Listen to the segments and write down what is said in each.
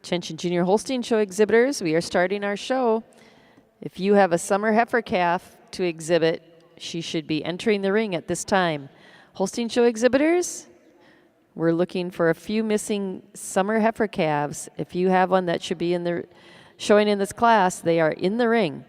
Attention Junior Holstein Show exhibitors, we are starting our show. If you have a summer heifer calf to exhibit, she should be entering the ring at this time. Holstein Show exhibitors, we're looking for a few missing summer heifer calves. If you have one that should be showing in this class, they are in the ring.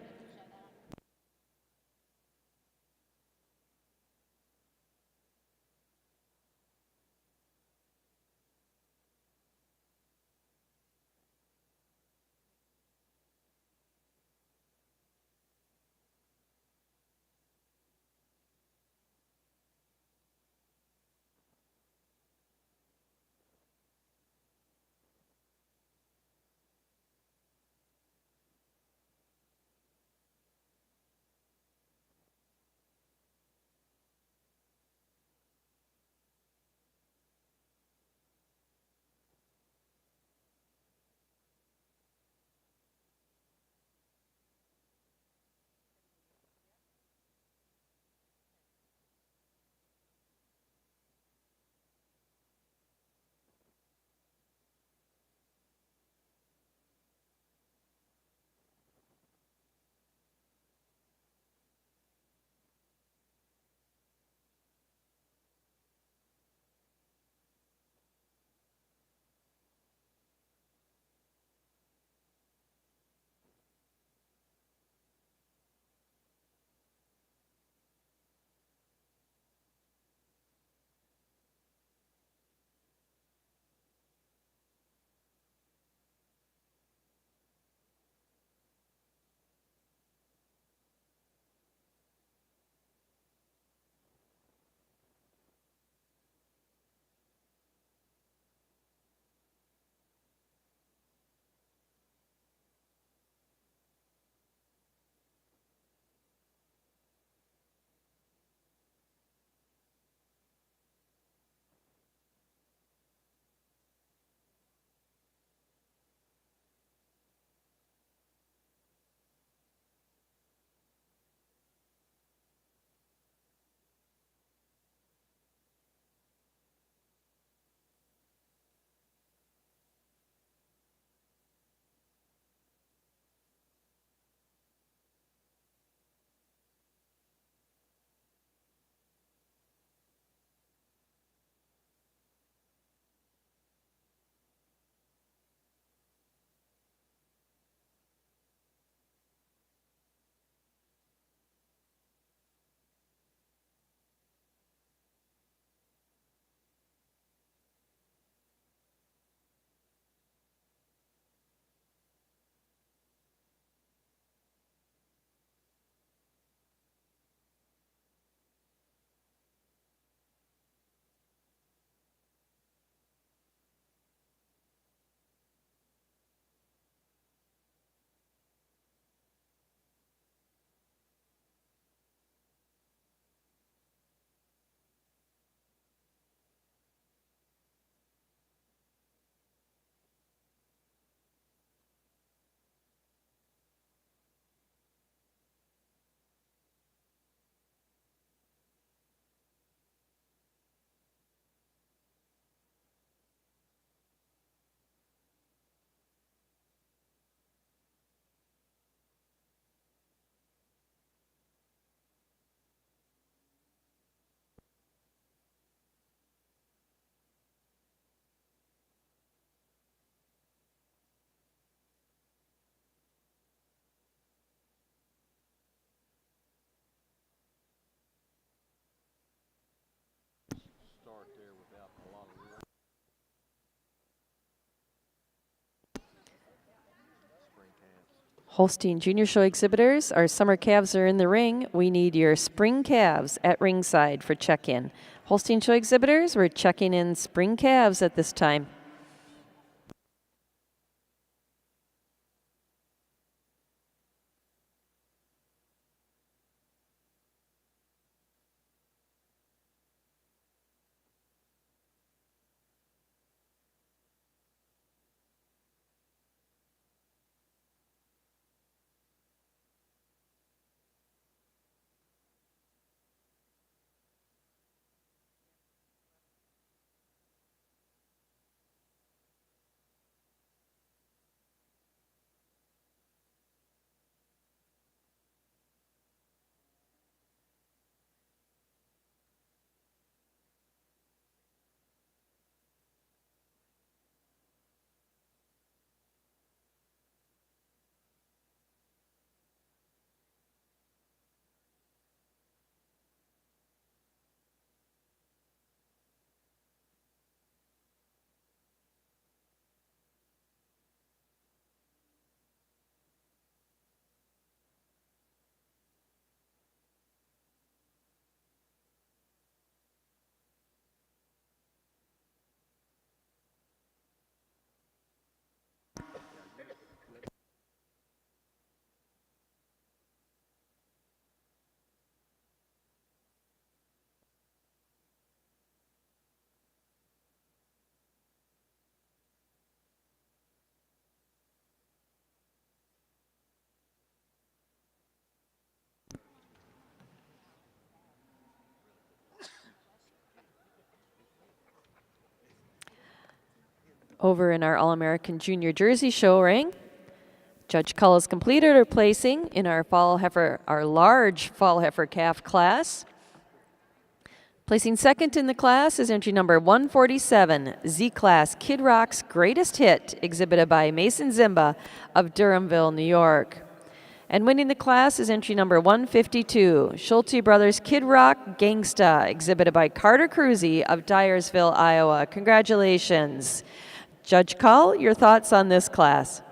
Holstein Junior Show exhibitors, our summer calves are in the ring. We need your spring calves at ringside for check-in. Holstein Show exhibitors, we're checking in spring calves at this time. Over in our All-American Junior Jersey Show ring, Judge Cull has completed her placing in our large fall heifer calf class. Placing second in the class is entry number 147, Z-Class Kid Rock's Greatest Hit, exhibited by Mason Zimba of Durhamville, New York. And winning the class is entry number 152, Schulte Brothers Kid Rock Gangsta, exhibited by Carter Cruzy of Dyersville, Iowa. Congratulations. Judge Cull, your thoughts on this class?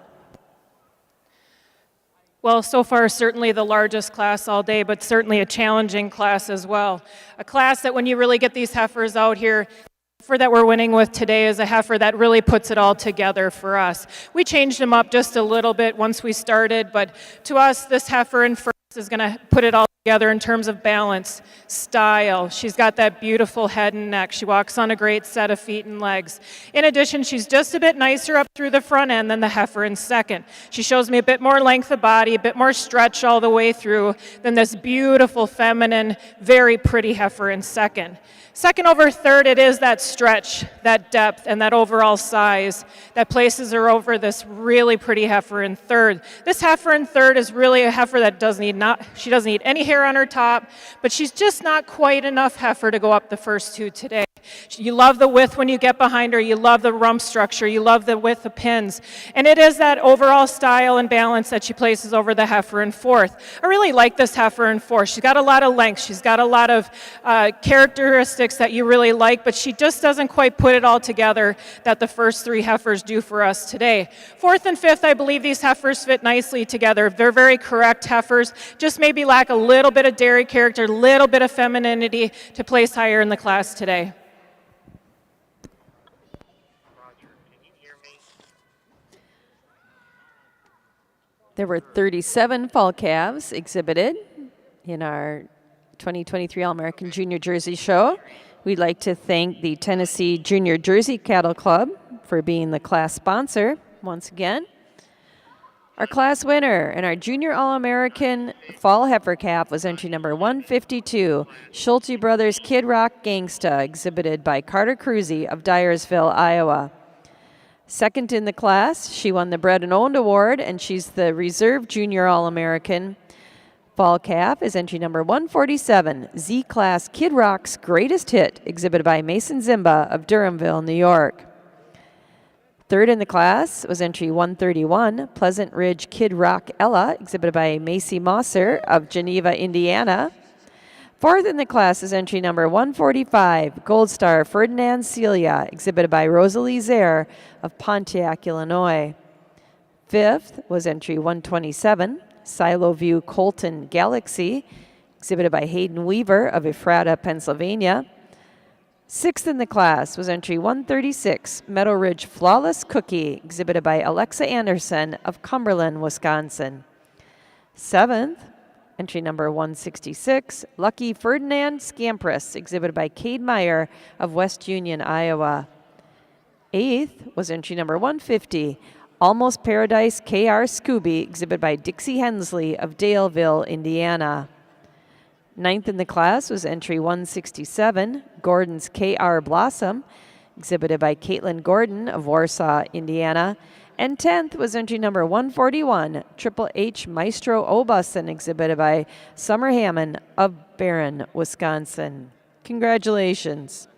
Well, so far, certainly the largest class all day, but certainly a challenging class as well. A class that when you really get these heifers out here, the heifer that we're winning with today is a heifer that really puts it all together for us. We changed them up just a little bit once we started, but to us, this heifer in first is going to put it all together in terms of balance, style. She's got that beautiful head and neck. She walks on a great set of feet and legs. In addition, she's just a bit nicer up through the front end than the heifer in second. She shows me a bit more length of body, a bit more stretch all the way through than this beautiful, feminine, very pretty heifer in second. Second over third, it is that stretch, that depth, and that overall size that places her over this really pretty heifer in third. This heifer in third is really a heifer that she doesn't need any hair on her top, but she's just not quite enough heifer to go up the first two today. You love the width when you get behind her. You love the rump structure. You love the width of pins. And it is that overall style and balance that she places over the heifer in fourth. I really like this heifer in fourth. She's got a lot of length. She's got a lot of characteristics that you really like, but she just doesn't quite put it all together that the first three heifers do for us today. Fourth and fifth, I believe these heifers fit nicely together. They're very correct heifers, just maybe lack a little bit of dairy character, a little bit of femininity to place higher in the class today. There were 37 fall calves exhibited in our 2023 All-American Junior Jersey Show. We'd like to thank the Tennessee Junior Jersey Cattle Club for being the class sponsor once again. Our class winner in our Junior All-American Fall Heifer Calf was entry number 152, Schulte Brothers Kid Rock Gangsta, exhibited by Carter Cruzy of Dyersville, Iowa. Second in the class, she won the Bred and Owned Award, and she's the Reserve Junior All-American Fall Calf is entry number 147, Z-Class Kid Rock's Greatest Hit, exhibited by Mason Zimba of Durhamville, New York. Third in the class was entry 131, Pleasant Ridge Kid Rock Ella, exhibited by Macy Mosser of Geneva, Indiana. Fourth in the class is entry number 145, Gold Star Ferdinand Celia, exhibited by Rosalie Zare of Pontiac, Illinois. Fifth was entry 127, Silo View Colton Galaxy, exhibited by Hayden Weaver of Ephrata, Pennsylvania. Sixth in the class was entry 136, Meadow Ridge Flawless Cookie, exhibited by Alexa Anderson of Cumberland, Wisconsin. Seventh, entry number 166, Lucky Ferdinand Scampress, exhibited by Cade Meyer of West Union, Iowa. Eighth was entry number 150, Almost Paradise K.R. Scooby, exhibited by Dixie Hensley of Daleville, Indiana. Ninth in the class was entry 167, Gordon's K.R. Blossom, exhibited by Caitlin Gordon of Warsaw, Indiana. And 10th was entry number 141, Triple H Maestro Obussen, exhibited by Summer Hammond of Barron, Wisconsin. Congratulations.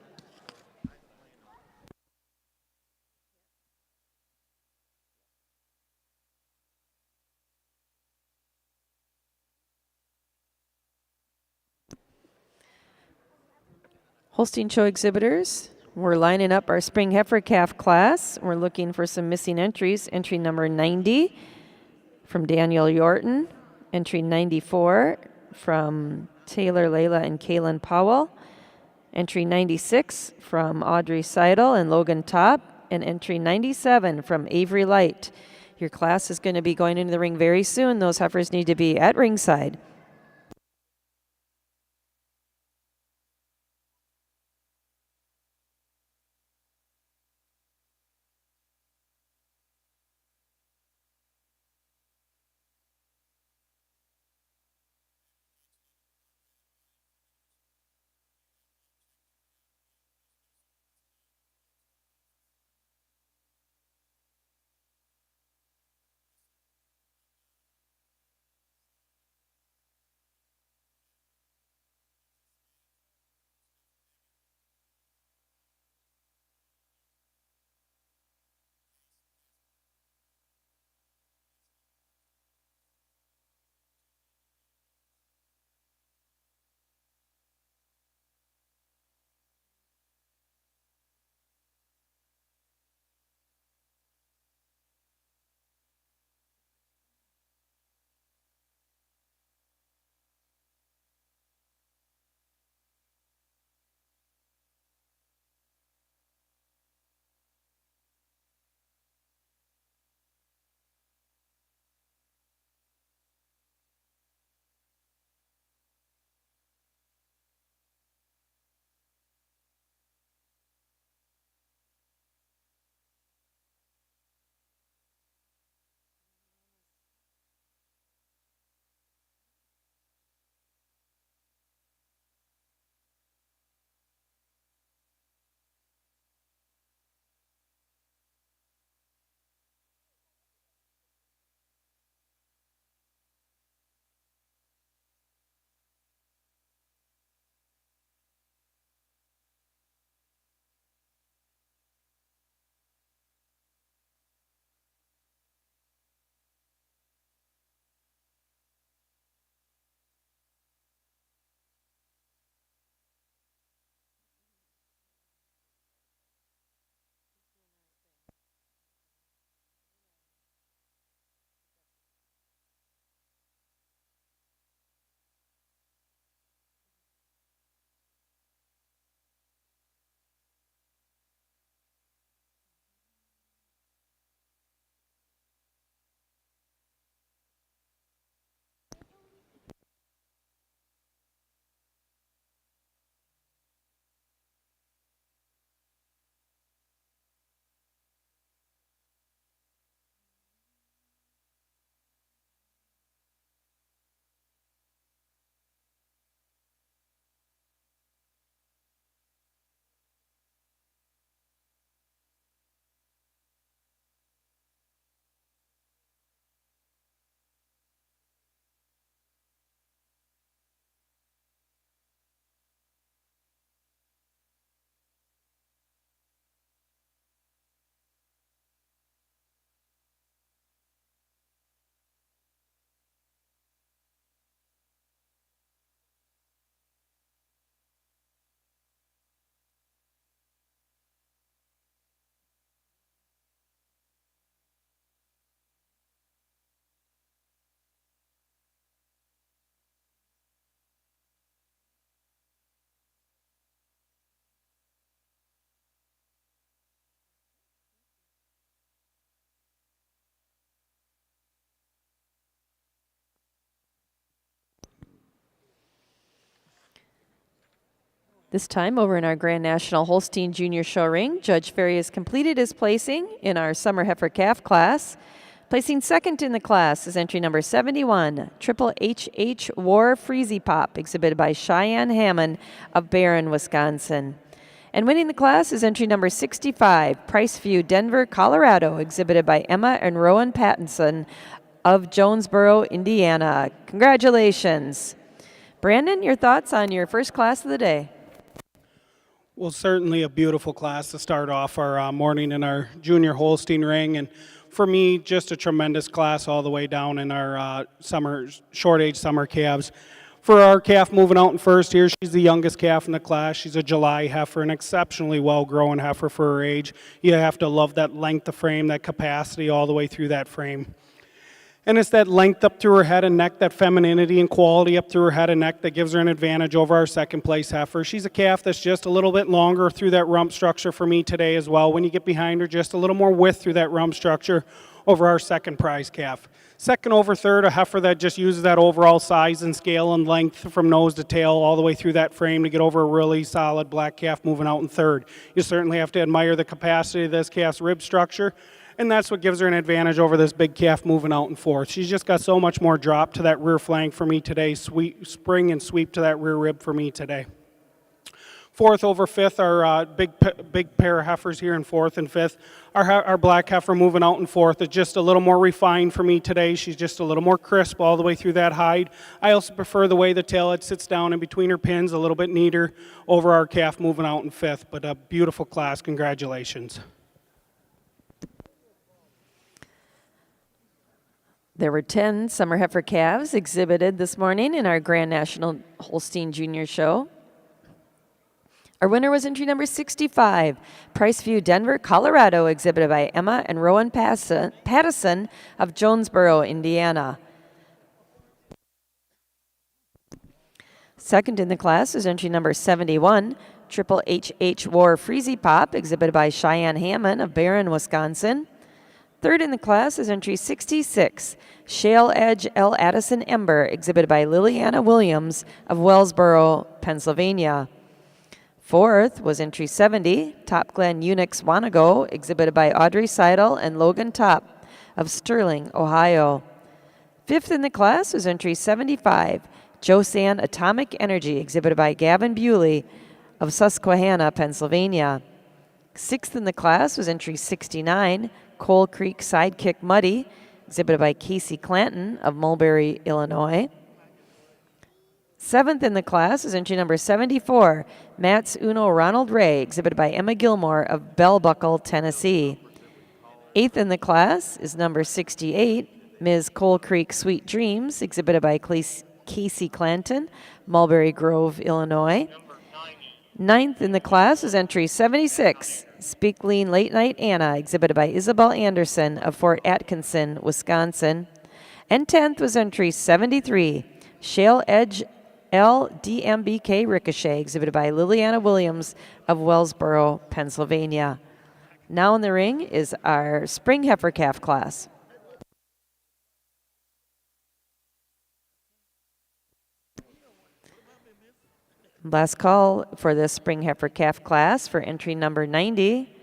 Holstein Show exhibitors, we're lining up our spring heifer calf class. We're looking for some missing entries. Entry number 90 from Daniel Yorton. Entry 94 from Taylor Layla and Kaylin Powell. Entry 96 from Audrey Seidel and Logan Top. And entry 97 from Avery Light. Your class is going to be going into the ring very soon. Those heifers need to be at ringside. This time over in our Grand National Holstein Junior Show ring, Judge Ferry has completed his placing in our Summer Heifer Calf class. Placing second in the class is entry number 71, Triple HH War Freezy Pop, exhibited by Cheyenne Hammond of Barron, Wisconsin. And winning the class is entry number 65, Price View Denver, Colorado, exhibited by Emma and Rowan Pattinson of Jonesboro, Indiana. Congratulations. Brandon, your thoughts on your first class of the day? Well, certainly a beautiful class to start off our morning in our junior Holstein ring. And for me, just a tremendous class all the way down in our short age summer calves. For our calf moving out in first here, she's the youngest calf in the class. She's a July heifer, an exceptionally well-grown heifer for her age. You have to love that length of frame, that capacity all the way through that frame. And it's that length up through her head and neck, that femininity and quality up through her head and neck that gives her an advantage over our second place heifer. She's a calf that's just a little bit longer through that rump structure for me today as well. When you get behind her, just a little more width through that rump structure over our second prize calf. Second over third, a heifer that just uses that overall size and scale and length from nose to tail all the way through that frame to get over a really solid black calf moving out in third. You certainly have to admire the capacity of this calf's rib structure, and that's what gives her an advantage over this big calf moving out in fourth. She's just got so much more drop to that rear flank for me today, spring and sweep to that rear rib for me today. Fourth over fifth, our big pair of heifers here in fourth and fifth. Our black heifer moving out in fourth is just a little more refined for me today. She's just a little more crisp all the way through that hide. I also prefer the way the tailhead sits down in between her pins, a little bit neater over our calf moving out in fifth. But a beautiful class. Congratulations. There were 10 summer heifer calves exhibited this morning in our Grand National Holstein Junior Show. Our winner was entry number 65, Price View Denver, Colorado, exhibited by Emma and Rowan Pattison of Jonesboro, Indiana. Second in the class is entry number 71, Triple HH War Freezy Pop, exhibited by Cheyenne Hammond of Barron, Wisconsin. Third in the class is entry 66, Shale Edge L. Addison Ember, exhibited by Liliana Williams of Wellsboro, Pennsylvania. Fourth was entry 70, Top Glen Unix Wanago, exhibited by Audrey Seidel and Logan Top of Sterling, Ohio. Fifth in the class was entry 75, Josan Atomic Energy, exhibited by Gavin Bewley of Susquehanna, Pennsylvania. Sixth in the class was entry 69, Coal Creek Sidekick Muddy, exhibited by Casey Clanton of Mulberry, Illinois. Seventh in the class is entry number 74, Mats Uno Ronald Ray, exhibited by Emma Gilmore of Bell Buckle, Tennessee. Eighth in the class is number 68, Ms. Coal Creek Sweet Dreams, exhibited by Casey Clanton, Mulberry Grove, Illinois. Ninth in the class is entry 76, Speak Lean Late Night Anna, exhibited by Isabel Anderson of Fort Atkinson, Wisconsin. And 10th was entry 73, Shale Edge L. DMBK Ricochet, exhibited by Liliana Williams of Wellsboro, Pennsylvania. Now in the ring is our spring heifer calf class. Last call for the spring heifer calf class for entry number 90.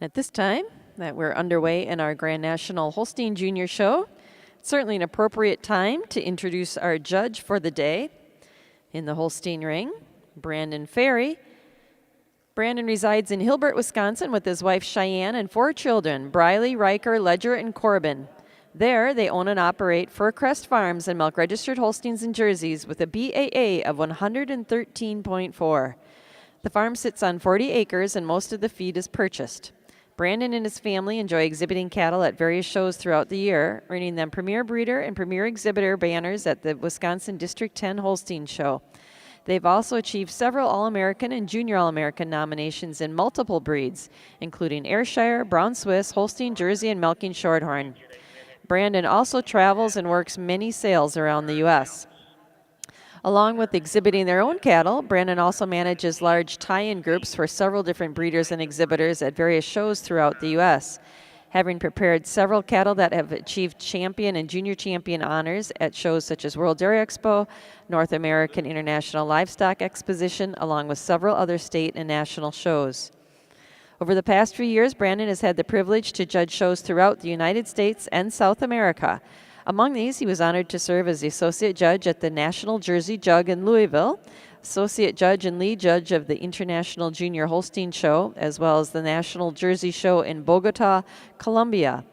At this time that we're underway in our Grand National Holstein Junior Show, it's certainly an appropriate time to introduce our judge for the day in the Holstein ring, Brandon Ferry. Brandon resides in Hilbert, Wisconsin with his wife Cheyenne and 4 children, Briley, Riker, Ledger, and Corbin. There, they own and operate Furcrest Farms and milk registered Holsteins and Jerseys with a BAA of 113.4. The farm sits on 40 acres and most of the feed is purchased. Brandon and his family enjoy exhibiting cattle at various shows throughout the year, earning them Premier Breeder and Premier Exhibitor banners at the Wisconsin District 10 Holstein Show. They've also achieved several All-American and Junior All-American nominations in multiple breeds, including Ayrshire, Brown Swiss, Holstein Jersey, and Milking Shorthorn. Brandon also travels and works many sales around the U.S. Along with exhibiting their own cattle, Brandon also manages large tie-in groups for several different breeders and exhibitors at various shows throughout the U.S., having prepared several cattle that have achieved champion and junior champion honors at shows such as World Dairy Expo, North American International Livestock Exposition, along with several other state and national shows. Over the past few years, Brandon has had the privilege to judge shows throughout the United States and South America. Among these, he was honored to serve as the Associate Judge at the National Jersey Jug in Louisville, Associate Judge and Lead Judge of the International Junior Holstein Show, as well as the National Jersey Show in Bogota, Colombia.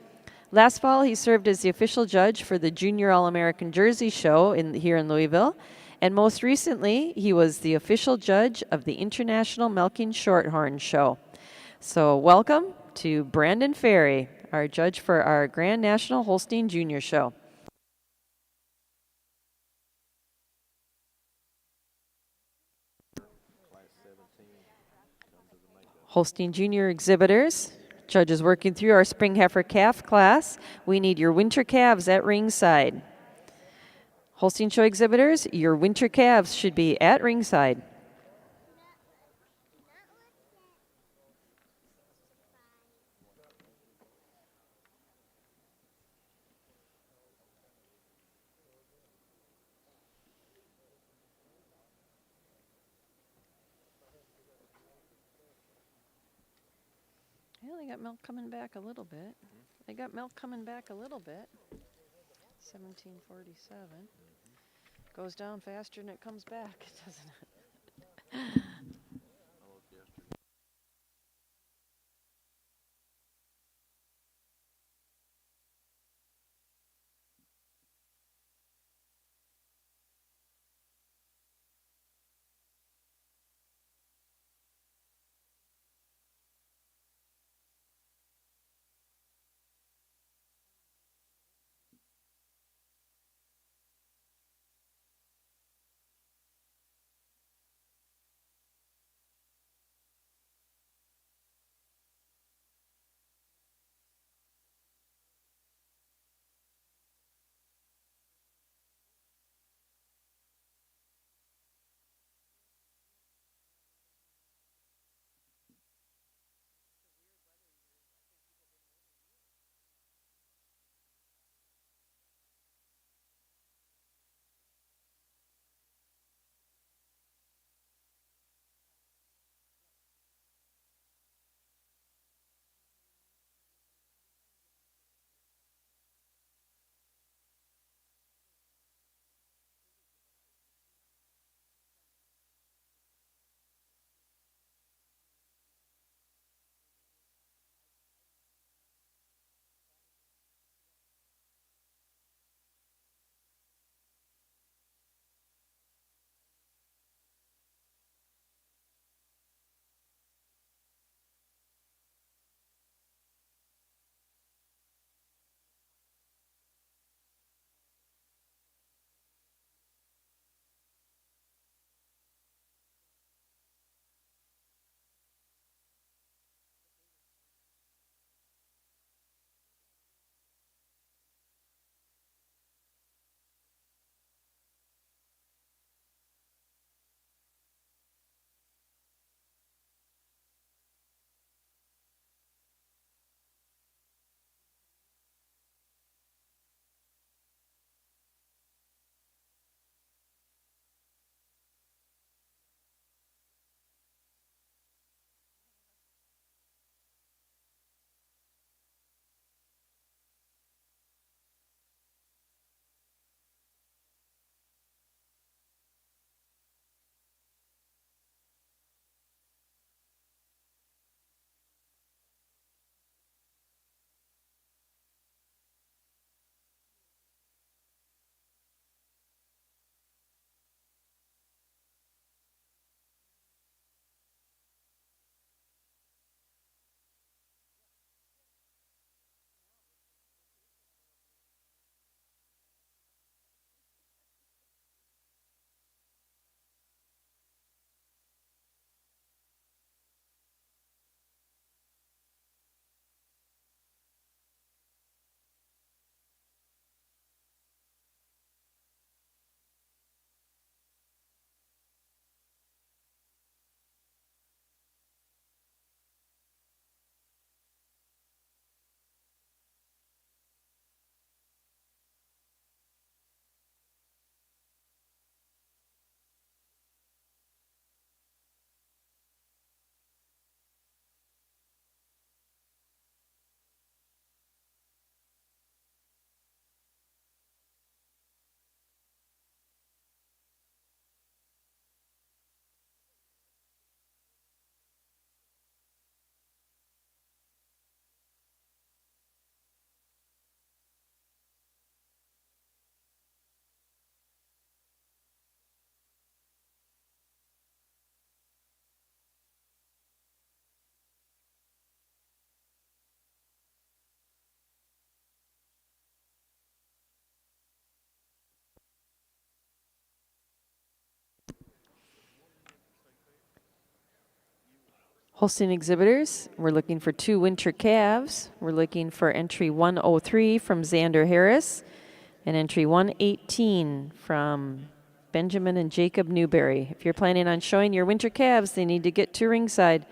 Last fall, he served as the official judge for the Junior All-American Jersey Show here in Louisville, and most recently, he was the official judge of the International Milking Shorthorn Show. So welcome to Brandon Ferry, our judge for our Grand National Holstein Junior Show. Holstein Junior exhibitors, judges working through our spring heifer calf class. We need your winter calves at ringside. Holstein Show exhibitors, your winter calves should be at ringside. Well, they got milk coming back a little bit. They got milk coming back a little bit. 1747. Goes down faster than it comes back, doesn't it? Holstein exhibitors, we're looking for 2 winter calves. We're looking for entry 103 from Xander Harris and entry 118 from Benjamin and Jacob Newberry. If you're planning on showing your winter calves, they need to get to ringside.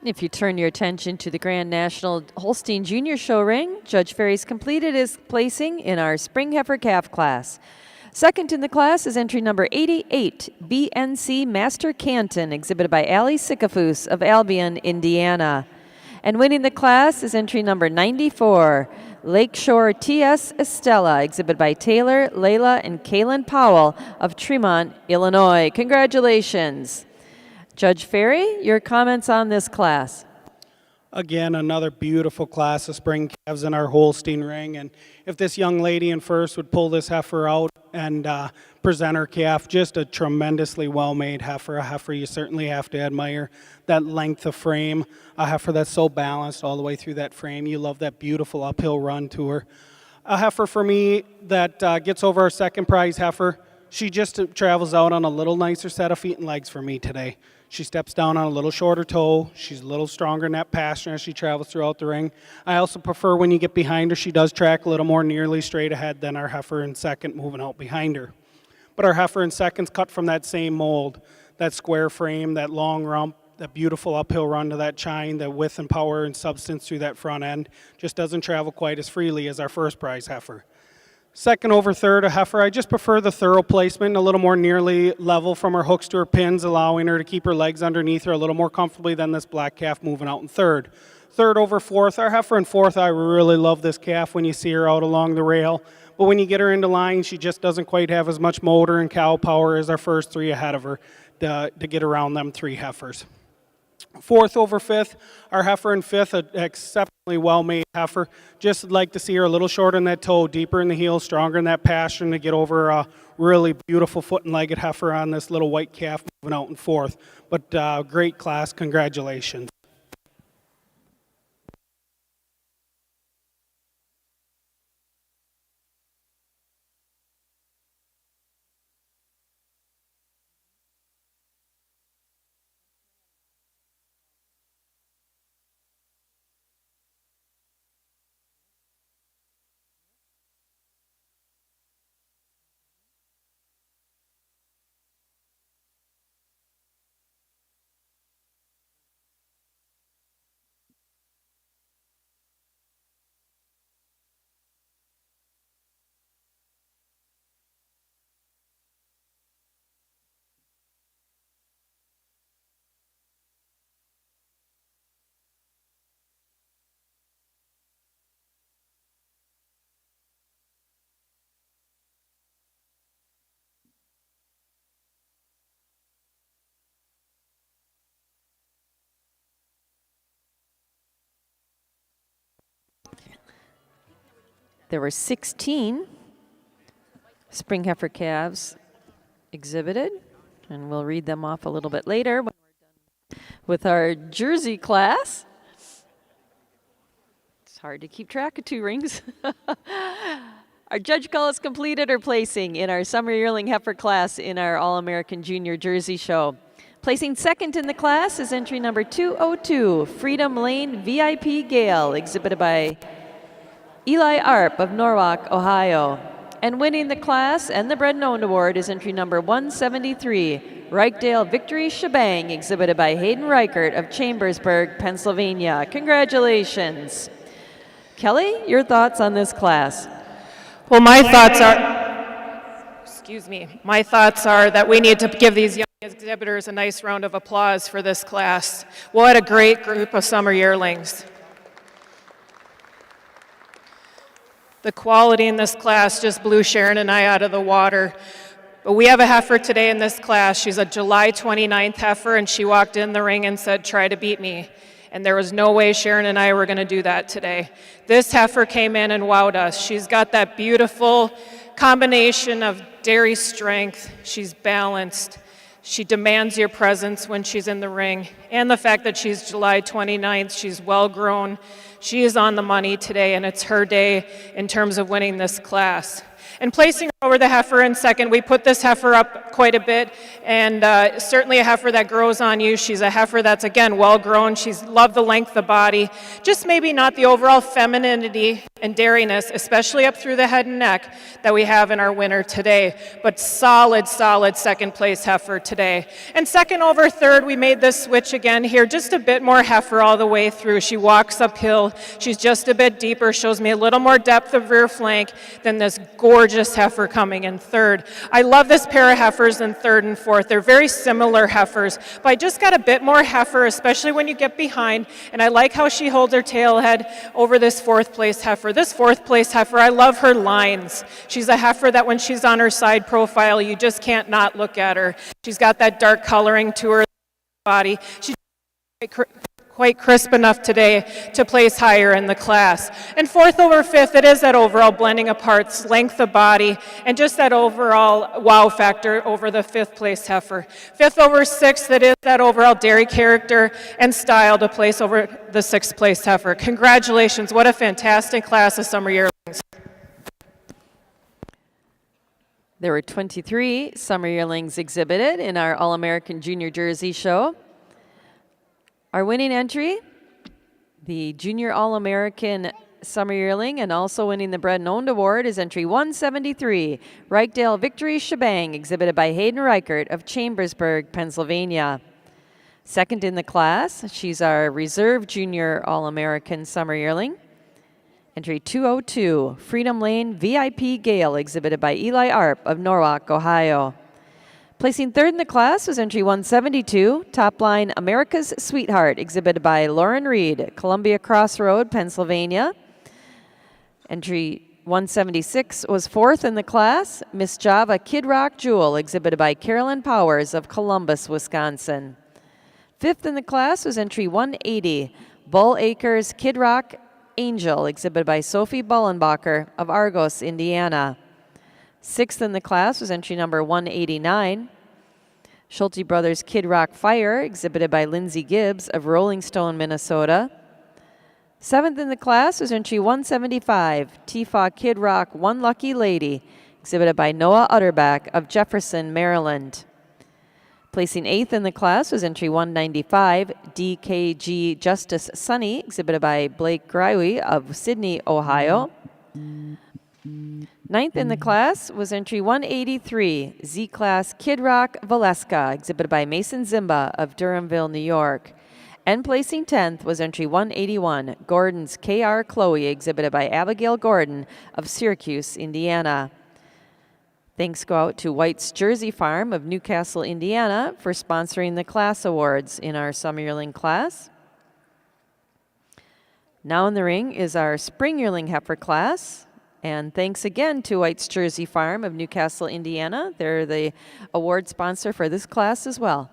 If you turn your attention to the Grand National Holstein Junior Show ring, Judge Ferry's completed his placing in our Spring Heifer Calf class. Second in the class is entry number 88, BNC Master Canton, exhibited by Allie Sycophus of Albion, Indiana. And winning the class is entry number 94, Lakeshore TS Estella, exhibited by Taylor, Layla, and Kaylin Powell of Tremont, Illinois. Congratulations. Judge Ferry, your comments on this class? Again, another beautiful class of spring calves in our Holstein ring. And if this young lady in first would pull this heifer out and present her calf, just a tremendously well-made heifer, a heifer you certainly have to admire. That length of frame, a heifer that's so balanced all the way through that frame. You love that beautiful uphill run to her. A heifer for me that gets over our second prize heifer. She just travels out on a little nicer set of feet and legs for me today. She steps down on a little shorter toe. She's a little stronger in that pasture as she travels throughout the ring. I also prefer when you get behind her, she does track a little more nearly straight ahead than our heifer in second moving out behind her. But our heifer in second's cut from that same mold, that square frame, that long rump, that beautiful uphill run to that chine, that width and power and substance through that front end. Just doesn't travel quite as freely as our first prize heifer. Second over third, a heifer. I just prefer the thorough placement, a little more nearly level from her hooks to her pins, allowing her to keep her legs underneath her a little more comfortably than this black calf moving out in third. Third over fourth, our heifer in fourth, I really love this calf when you see her out along the rail. But when you get her into line, she just doesn't quite have as much motor and cow power as our first three ahead of her to get around them three heifers. Fourth over fifth, our heifer in fifth, an exceptionally well-made heifer. Just like to see her a little shorter in that toe, deeper in the heel, stronger in that passion to get over a really beautiful foot and legged heifer on this little white calf moving out in fourth. But great class, congratulations. There were 16 spring heifer calves exhibited, and we'll read them off a little bit later when we're done with our Jersey class. It's hard to keep track of two rings. Our judge call is completed or placing in our summer yearling heifer class in our All-American Junior Jersey Show. Placing second in the class is entry number 202, Freedom Lane VIP Gale, exhibited by Eli Arp of Norwalk, Ohio. And winning the class and the Bred and Owned Award is entry number 173, Reichdale Victory Shebang, exhibited by Hayden Reichert of Chambersburg, Pennsylvania. Congratulations. Kelly, your thoughts on this class? Well, my thoughts are that we need to give these young exhibitors a nice round of applause for this class. What a great group of summer yearlings. The quality in this class just blew Sharon and I out of the water. But we have a heifer today in this class. She's a July 29th heifer, and she walked in the ring and said, "Try to beat me." And there was no way Sharon and I were going to do that today. This heifer came in and wowed us. She's got that beautiful combination of dairy strength. She's balanced. She demands your presence when she's in the ring. And the fact that she's July 29th, she's well grown. She is on the money today, and it's her day in terms of winning this class. And placing her over the heifer in second, we put this heifer up quite a bit, and certainly a heifer that grows on you. She's a heifer that's, again, well-grown. She's loved the length of the body, just maybe not the overall femininity and dairyness, especially up through the head and neck, that we have in our winner today, but solid second place heifer today. And second over third, we made this switch again here, just a bit more heifer all the way through. She walks uphill, she's just a bit deeper, shows me a little more depth of rear flank than this gorgeous heifer coming in third. I love this pair of heifers in third and fourth. They're very similar heifers, but I just got a bit more heifer, especially when you get behind, and I like how she holds her tail head over this fourth place heifer. This fourth place heifer, I love her lines. She's a heifer that when she's on her side profile, you just can't not look at her. She's got that dark coloring to her body. She's quite crisp enough today to place higher in the class. And fourth over fifth, it is that overall blending of parts, length of body, and just that overall wow factor over the fifth place heifer. Fifth over sixth, it is that overall dairy character and style to place over the sixth place heifer. Congratulations, what a fantastic class of summer yearlings. There were 23 summer yearlings exhibited in our All-American Junior Jersey show. Our winning entry, the Junior All-American Summer Yearling, and also winning the Bred and Owned Award, is entry 173, Reichdale Victory Shebang, exhibited by Hayden Reichert of Chambersburg, Pennsylvania. Second in the class, she's our Reserve Junior All-American Summer Yearling. Entry 202, Freedom Lane VIP Gale, exhibited by Eli Arp of Norwalk, Ohio. Placing third in the class was entry 172, Top Line America's Sweetheart, exhibited by Lauren Reed, Columbia Crossroad, Pennsylvania. Entry 176 was fourth in the class, Miss Java Kid Rock Jewel, exhibited by Carolyn Powers of Columbus, Wisconsin. Fifth in the class was entry 180, Bull Acres Kid Rock Angel, exhibited by Sophie Bullenbacher of Argos, Indiana. Sixth in the class was entry number 189, Schulte Brothers Kid Rock Fire, exhibited by Lindsay Gibbs of Rolling Stone, Minnesota. Seventh in the class was entry 175, Tifa Kid Rock One Lucky Lady, exhibited by Noah Utterback of Jefferson, Maryland. Placing eighth in the class was entry 195, DKG Justice Sunny, exhibited by Blake Greiwe of Sydney, Ohio. Ninth in the class was entry 183, Z-Class Kid Rock Valeska, exhibited by Mason Zimba of Durhamville, New York. And placing 10th was entry 181, Gordon's KR Chloe, exhibited by Abigail Gordon of Syracuse, Indiana. Thanks go out to White's Jersey Farm of Newcastle, Indiana for sponsoring the class awards in our Summer Yearling class. Now in the ring is our Spring Yearling Heifer class. And thanks again to White's Jersey Farm of Newcastle, Indiana. They're the award sponsor for this class as well.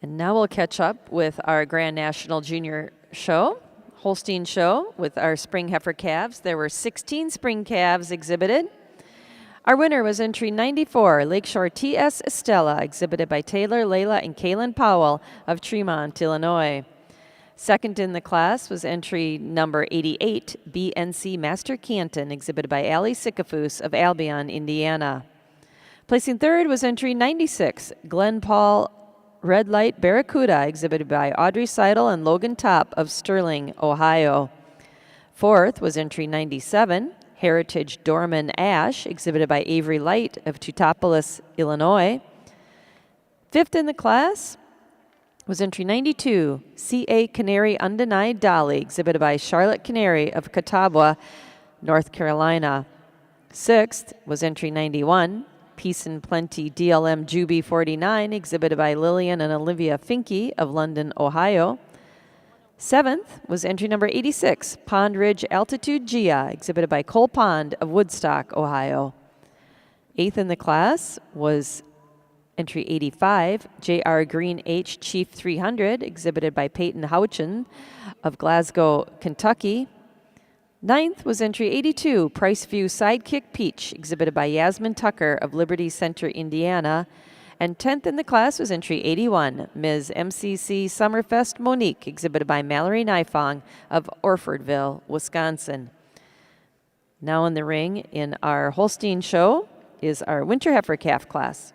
And now we'll catch up with our Grand National Junior show, Holstein show, with our spring heifer calves. There were 16 spring calves exhibited. Our winner was entry 94, Lakeshore T.S. Estella, exhibited by Taylor, Layla, and Kaylin Powell of Tremont, Illinois. Second in the class was entry number 88, BNC Master Canton, exhibited by Allie Sycophus of Albion, Indiana. Placing third was entry 96, Glen Paul Red Light Barracuda, exhibited by Audrey Seidel and Logan Top of Sterling, Ohio. Fourth was entry 97, Heritage Dorman Ash, exhibited by Avery Light of Teutopolis, Illinois. Fifth in the class was entry 92, C.A. Canary Undenied Dolly, exhibited by Charlotte Canary of Catawba, North Carolina. Sixth was entry 91, Peace and Plenty DLM Juby 49, exhibited by Lillian and Olivia Finke of London, Ohio. 7th was entry number 86, Pond Ridge Altitude Gia, exhibited by Cole Pond of Woodstock, Ohio. 8th in the class was entry 85, J.R. Green H Chief 300, exhibited by Peyton Houchin of Glasgow, Kentucky. 9th was entry 82, Priceview Sidekick Peach, exhibited by Yasmin Tucker of Liberty Center, Indiana. And 10th in the class was entry 81, Ms. MCC Summerfest Monique, exhibited by Mallory Nifong of Orfordville, Wisconsin. Now in the ring in our Holstein show is our Winter Heifer Calf class.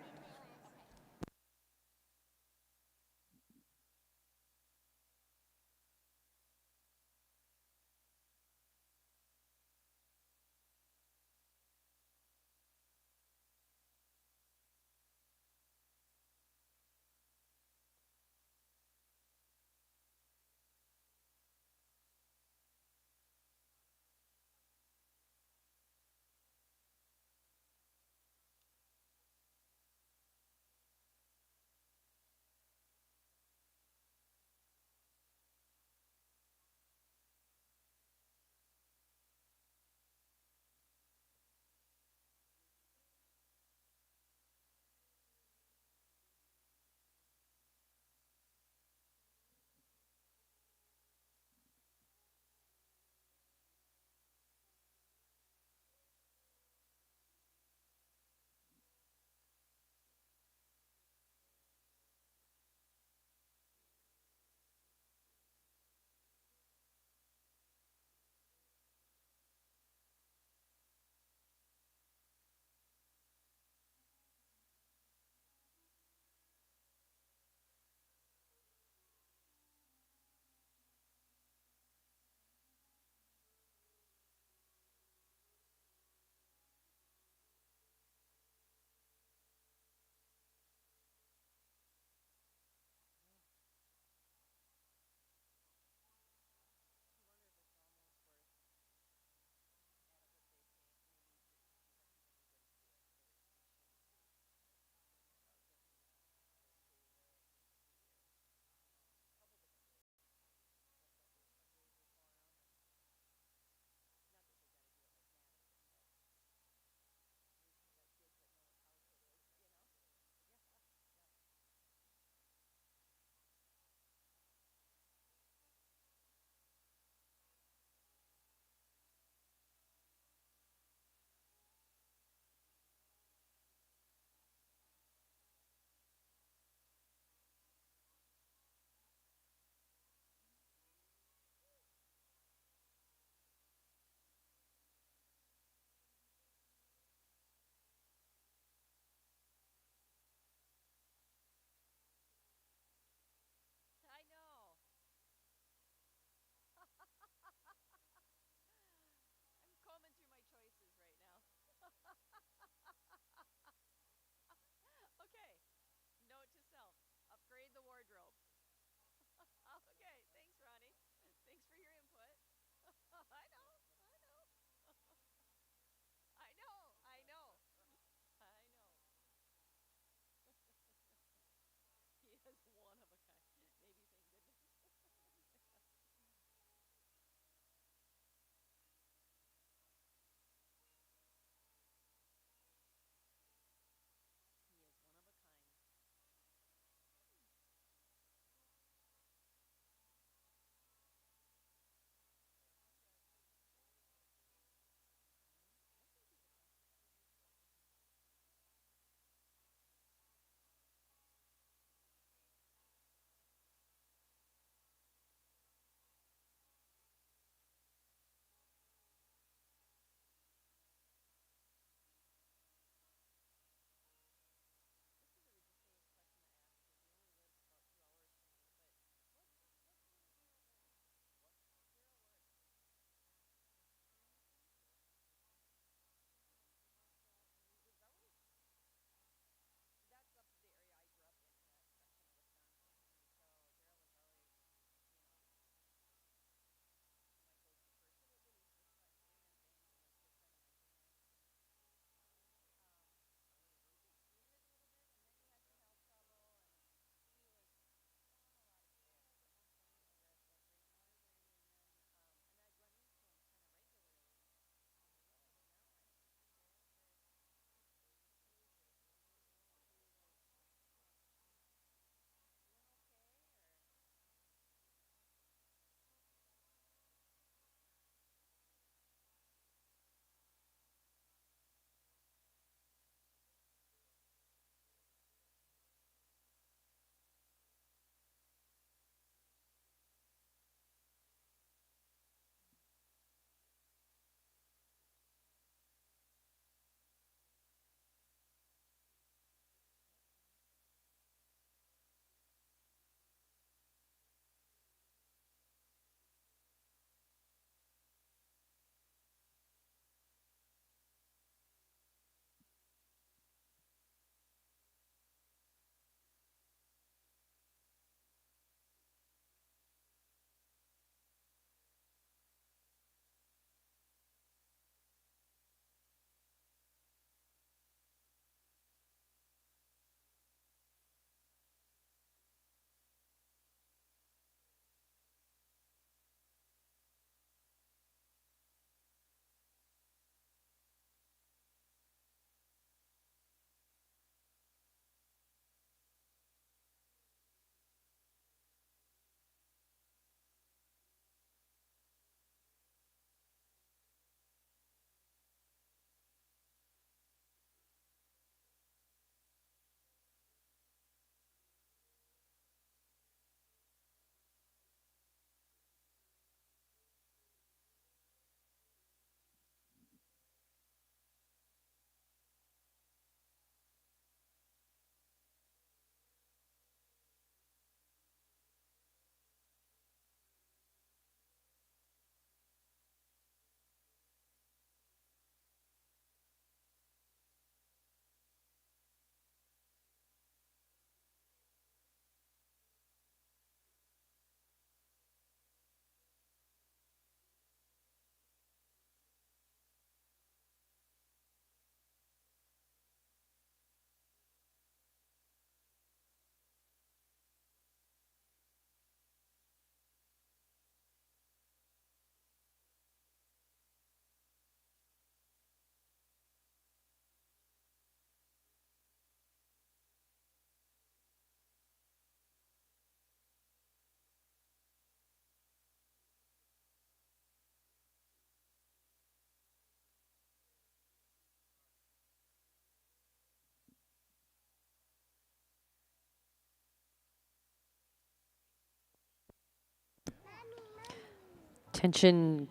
Attention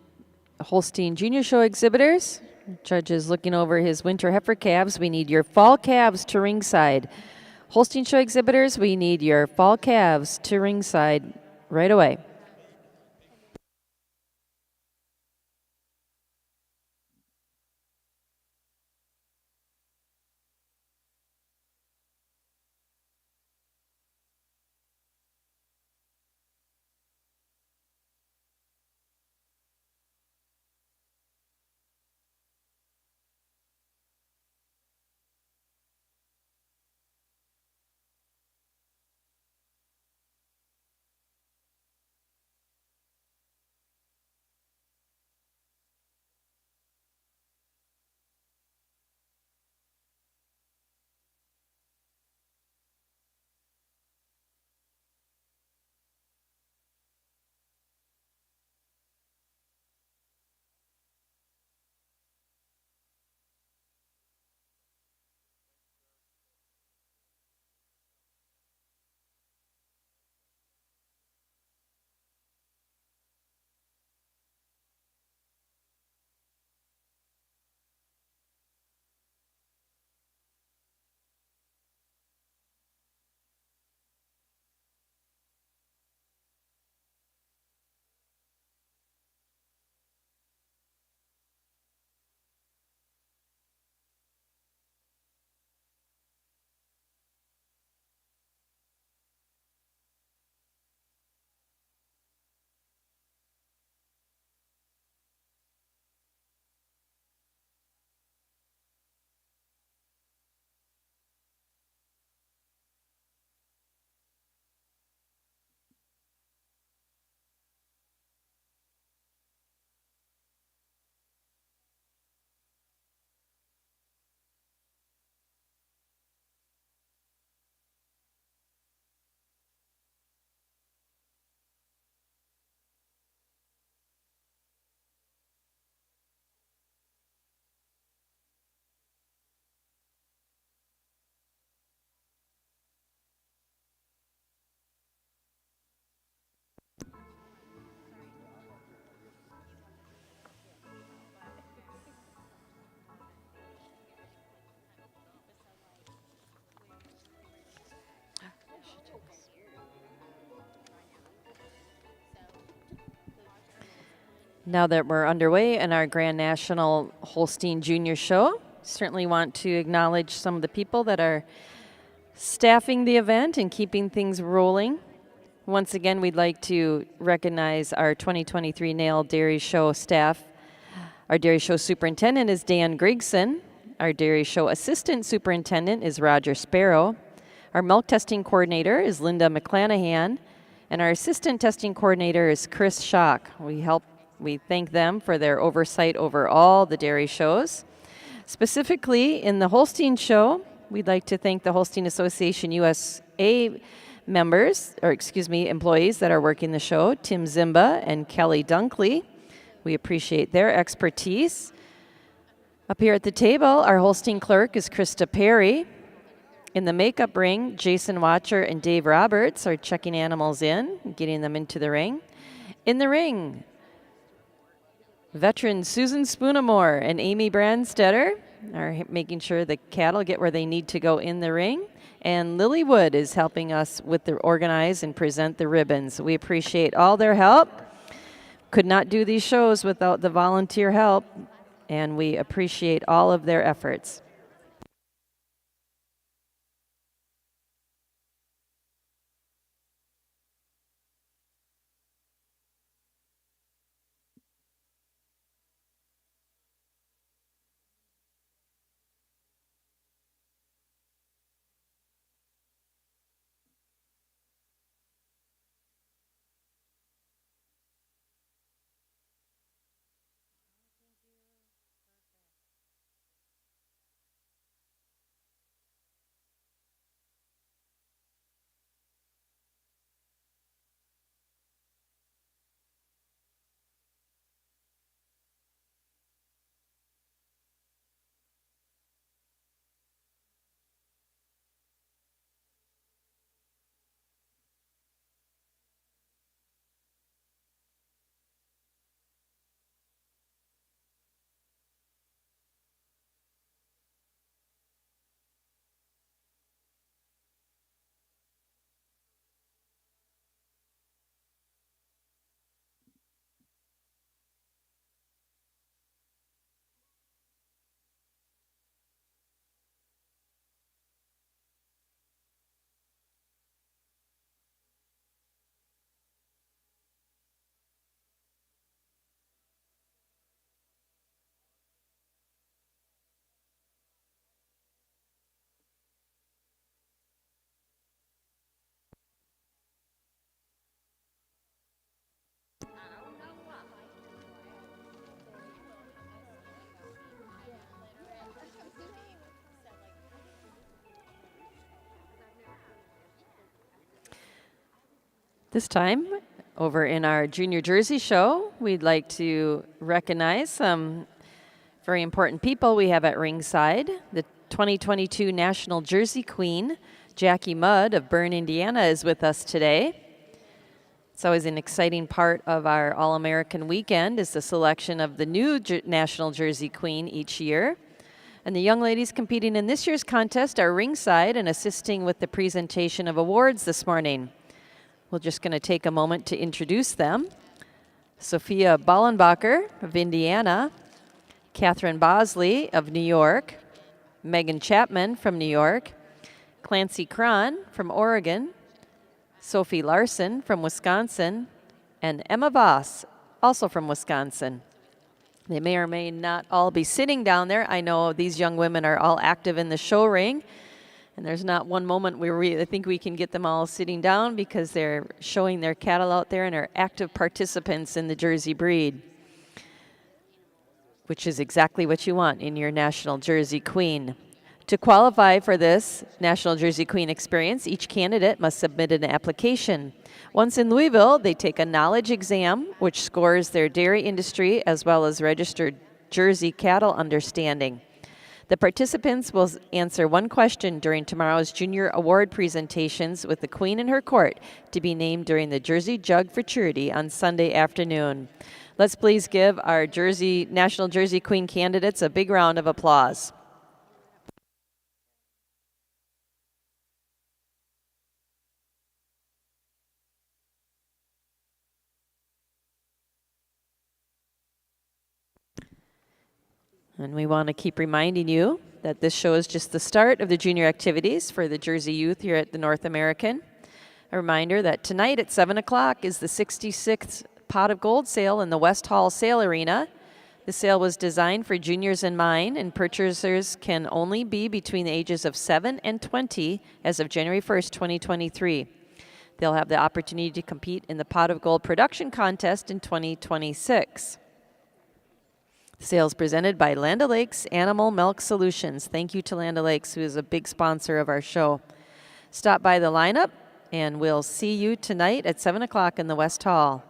Holstein Junior Show exhibitors. Judge is looking over his winter heifer calves. We need your fall calves to ringside. Holstein Show exhibitors, we need your fall calves to ringside right away. Now that we're underway in our Grand National Holstein Junior Show, certainly want to acknowledge some of the people that are staffing the event and keeping things rolling. Once again, we'd like to recognize our 2023 NAILE Dairy Show staff. Our Dairy Show Superintendent is Dan Grigson. Our Dairy Show Assistant Superintendent is Roger Sparrow. Our Milk Testing Coordinator is Linda McClanahan. And our Assistant Testing Coordinator is Chris Schock. We thank them for their oversight over all the dairy shows. Specifically, in the Holstein Show, we'd like to thank the Holstein Association USA employees that are working the show, Tim Zimba and Kelly Dunkley. We appreciate their expertise. Up here at the table, our Holstein clerk is Krista Perry. In the makeup ring, Jason Watcher and Dave Roberts are checking animals in, getting them into the ring. In the ring, veteran Susan Spoonamore and Amy Brandstetter are making sure the cattle get where they need to go in the ring. And Lily Wood is helping us with the organize and present the ribbons. We appreciate all their help. Could not do these shows without the volunteer help, and we appreciate all of their efforts. This time, over in our junior jersey show, we'd like to recognize some very important people we have at ringside. The 2022 National Jersey Queen, Jackie Mudd of Bern, Indiana, is with us today. It's always an exciting part of our All-American weekend is the selection of the new National Jersey Queen each year. And the young ladies competing in this year's contest are ringside and assisting with the presentation of awards this morning. We're just going to take a moment to introduce them. Sophia Ballenbacher of Indiana, Catherine Bosley of New York, Megan Chapman from New York, Clancy Cron from Oregon, Sophie Larson from Wisconsin, and Emma Voss, also from Wisconsin. They may or may not all be sitting down there. I know these young women are all active in the show ring, and there's not one moment where I think we can get them all sitting down because they're showing their cattle out there and are active participants in the Jersey breed, which is exactly what you want in your National Jersey Queen. To qualify for this National Jersey Queen experience, each candidate must submit an application. Once in Louisville, they take a knowledge exam, which scores their dairy industry as well as registered Jersey cattle understanding. The participants will answer one question during tomorrow's junior award presentations with the Queen in her court to be named during the Jersey Jug for Charity on Sunday afternoon. Let's please give our National Jersey Queen candidates a big round of applause. And we want to keep reminding you that this show is just the start of the junior activities for the Jersey youth here at the North American. A reminder that tonight at 7 o'clock is the 66th Pot of Gold sale in the West Hall Sale Arena. The sale was designed for juniors in mind, and purchasers can only be between the ages of 7 and 20 as of January 1st, 2023. They'll have the opportunity to compete in the Pot of Gold production contest in 2026. Sales presented by Land O'Lakes Animal Milk Solutions. Thank you to Land O'Lakes, who is a big sponsor of our show. Stop by the lineup, and we'll see you tonight at 7 o'clock in the West Hall.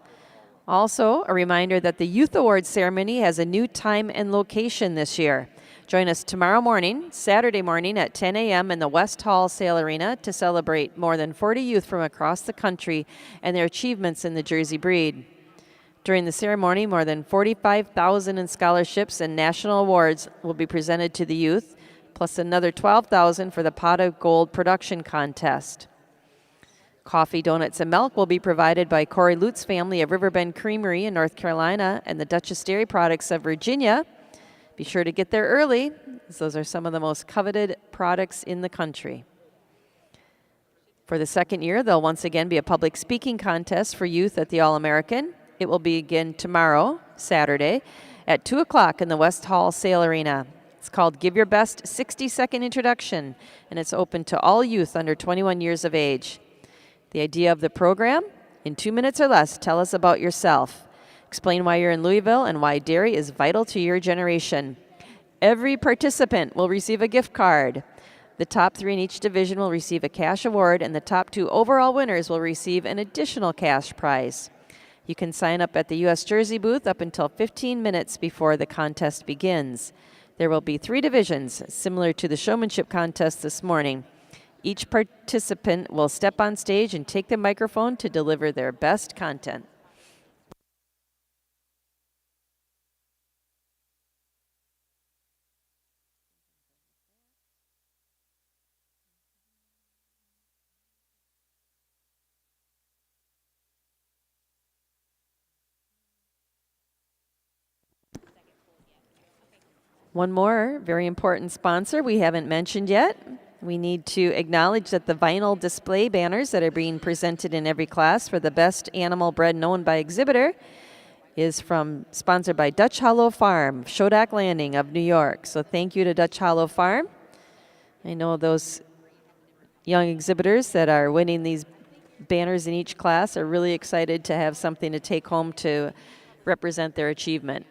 Also, a reminder that the Youth Awards ceremony has a new time and location this year. Join us tomorrow morning, Saturday morning at 10 a.m. in the West Hall Sale Arena to celebrate more than 40 youth from across the country and their achievements in the Jersey breed. During the ceremony, more than $45,000 in scholarships and national awards will be presented to the youth, plus another $12,000 for the Pot of Gold production contest. Coffee, donuts, and milk will be provided by Corey Lutz family of Riverbend Creamery in North Carolina and the Duchess Dairy Products of Virginia. Be sure to get there early, as those are some of the most coveted products in the country. For the second year, there'll once again be a public speaking contest for youth at the All-American. It will begin tomorrow, Saturday, at 2 o'clock in the West Hall Sale Arena. It's called Give Your Best 60-Second Introduction, and it's open to all youth under 21 years of age. The idea of the program? In 2 minutes or less, tell us about yourself. Explain why you're in Louisville and why dairy is vital to your generation. Every participant will receive a gift card. The top 3 in each division will receive a cash award, and the top 2 overall winners will receive an additional cash prize. You can sign up at the U.S. Jersey booth up until 15 minutes before the contest begins. There will be 3 divisions, similar to the showmanship contest this morning. Each participant will step on stage and take the microphone to deliver their best content. One more very important sponsor we haven't mentioned yet. We need to acknowledge that the vinyl display banners that are being presented in every class for the best animal bred known by exhibitor is sponsored by Dutch Hollow Farm, Shodak Landing of New York. So thank you to Dutch Hollow Farm. I know those young exhibitors that are winning these banners in each class are really excited to have something to take home to represent their achievement.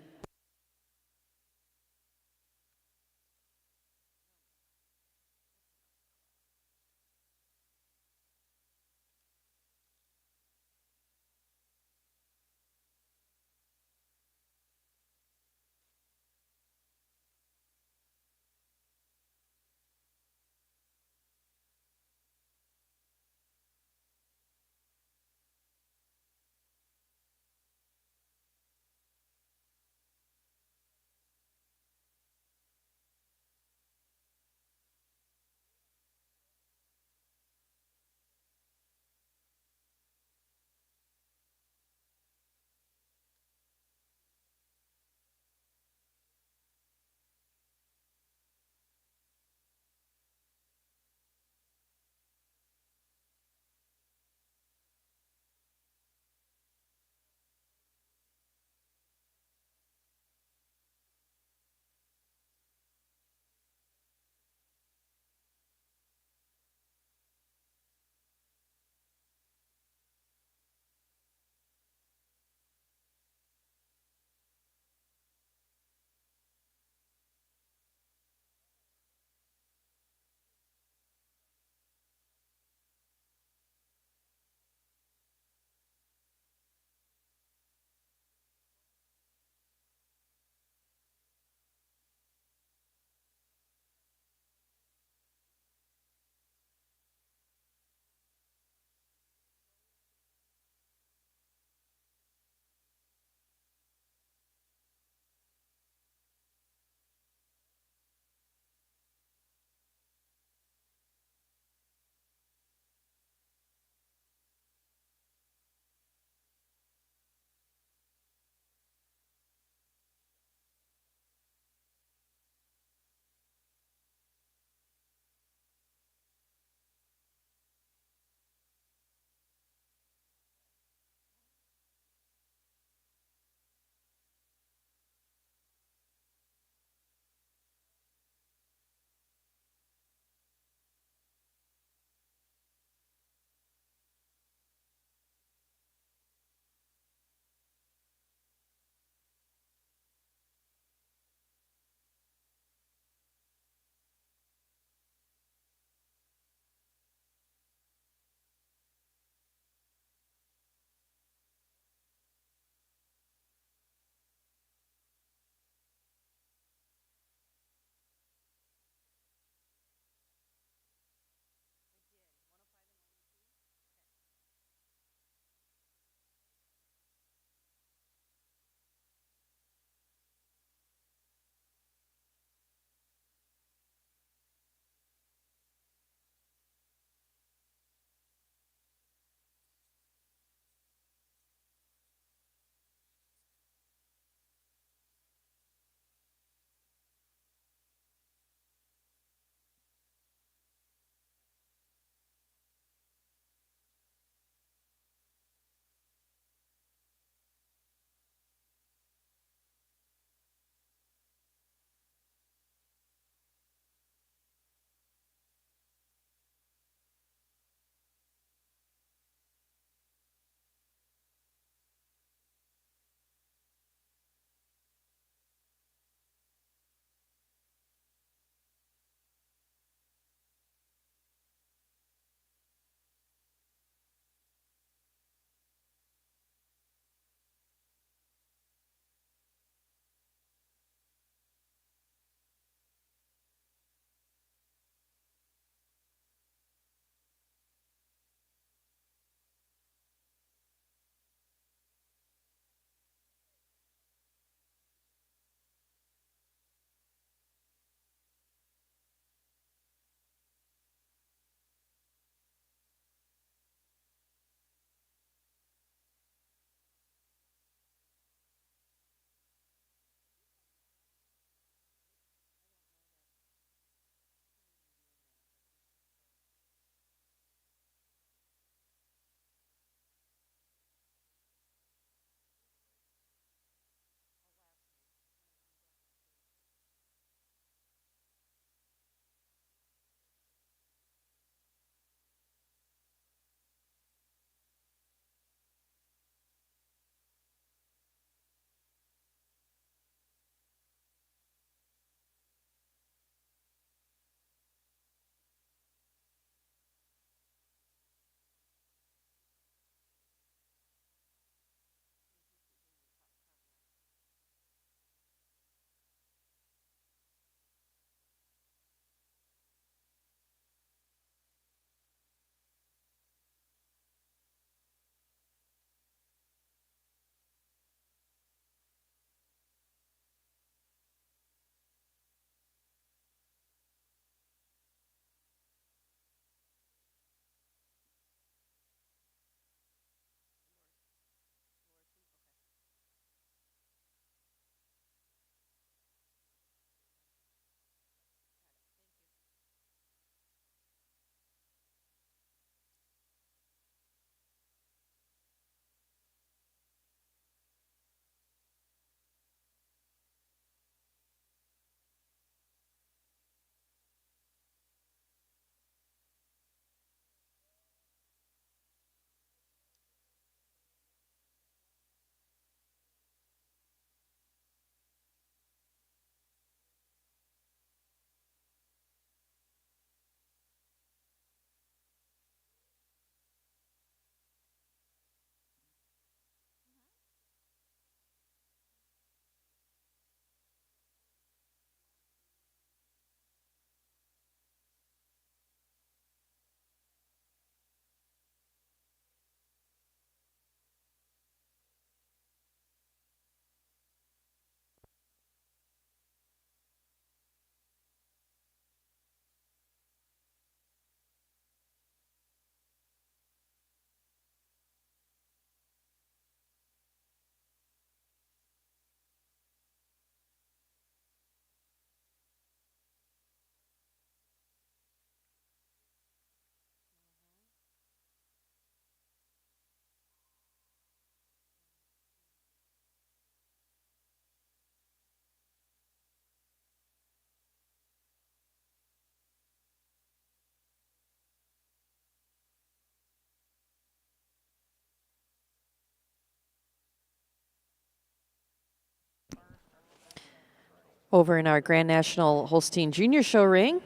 Over in our Grand National Holstein Junior Show ring,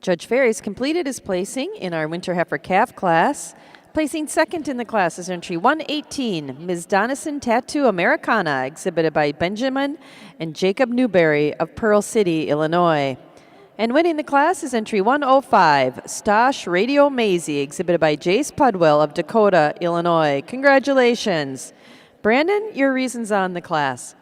Judge Ferris completed his placing in our Winter Heifer Calf class. Placing second in the class is entry 118, Ms. Donison Tattoo Americana, exhibited by Benjamin and Jacob Newberry of Pearl City, Illinois. And winning the class is entry 105, Stosh Radio Maisie, exhibited by Jace Pudwell of Dakota, Illinois. Congratulations. Brandon, your reasons on the class.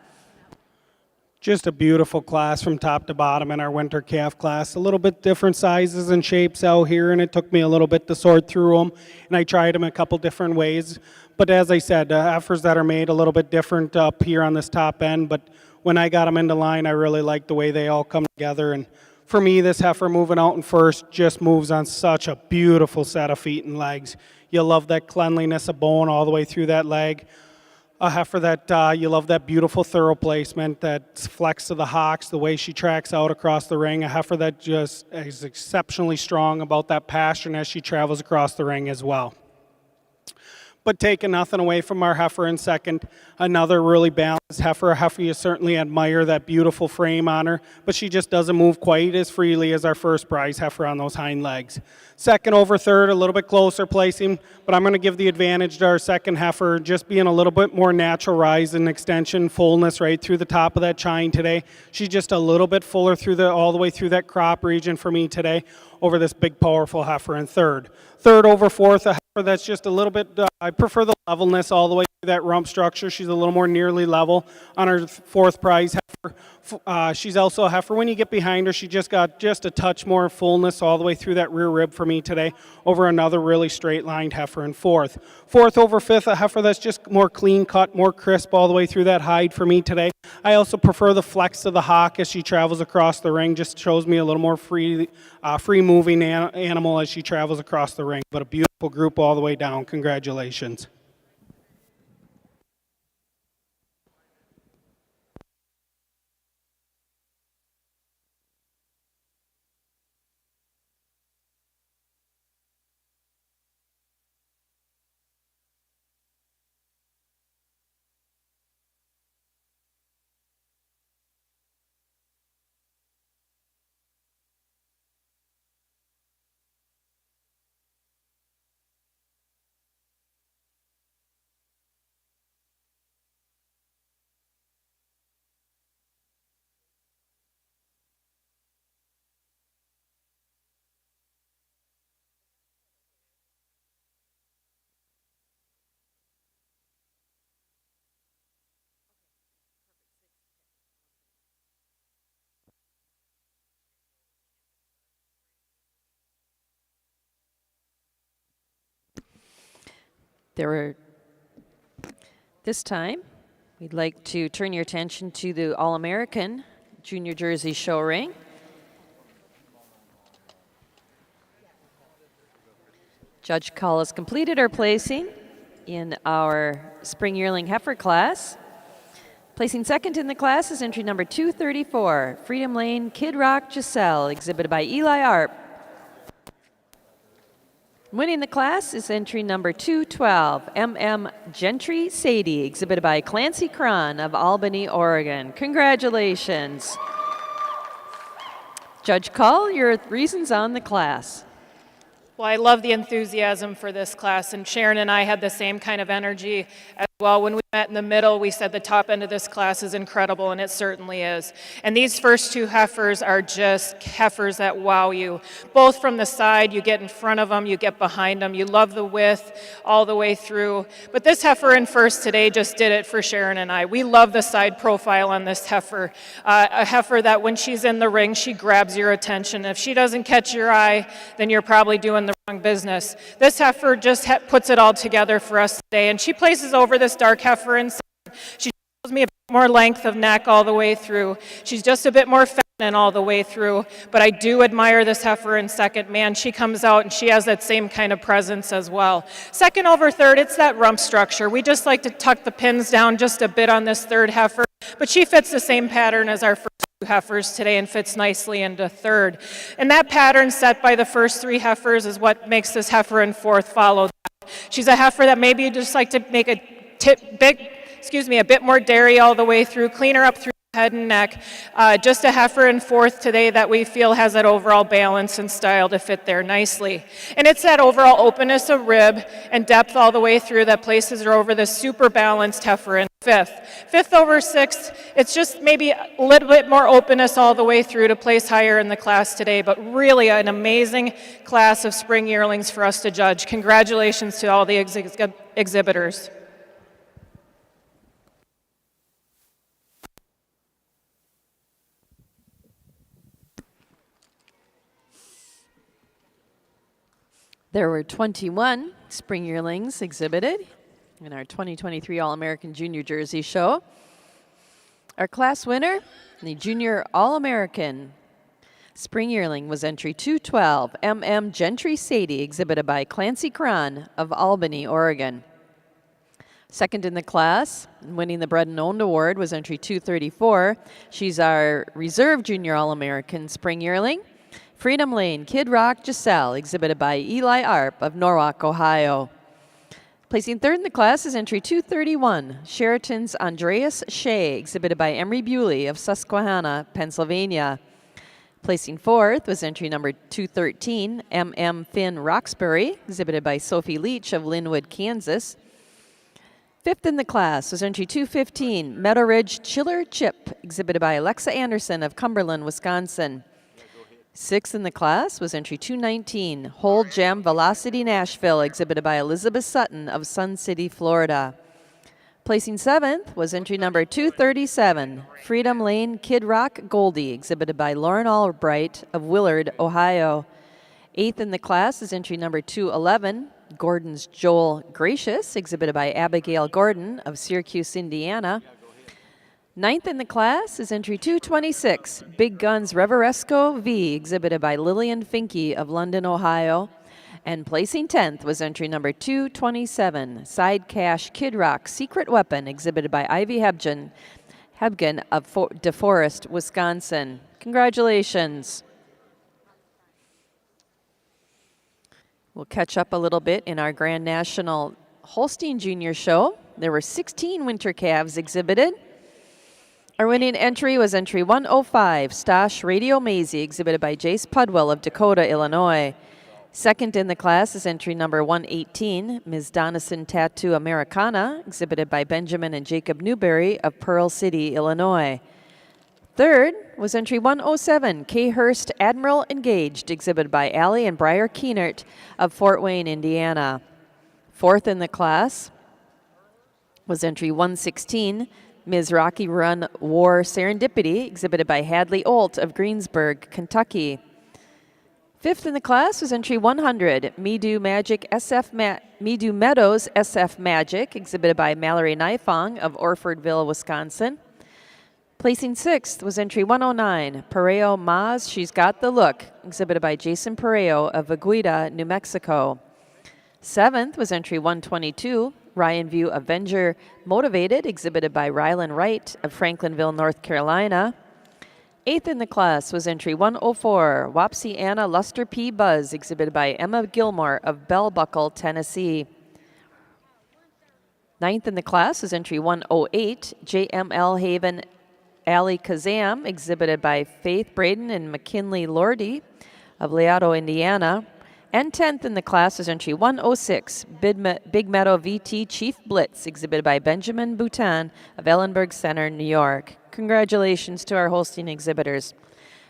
Just a beautiful class from top to bottom in our winter calf class. A little bit different sizes and shapes out here, and it took me a little bit to sort through them, and I tried them a couple different ways. But as I said, heifers that are made a little bit different up here on this top end, but when I got them into line, I really liked the way they all come together. And for me, this heifer moving out in first just moves on such a beautiful set of feet and legs. You love that cleanliness of bone all the way through that leg. A heifer that you love that beautiful thorough placement, that flex of the hocks, the way she tracks out across the ring. A heifer that just is exceptionally strong about that passion as she travels across the ring as well. But taking nothing away from our heifer in second, another really balanced heifer. A heifer you certainly admire that beautiful frame on her, but she just doesn't move quite as freely as our first prize heifer on those hind legs. Second over third, a little bit closer placing, but I'm going to give the advantage to our second heifer, just being a little bit more natural rise and extension, fullness right through the top of that chine today. She's just a little bit fuller through all the way through that crop region for me today over this big, powerful heifer in third. Third over fourth, a heifer that's just a little bit, I prefer the levelness all the way through that rump structure. She's a little more nearly level on her fourth prize heifer. She's also a heifer. When you get behind her, she just got just a touch more fullness all the way through that rear rib for me today over another really straight-lined heifer in fourth. Fourth over fifth, a heifer that's just more clean cut, more crisp all the way through that hide for me today. I also prefer the flex of the hock as she travels across the ring. Just shows me a little more free-moving animal as she travels across the ring. But a beautiful group all the way down. Congratulations. This time, we'd like to turn your attention to the All-American Junior Jersey Show ring. Judge Call has completed our placing in our Spring Yearling Heifer class. Placing second in the class is entry number 234, Freedom Lane Kid Rock Giselle, exhibited by Eli Arp. Winning the class is entry number 212, M.M. Gentry Sadie, exhibited by Clancy Cron of Albany, Oregon. Congratulations. Judge Call, your reasons on the class. Well, I love the enthusiasm for this class, and Sharon and I had the same kind of energy as well. When we met in the middle, we said the top end of this class is incredible, and it certainly is. And these first two heifers are just heifers that wow you. Both from the side, you get in front of them, you get behind them, you love the width all the way through. But this heifer in first today just did it for Sharon and I. We love the side profile on this heifer. A heifer that when she's in the ring, she grabs your attention. If she doesn't catch your eye, then you're probably doing the wrong business. This heifer just puts it all together for us today, and she places over this dark heifer in second. She shows me a bit more length of neck all the way through. She's just a bit more feminine all the way through, but I do admire this heifer in second. Man, she comes out and she has that same kind of presence as well. Second over third, it's that rump structure. We just like to tuck the pins down just a bit on this third heifer, but she fits the same pattern as our first two heifers today and fits nicely into third. And that pattern set by the first three heifers is what makes this heifer in fourth follow that. She's a heifer that maybe you just like to make a bit more dairy all the way through, clean her up through head and neck. Just a heifer in fourth today that we feel has that overall balance and style to fit there nicely. And it's that overall openness of rib and depth all the way through that places her over this super balanced heifer in fifth. Fifth over sixth, it's just maybe a little bit more openness all the way through to place higher in the class today, but really an amazing class of spring yearlings for us to judge. Congratulations to all the exhibitors. There were 21 spring yearlings exhibited in our 2023 All-American Junior Jersey Show. Our class winner, the Junior All-American Spring Yearling, was entry 212, M.M. Gentry Sadie, exhibited by Clancy Cron of Albany, Oregon. Second in the class, winning the Bred and Owned Award, was entry 234. She's our reserve Junior All-American Spring Yearling. Freedom Lane, Kid Rock Giselle, exhibited by Eli Arp of Norwalk, Ohio. Placing third in the class is entry 231, Sheraton's Andreas Shea, exhibited by Emery Bewley of Susquehanna, Pennsylvania. Placing fourth was entry number 213, M.M. Finn Roxbury, exhibited by Sophie Leach of Linwood, Kansas. Fifth in the class was entry 215, Meadow Ridge Chiller Chip, exhibited by Alexa Anderson of Cumberland, Wisconsin. Sixth in the class was entry 219, Whole Gem Velocity Nashville, exhibited by Elizabeth Sutton of Sun City, Florida. Placing seventh was entry number 237, Freedom Lane Kid Rock Goldie, exhibited by Lauren Albright of Willard, Ohio. Eighth in the class is entry number 211, Gordon's Joel Gracious, exhibited by Abigail Gordon of Syracuse, Indiana. Ninth in the class is entry 226, Big Guns Reveresco V, exhibited by Lillian Finke of London, Ohio. And placing 10th was entry number 227, Side Cash Kid Rock Secret Weapon, exhibited by Ivy Hebgen of DeForest, Wisconsin. Congratulations. We'll catch up a little bit in our Grand National Holstein Junior Show. There were 16 winter calves exhibited. Our winning entry was entry 105, Stosh Radio Maisie, exhibited by Jace Pudwell of Dakota, Illinois. Second in the class is entry number 118, Ms. Donison Tattoo Americana, exhibited by Benjamin and Jacob Newberry of Pearl City, Illinois. Third was entry 107, K. Hurst Admiral Engaged, exhibited by Allie and Briar Keenert of Fort Wayne, Indiana. Fourth in the class was entry 116, Ms. Rocky Run War Serendipity, exhibited by Hadley Olt of Greensburg, Kentucky. Fifth in the class was entry 100, Meadow Meadows SF Magic, exhibited by Mallory Nifong of Orfordville, Wisconsin. Placing sixth was entry 109, Pareo Maz She's Got the Look, exhibited by Jason Pareo of Aguida, New Mexico. Seventh was entry 122, Ryan View Avenger Motivated, exhibited by Rylan Wright of Franklinville, North Carolina. Eighth in the class was entry 104, Wapsie Anna Luster P. Buzz, exhibited by Emma Gilmore of Bell Buckle, Tennessee. Ninth in the class was entry 108, JML Haven Allie Kazam, exhibited by Faith Braden and McKinley Lordy of Leato, Indiana. And 10th in the class is entry 106, Big Meadow VT Chief Blitz, exhibited by Benjamin Boutin of Ellenberg Center, New York. Congratulations to our Holstein exhibitors.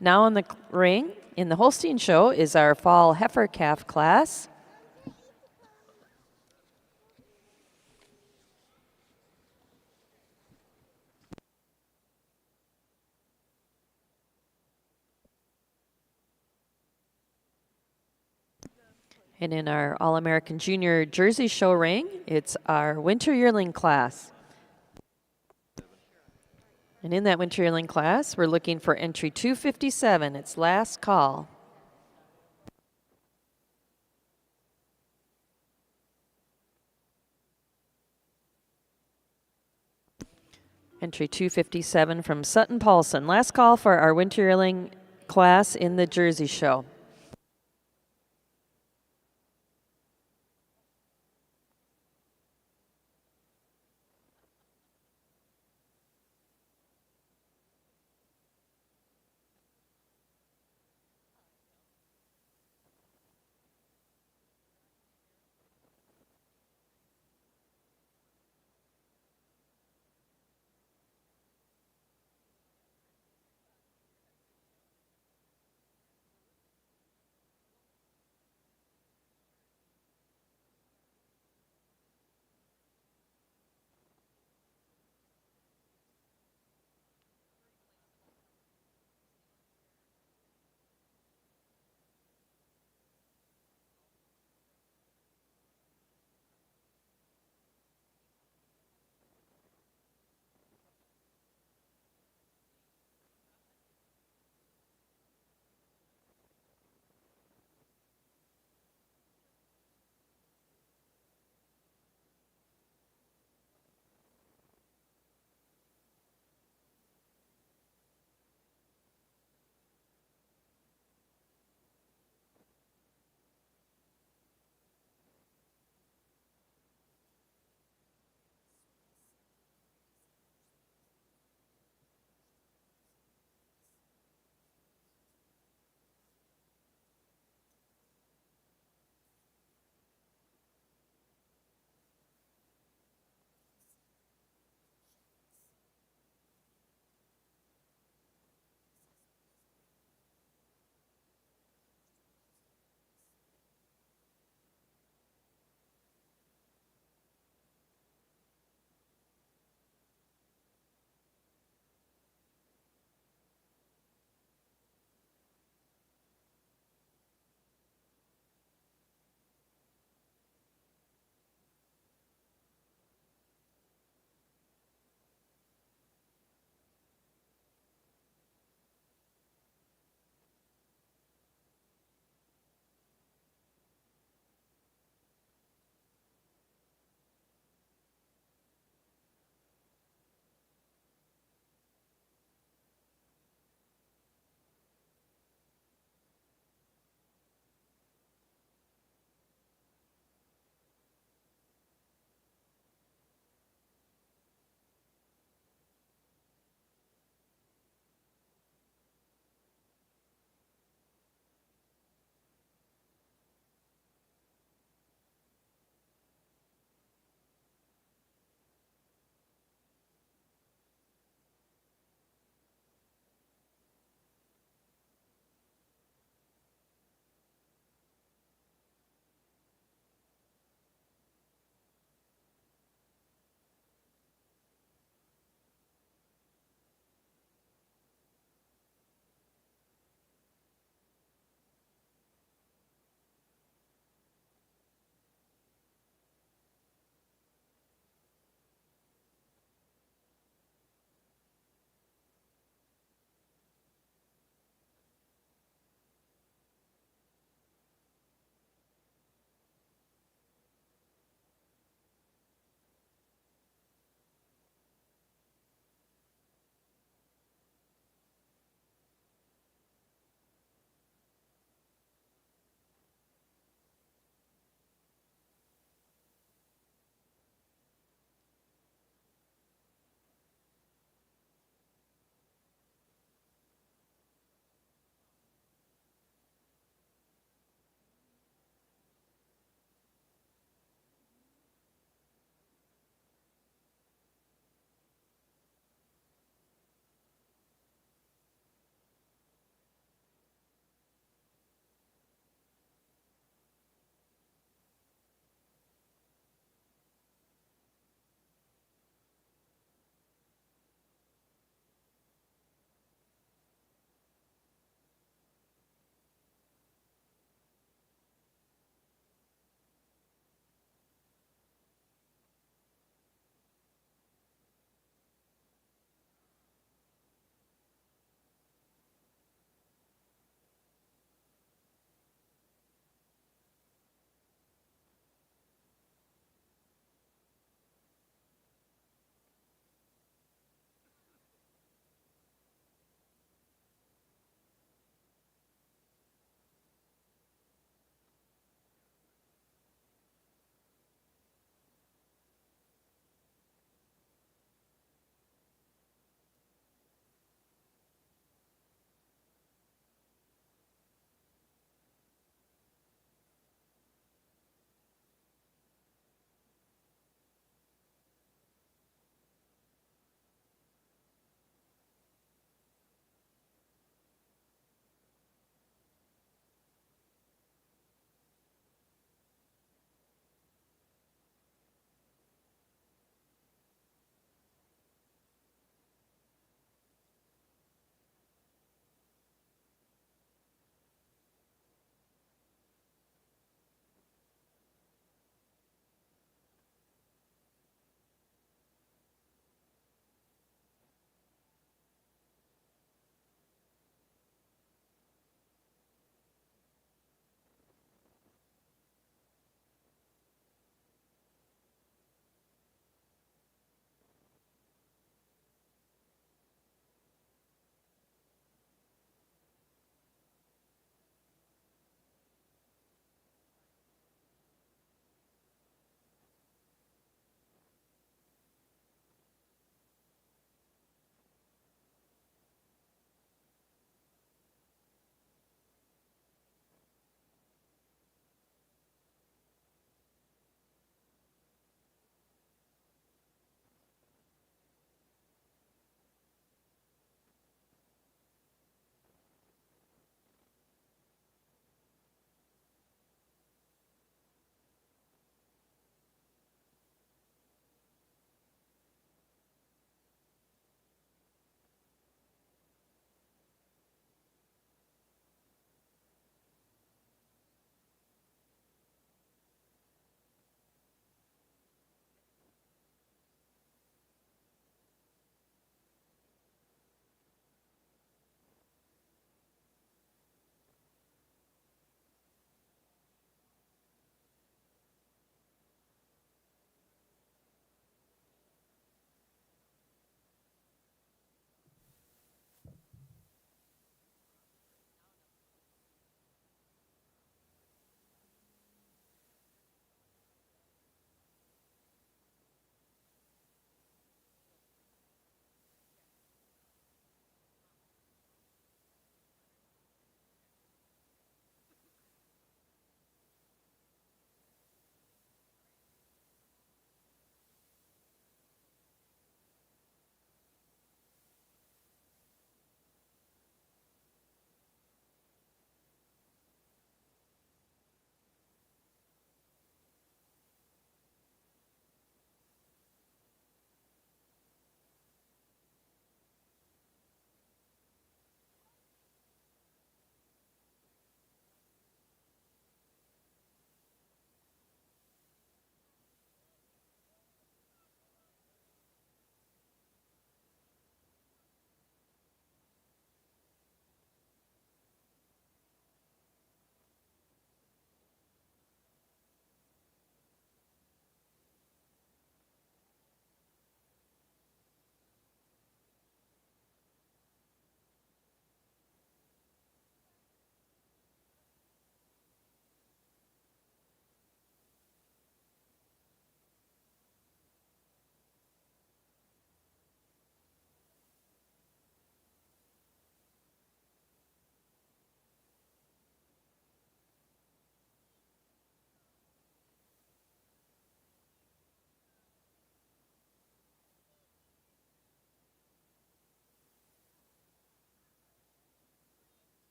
Now in the ring, in the Holstein show, is our fall heifer calf class. And in our All-American Junior Jersey Show ring, it's our Winter Yearling class. And in that Winter Yearling class, we're looking for entry 257, its last call. Entry 257 from Sutton Paulson. Last call for our Winter Yearling class in the Jersey Show.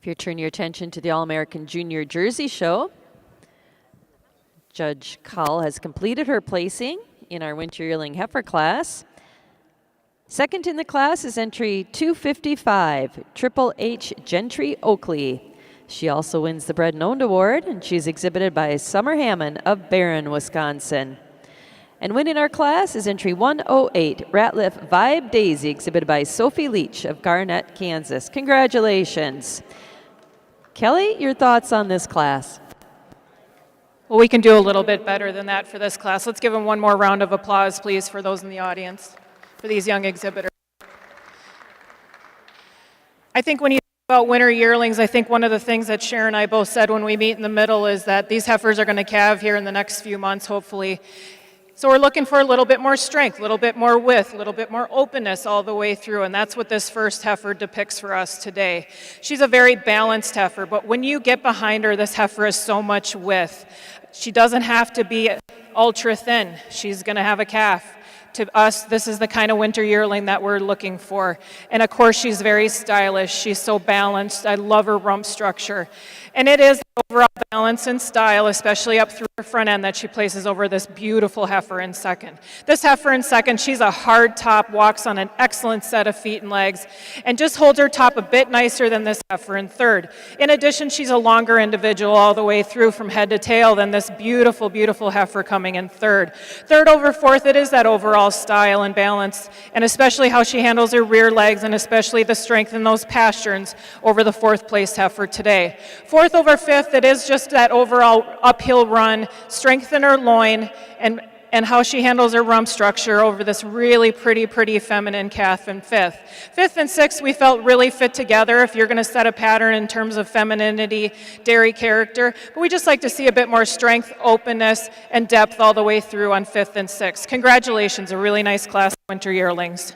If you turn your attention to the All-American Junior Jersey Show, Judge Cull has completed her placing in our winter yearling heifer class. Second in the class is entry 255, Triple H Gentry Oakley. She also wins the Bred and Owned Award, and she's exhibited by Summer Hammond of Barron, Wisconsin. And winning our class is entry 108, Ratliff Vibe Daisy, exhibited by Sophie Leach of Garnett, Kansas. Congratulations. Kelly, your thoughts on this class? Well, we can do a little bit better than that for this class. Let's give them one more round of applause, please, for those in the audience, for these young exhibitors. I think when you think about winter yearlings, I think one of the things that Sharon and I both said when we meet in the middle is that these heifers are going to calve here in the next few months, hopefully. So we're looking for a little bit more strength, a little bit more width, a little bit more openness all the way through, and that's what this first heifer depicts for us today. She's a very balanced heifer, but when you get behind her, this heifer has so much width. She doesn't have to be ultra thin. She's going to have a calf. To us, this is the kind of winter yearling that we're looking for. And of course, she's very stylish. She's so balanced. I love her rump structure. And it is overall balance and style, especially up through her front end, that she places over this beautiful heifer in second. This heifer in second, she's a hard top, walks on an excellent set of feet and legs, and just holds her top a bit nicer than this heifer in third. In addition, she's a longer individual all the way through from head to tail than this beautiful, beautiful heifer coming in third. Third over fourth, it is that overall style and balance, and especially how she handles her rear legs, and especially the strength in those pasterns over the fourth place heifer today. Fourth over fifth, it is just that overall uphill run, strength in her loin, and how she handles her rump structure over this really pretty feminine calf in fifth. Fifth and sixth, we felt really fit together if you're going to set a pattern in terms of femininity, dairy character. But we just like to see a bit more strength, openness, and depth all the way through on fifth and sixth. Congratulations, a really nice class of winter yearlings.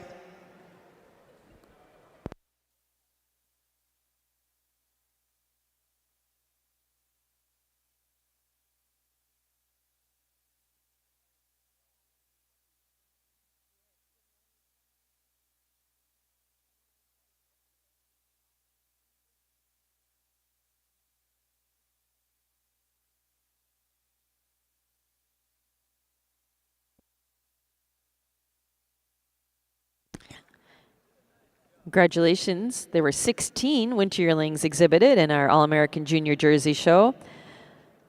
Congratulations. There were 16 winter yearlings exhibited in our All-American Junior Jersey Show.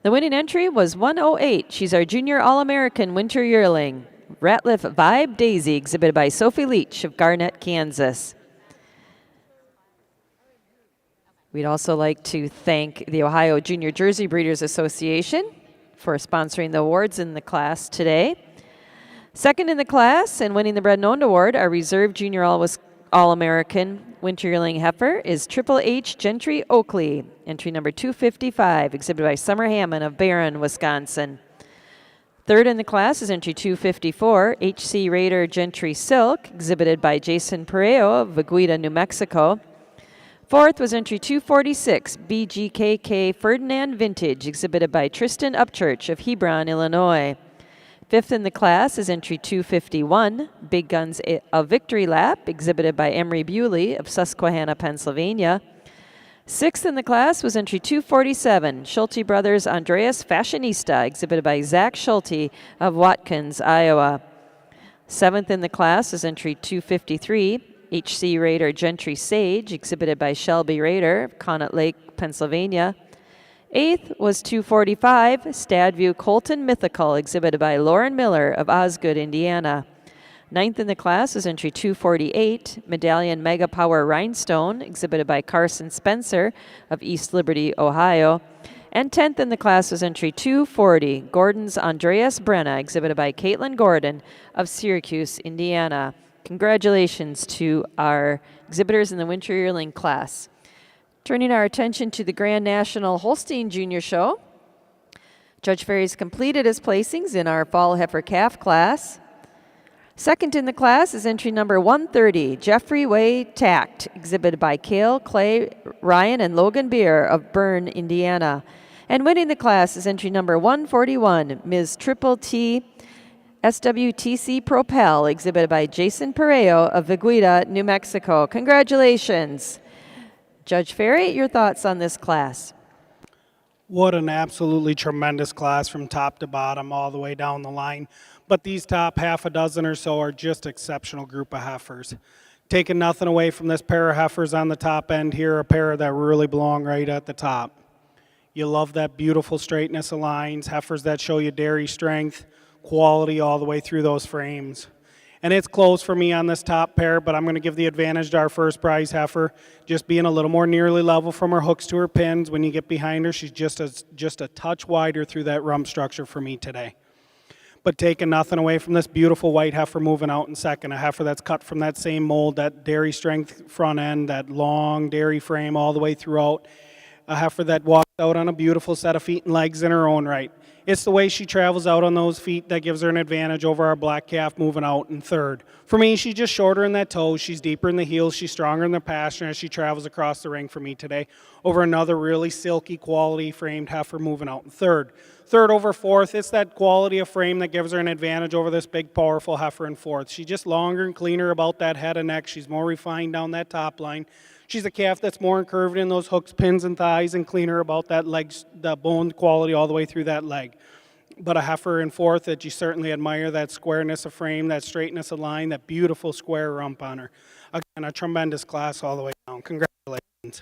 The winning entry was 108. She's our Junior All-American winter yearling. Ratliff Vibe Daisy, exhibited by Sophie Leach of Garnett, Kansas. We'd also like to thank the Ohio Junior Jersey Breeders Association for sponsoring the awards in the class today. Second in the class and winning the Bred and Owned Award, our reserve Junior All-American winter yearling heifer is Triple H Gentry Oakley, entry number 255, exhibited by Summer Hammond of Barron, Wisconsin. Third in the class is entry 254, HC Raider Gentry Silk, exhibited by Jason Pareo of Vaguita, New Mexico. Fourth was entry 246, BGKK Ferdinand Vintage, exhibited by Tristan Upchurch of Hebron, Illinois. Fifth in the class is entry 251, Big Guns of Victory Lap, exhibited by Emery Bewley of Susquehanna, Pennsylvania. Sixth in the class was entry 247, Schulte Brothers Andreas Fashionista, exhibited by Zach Schulte of Watkins, Iowa. Seventh in the class is entry 253, HC Raider Gentry Sage, exhibited by Shelby Raider of Connaught Lake, Pennsylvania. Eighth was 245, Stadview Colton Mythical, exhibited by Lauren Miller of Osgood, Indiana. Ninth in the class is entry 248, Medallion Mega Power Rhinestone, exhibited by Carson Spencer of East Liberty, Ohio. And 10th in the class was entry 240, Gordon's Andreas Brenna, exhibited by Caitlin Gordon of Syracuse, Indiana. Congratulations to our exhibitors in the winter yearling class. Turning our attention to the Grand National Holstein Junior Show, Judge Ferry's completed his placings in our fall heifer calf class. Second in the class is entry number 130, Jeffrey Way Tact, exhibited by Cale, Clay, Ryan, and Logan Beer of Bern, Indiana. And winning the class is entry number 141, Ms. Triple T SWTC Propel, exhibited by Jason Pareo of Vaguita, New Mexico. Congratulations. Judge Ferry, your thoughts on this class? What an absolutely tremendous class from top to bottom all the way down the line. But these top half a dozen or so are just exceptional group of heifers. Taking nothing away from this pair of heifers on the top end here, a pair that really belong right at the top. You love that beautiful straightness of lines, heifers that show you dairy strength, quality all the way through those frames. And it's close for me on this top pair, but I'm going to give the advantage to our first prize heifer, just being a little more nearly level from her hooks to her pins. When you get behind her, she's just a touch wider through that rump structure for me today. But taking nothing away from this beautiful white heifer moving out in second, a heifer that's cut from that same mold, that dairy strength front end, that long dairy frame all the way throughout, a heifer that walks out on a beautiful set of feet and legs in her own right. It's the way she travels out on those feet that gives her an advantage over our black calf moving out in third. For me, she's just shorter in that toe. She's deeper in the heels. She's stronger in the pasture as she travels across the ring for me today over another really silky quality framed heifer moving out in third. Third over fourth, it's that quality of frame that gives her an advantage over this big, powerful heifer in fourth. She's just longer and cleaner about that head and neck. She's more refined down that top line. She's a calf that's more curved in those hooks, pins, and thighs and cleaner about that leg, the bone quality all the way through that leg. But a heifer in fourth that you certainly admire, that squareness of frame, that straightness of line, that beautiful square rump on her. Again, a tremendous class all the way down. Congratulations.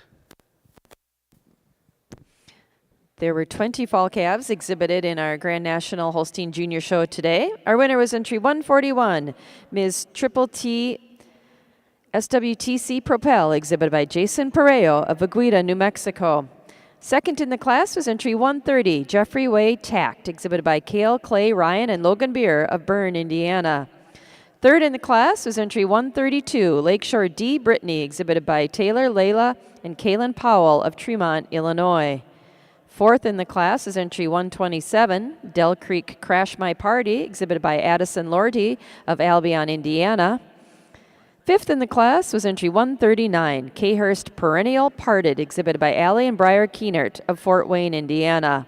There were 20 fall calves exhibited in our Grand National Holstein Junior Show today. Our winner was entry 141, Ms. Triple T SWTC Propel, exhibited by Jason Pareo of Aguida, New Mexico. Second in the class was entry 130, Jeffrey Way Tact, exhibited by Cale, Clay, Ryan, and Logan Beer of Bern, Indiana. Third in the class was entry 132, Lakeshore D. Brittany, exhibited by Taylor, Layla, and Kaylin Powell of Tremont, Illinois. Fourth in the class is entry 127, Del Creek Crash My Party, exhibited by Addison Lorty of Albion, Indiana. Fifth in the class was entry 139, Khurst Perennial Parted, exhibited by Allie and Briar Keenert of Fort Wayne, Indiana.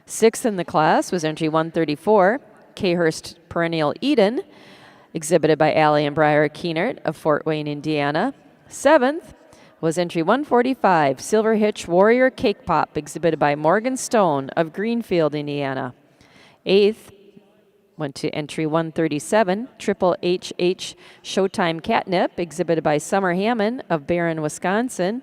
Sixth in the class was entry 134, Khurst Perennial Eden, exhibited by Allie and Briar Keenert of Fort Wayne, Indiana. Seventh was entry 145, Silver Hitch Warrior Cake Pop, exhibited by Morgan Stone of Greenfield, Indiana. Eighth went to entry 137, Triple HH Showtime Catnip, exhibited by Summer Hammond of Barron, Wisconsin.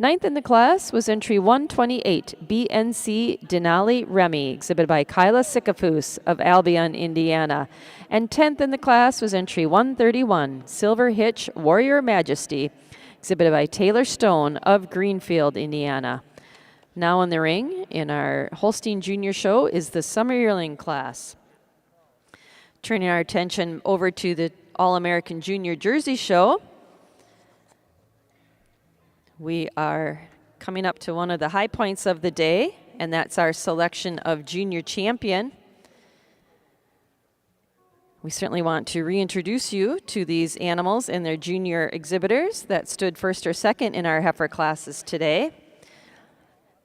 Ninth in the class was entry 128, BNC Denali Remy, exhibited by Kyla Sikafus of Albion, Indiana. And 10th in the class was entry 131, Silver Hitch Warrior Majesty, exhibited by Taylor Stone of Greenfield, Indiana. Now in the ring in our Holstein Junior Show is the Summer Yearling class. Turning our attention over to the All-American Junior Jersey Show. We are coming up to one of the high points of the day, and that's our selection of junior champion. We certainly want to reintroduce you to these animals and their junior exhibitors that stood first or second in our heifer classes today.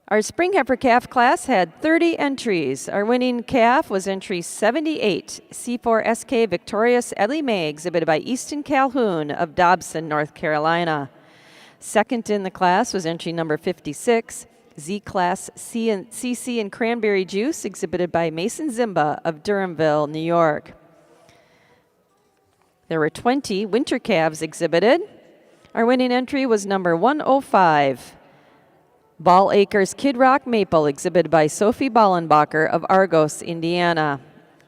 Our spring heifer calf class had 30 entries. Our winning calf was entry 78, C4SK Victorious Ellie Mae, exhibited by Easton Calhoun of Dobson, North Carolina. Second in the class was entry number 56, Z-Class CC and Cranberry Juice, exhibited by Mason Zimba of Durhamville, New York. There were 20 winter calves exhibited. Our winning entry was number 105, Ball Acres Kid Rock Maple, exhibited by Sophie Ballenbacher of Argos, Indiana.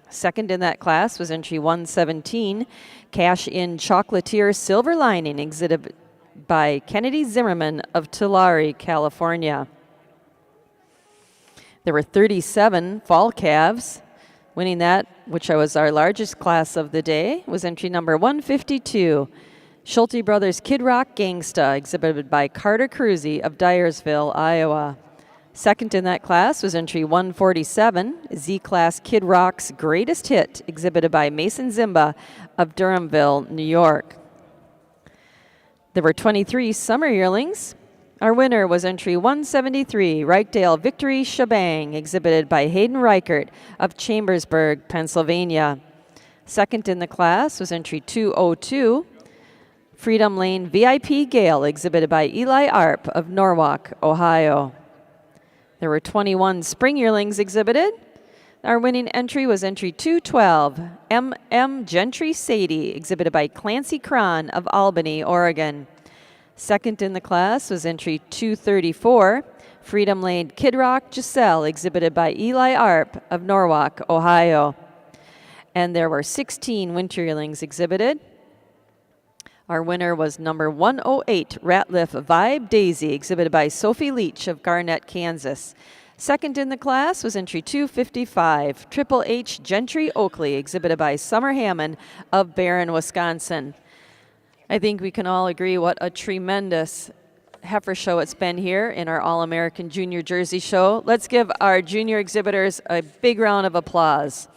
Second in that class was entry 117, Cash In Chocolatier Silver Lining, exhibited by Kennedy Zimmerman of Tulare, California. There were 37 fall calves. Winning that, which was our largest class of the day, was entry number 152, Schulte Brothers Kid Rock Gangsta, exhibited by Carter Cruzy of Dyersville, Iowa. Second in that class was entry 147, Z-Class Kid Rock's Greatest Hit, exhibited by Mason Zimba of Durhamville, New York. There were 23 summer yearlings. Our winner was entry 173, Reichdale Victory Shebang, exhibited by Hayden Reichert of Chambersburg, Pennsylvania. Second in the class was entry 202, Freedom Lane VIP Gale, exhibited by Eli Arp of Norwalk, Ohio. There were 21 spring yearlings exhibited. Our winning entry was entry 212, M.M. Gentry Sadie, exhibited by Clancy Cron of Albany, Oregon. Second in the class was entry 234, Freedom Lane Kid Rock Giselle, exhibited by Eli Arp of Norwalk, Ohio. And there were 16 winter yearlings exhibited. Our winner was number 108, Ratliff Vibe Daisy, exhibited by Sophie Leach of Garnett, Kansas. Second in the class was entry 255, Triple H Gentry Oakley, exhibited by Summer Hammond of Barron, Wisconsin. I think we can all agree what a tremendous heifer show it's been here in our All-American Junior Jersey Show. Let's give our junior exhibitors a big round of applause.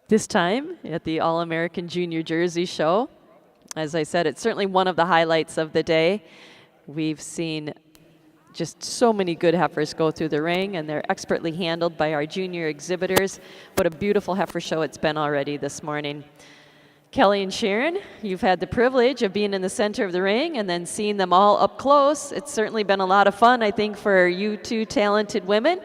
This time at the All-American Junior Jersey Show. As I said, it's certainly one of the highlights of the day. We've seen just so many good heifers go through the ring, and they're expertly handled by our junior exhibitors. What a beautiful heifer show it's been already this morning. Kelly and Sharon, you've had the privilege of being in the center of the ring and then seeing them all up close. It's certainly been a lot of fun, I think, for you two talented women.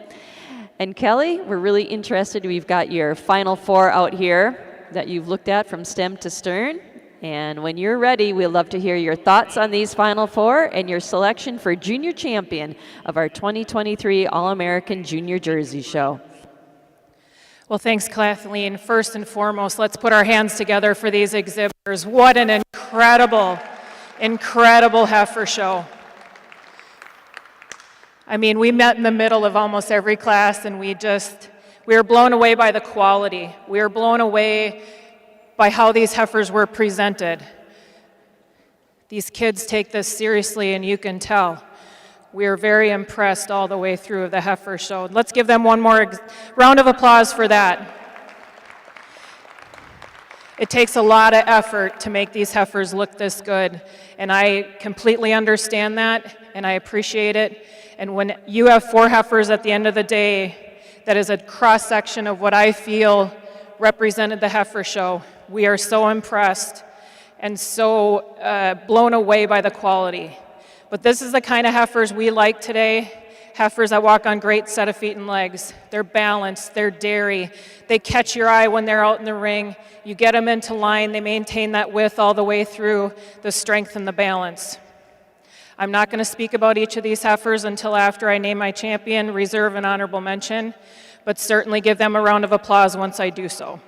And Kelly, we're really interested. We've got your final four out here that you've looked at from stem to stern. And when you're ready, we'd love to hear your thoughts on these final four and your selection for junior champion of our 2023 All-American Junior Jersey Show. Well, thanks, Kathleen. First and foremost, let's put our hands together for these exhibitors. What an incredible, incredible heifer show. I mean, we met in the middle of almost every class, and we were blown away by the quality. We were blown away by how these heifers were presented. These kids take this seriously, and you can tell. We are very impressed all the way through of the heifer show. Let's give them one more round of applause for that. It takes a lot of effort to make these heifers look this good, and I completely understand that, and I appreciate it. And when you have four heifers at the end of the day, that is a cross-section of what I feel represented the heifer show. We are so impressed and so blown away by the quality. But this is the kind of heifers we like today, heifers that walk on great set of feet and legs. They're balanced, they're dairy, they catch your eye when they're out in the ring. You get them into line, they maintain that width all the way through, the strength and the balance. I'm not going to speak about each of these heifers until after I name my champion, reserve, and honorable mention, but certainly give them a round of applause once I do so.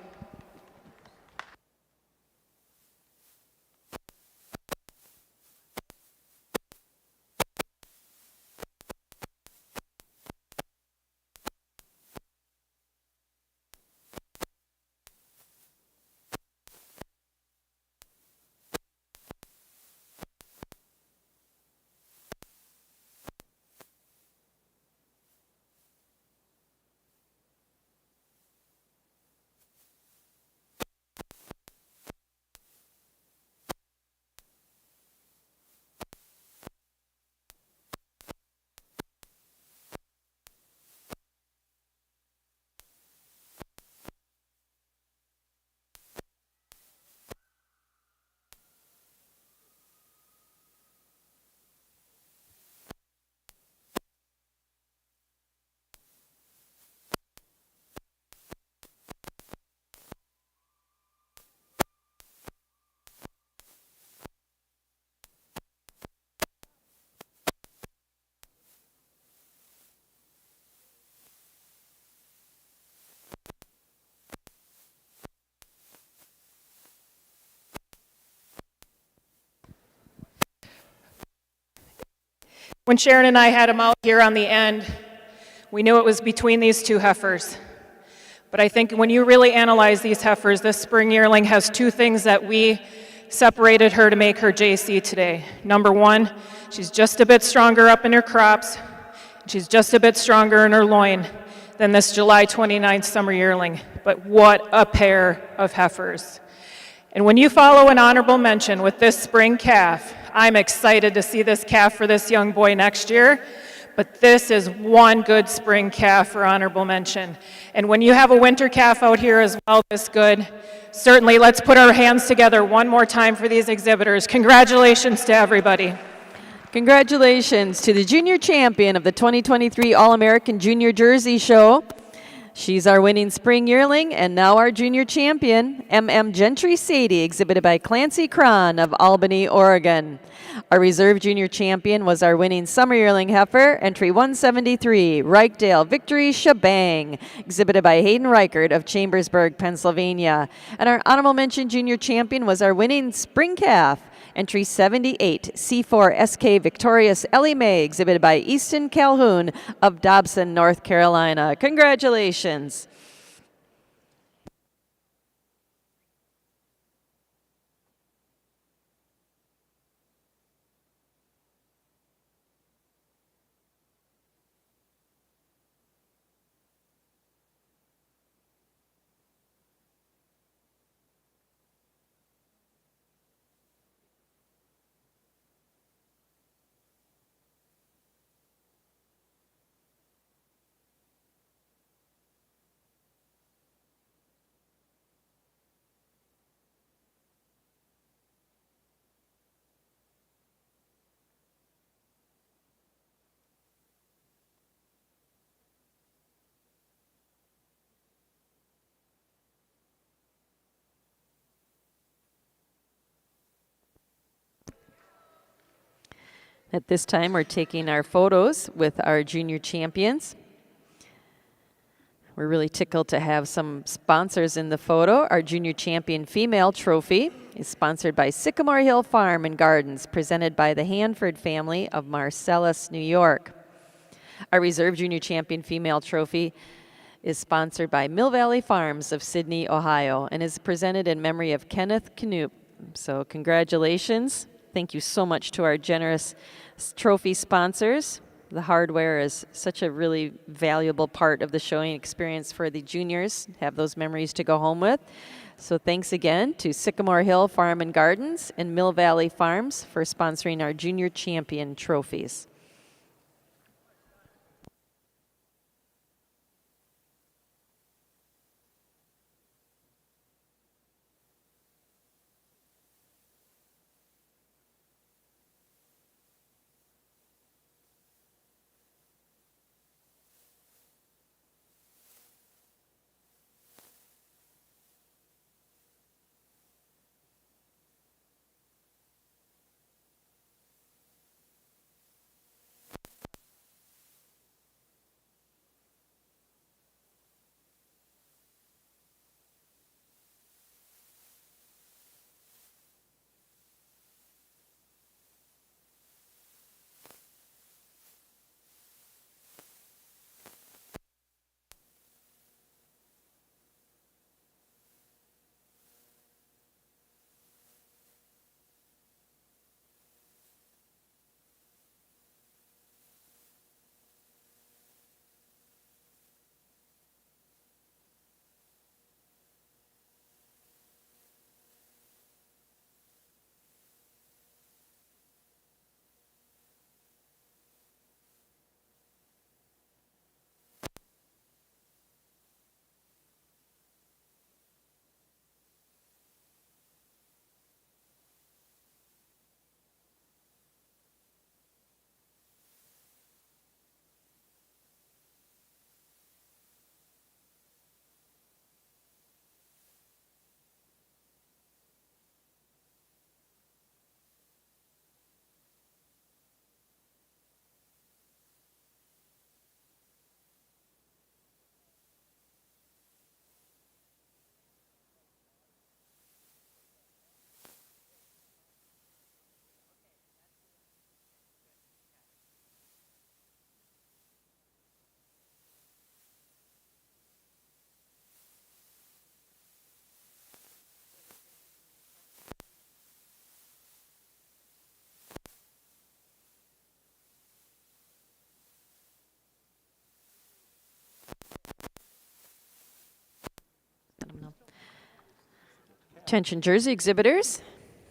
When Sharon and I had them out here on the end, we knew it was between these two heifers. But I think when you really analyze these heifers, this spring yearling has two things that we separated her to make her JC today. Number one, she's just a bit stronger up in her crops. She's just a bit stronger in her loin than this July 29th summer yearling. But what a pair of heifers. And when you follow an honorable mention with this spring calf, I'm excited to see this calf for this young boy next year, but this is one good spring calf for honorable mention. And when you have a winter calf out here as well this good, certainly let's put our hands together one more time for these exhibitors. Congratulations to everybody. Congratulations to the junior champion of the 2023 All-American Junior Jersey Show. She's our winning spring yearling, and now our junior champion, M.M. Gentry Sadie, exhibited by Clancy Cron of Albany, Oregon. Our reserve junior champion was our winning summer yearling heifer, entry 173, Reichdale Victory Shebang, exhibited by Hayden Reichert of Chambersburg, Pennsylvania. And our honorable mention junior champion was our winning spring calf, entry 78, C4SK Victorious Ellie Mae, exhibited by Easton Calhoun of Dobson, North Carolina. Congratulations. At this time, we're taking our photos with our junior champions. We're really tickled to have some sponsors in the photo. Our junior champion female trophy is sponsored by Sycamore Hill Farm and Gardens, presented by the Hanford family of Marcellus, New York. Our reserve junior champion female trophy is sponsored by Mill Valley Farms of Sydney, Ohio, and is presented in memory of Kenneth Knoop. So congratulations. Thank you so much to our generous trophy sponsors. The hardware is such a really valuable part of the showing experience for the juniors, have those memories to go home with. So thanks again to Sycamore Hill Farm and Gardens and Mill Valley Farms for sponsoring our junior champion trophies. Attention jersey exhibitors.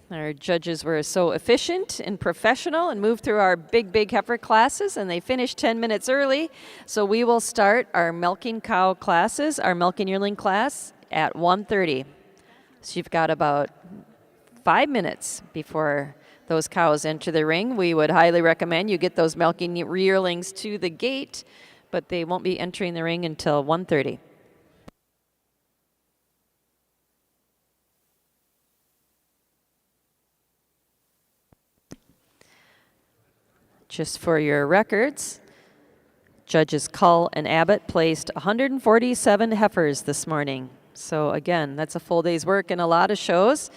Our judges were so efficient and professional and moved through our big heifer classes, and they finished 10 minutes early. So we will start our milking cow classes, our milking yearling class at 1:30. So you've got about 5 minutes before those cows enter the ring. We would highly recommend you get those milking yearlings to the gate, but they won't be entering the ring until 1:30. Just for your records, Judges Cull and Abbott placed 147 heifers this morning. So again, that's a full day's work and a lot of shows.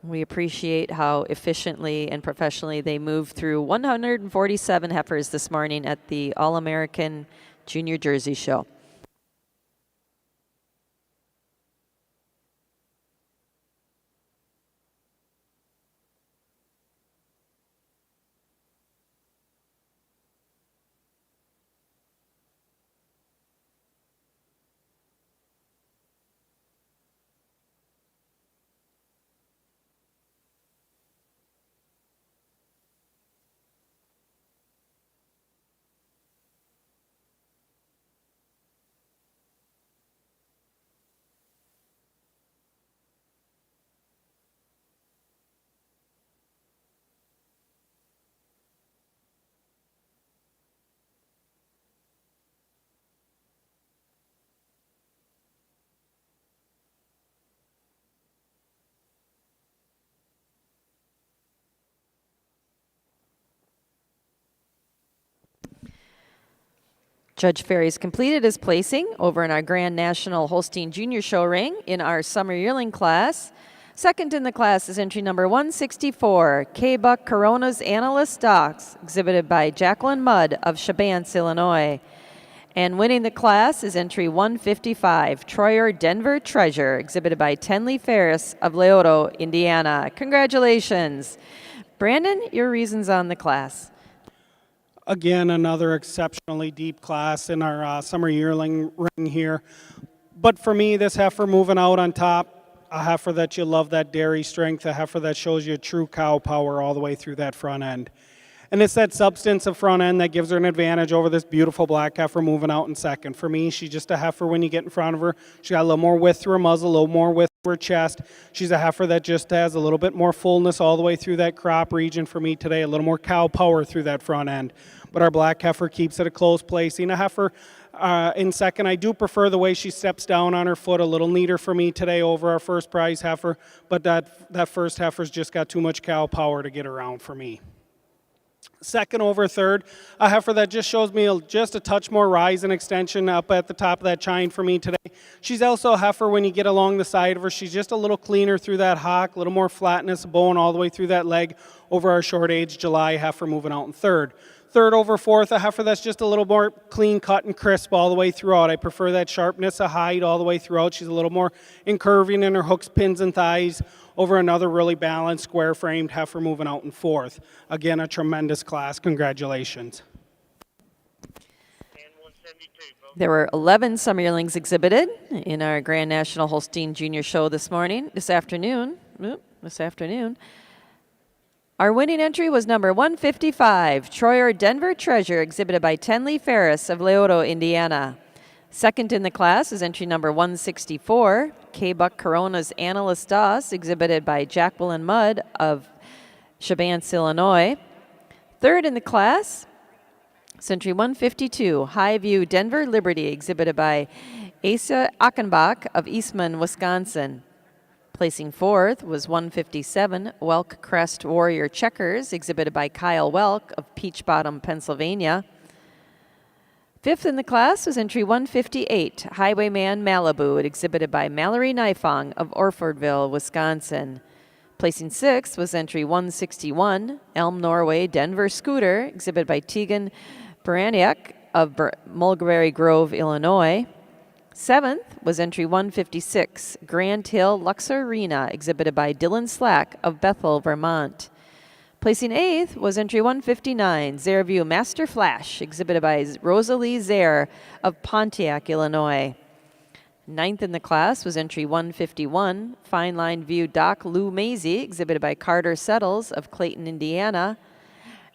We appreciate how efficiently and professionally they moved through 147 heifers this morning at the All-American Junior Jersey Show. Judge Ferry's completed his placing over in our Grand National Holstein Junior Show ring in our summer yearling class. Second in the class is entry number 164, K-Buck Corona's Analyst Stocks, exhibited by Jacqueline Mudd of Shabance, Illinois. And winning the class is entry 155, Troyer Denver Treasure, exhibited by Tenley Ferris of Leoto, Indiana. Congratulations. Brandon, your reasons on the class. Again, another exceptionally deep class in our summer yearling ring here. But for me, this heifer moving out on top, a heifer that you love that dairy strength, a heifer that shows you true cow power all the way through that front end. And it's that substance of front end that gives her an advantage over this beautiful black heifer moving out in second. For me, she's just a heifer when you get in front of her. She's got a little more width through her muzzle, a little more width through her chest. She's a heifer that just has a little bit more fullness all the way through that crop region for me today, a little more cow power through that front end. But our black heifer keeps it a close placing. A heifer in second, I do prefer the way she steps down on her foot, a little neater for me today over our first prize heifer. But that first heifer's just got too much cow power to get around for me. Second over third, a heifer that just shows me just a touch more rise and extension up at the top of that chine for me today. She's also a heifer when you get along the side of her. She's just a little cleaner through that hock, a little more flatness, bone all the way through that leg over our short age July heifer moving out in third. Third over fourth, a heifer that's just a little more clean cut and crisp all the way throughout. I prefer that sharpness of hide all the way throughout. She's a little more incurving in her hooks, pins, and thighs over another really balanced, square-framed heifer moving out in fourth. Again, a tremendous class. Congratulations. There were 11 summer yearlings exhibited in our Grand National Holstein Junior Show this afternoon. Our winning entry was number 155, Troyer Denver Treasure, exhibited by Tenley Ferris of Leoto, Indiana. Second in the class is entry number 164, K-Buck Corona's Analyst DOS, exhibited by Jacqueline Mudd of Shabance, Illinois. Third in the class is entry 152, Highview Denver Liberty, exhibited by Asa Achenbach of Eastman, Wisconsin. Placing fourth was 157, Welk Crest Warrior Checkers, exhibited by Kyle Welk of Peach Bottom, Pennsylvania. Fifth in the class was entry 158, Highwayman Malibu, exhibited by Mallory Nifong of Orfordville, Wisconsin. Placing sixth was entry 161, Elm Norway Denver Scooter, exhibited by Tegan Baraniak of Mulberry Grove, Illinois. Seventh was entry 156, Grand Hill Luxor Arena, exhibited by Dylan Slack of Bethel, Vermont. Placing eighth was entry 159, Zairview Master Flash, exhibited by Rosalie Zaire of Pontiac, Illinois. Ninth in the class was entry 151, Fine Line View Doc Lou Maisie, exhibited by Carter Settles of Clayton, Indiana.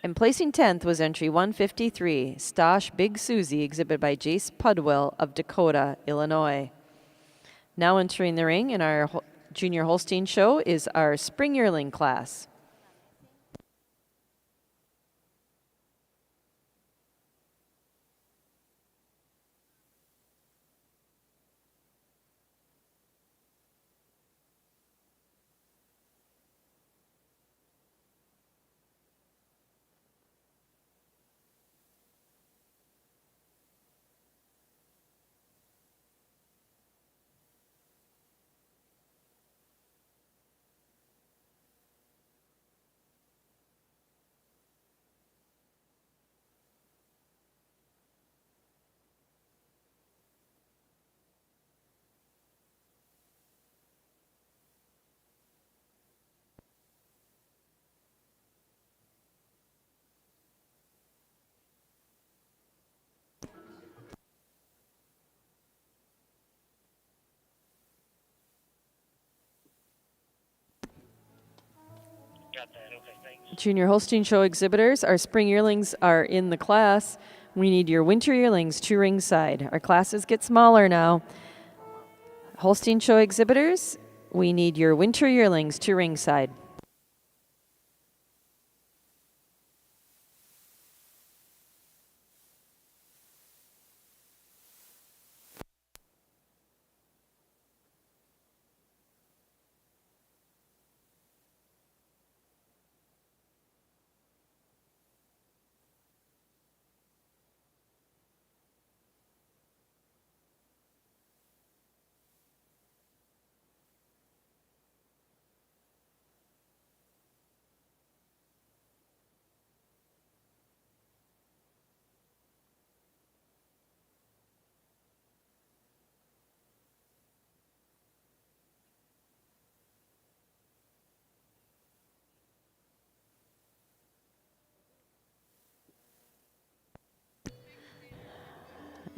And placing 10th was entry 153, Stosh Big Susie, exhibited by Jace Pudwell of Dakota, Illinois. Now entering the ring in our Junior Holstein Show is our Spring Yearling class. Junior Holstein Show exhibitors, our spring yearlings are in the class. We need your winter yearlings to ringside. Our classes get smaller now. Holstein Show exhibitors, we need your winter yearlings to ringside.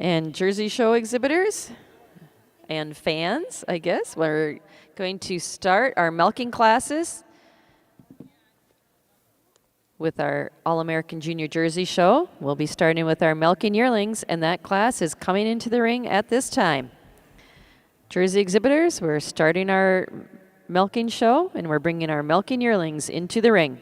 And Jersey Show exhibitors and fans, I guess, we're going to start our milking classes with our All-American Junior Jersey Show. We'll be starting with our milking yearlings, and that class is coming into the ring at this time. Jersey exhibitors, we're starting our milking show, and we're bringing our milking yearlings into the ring.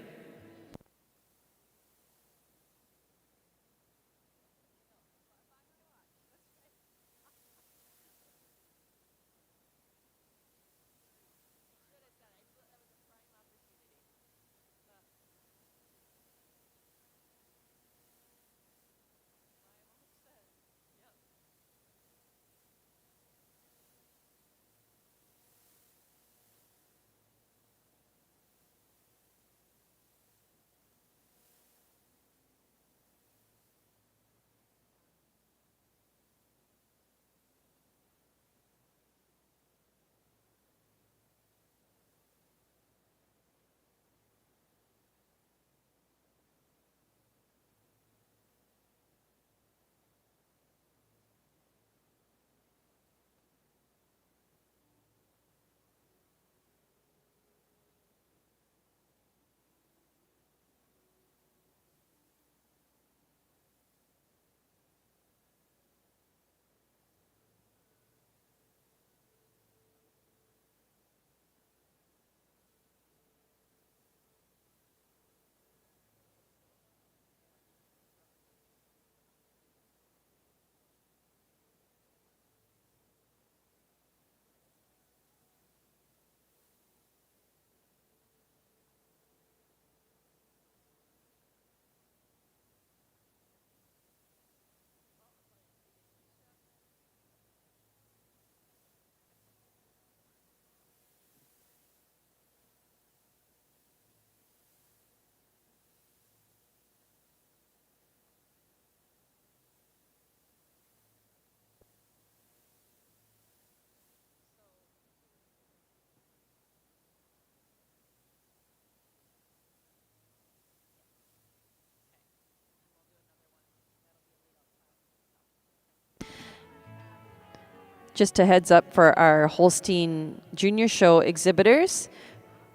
Just a heads up for our Holstein Junior Show exhibitors,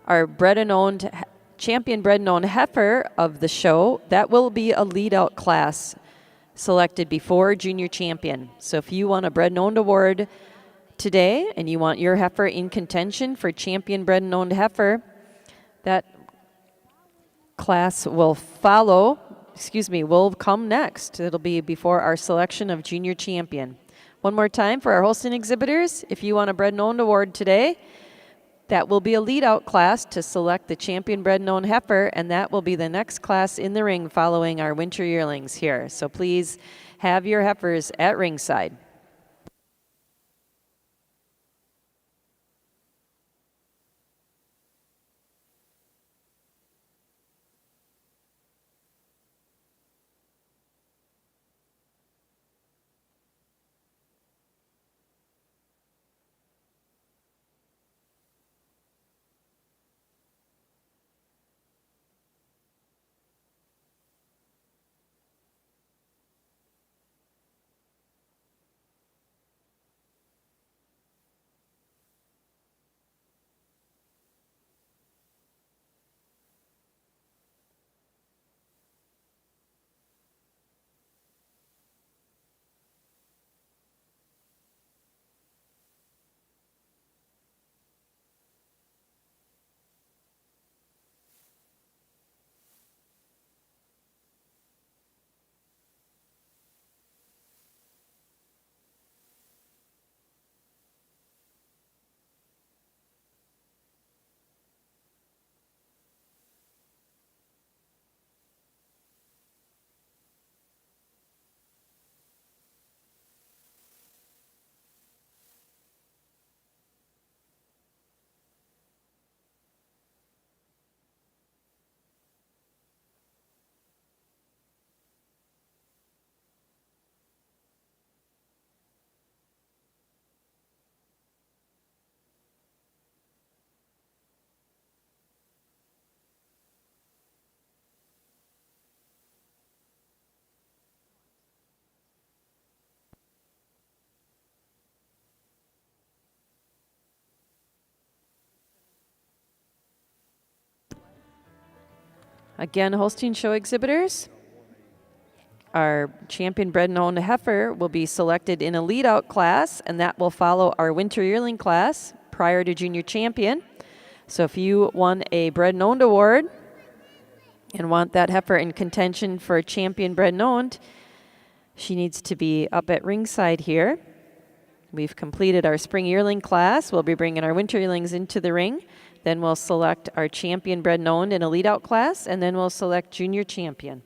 our champion bred and owned heifer of the show, that will be a lead out class selected before junior champion. So if you want a bred and owned award today and you want your heifer in contention for champion bred and owned heifer, that class will will come next. It'll be before our selection of junior champion. One more time for our Holstein exhibitors, if you want a bred and owned award today, that will be a lead out class to select the champion bred and owned heifer, and that will be the next class in the ring following our winter yearlings here. So please have your heifers at ringside. Again, Holstein Show exhibitors, our champion bred and owned heifer will be selected in a lead-out class, and that will follow our winter yearling class prior to junior champion. So if you won a bred and owned award and want that heifer in contention for champion bred and owned, she needs to be up at ringside here. We've completed our spring yearling class. We'll be bringing our winter yearlings into the ring. Then we'll select our champion bred and owned in a lead-out class, and then we'll select junior champion.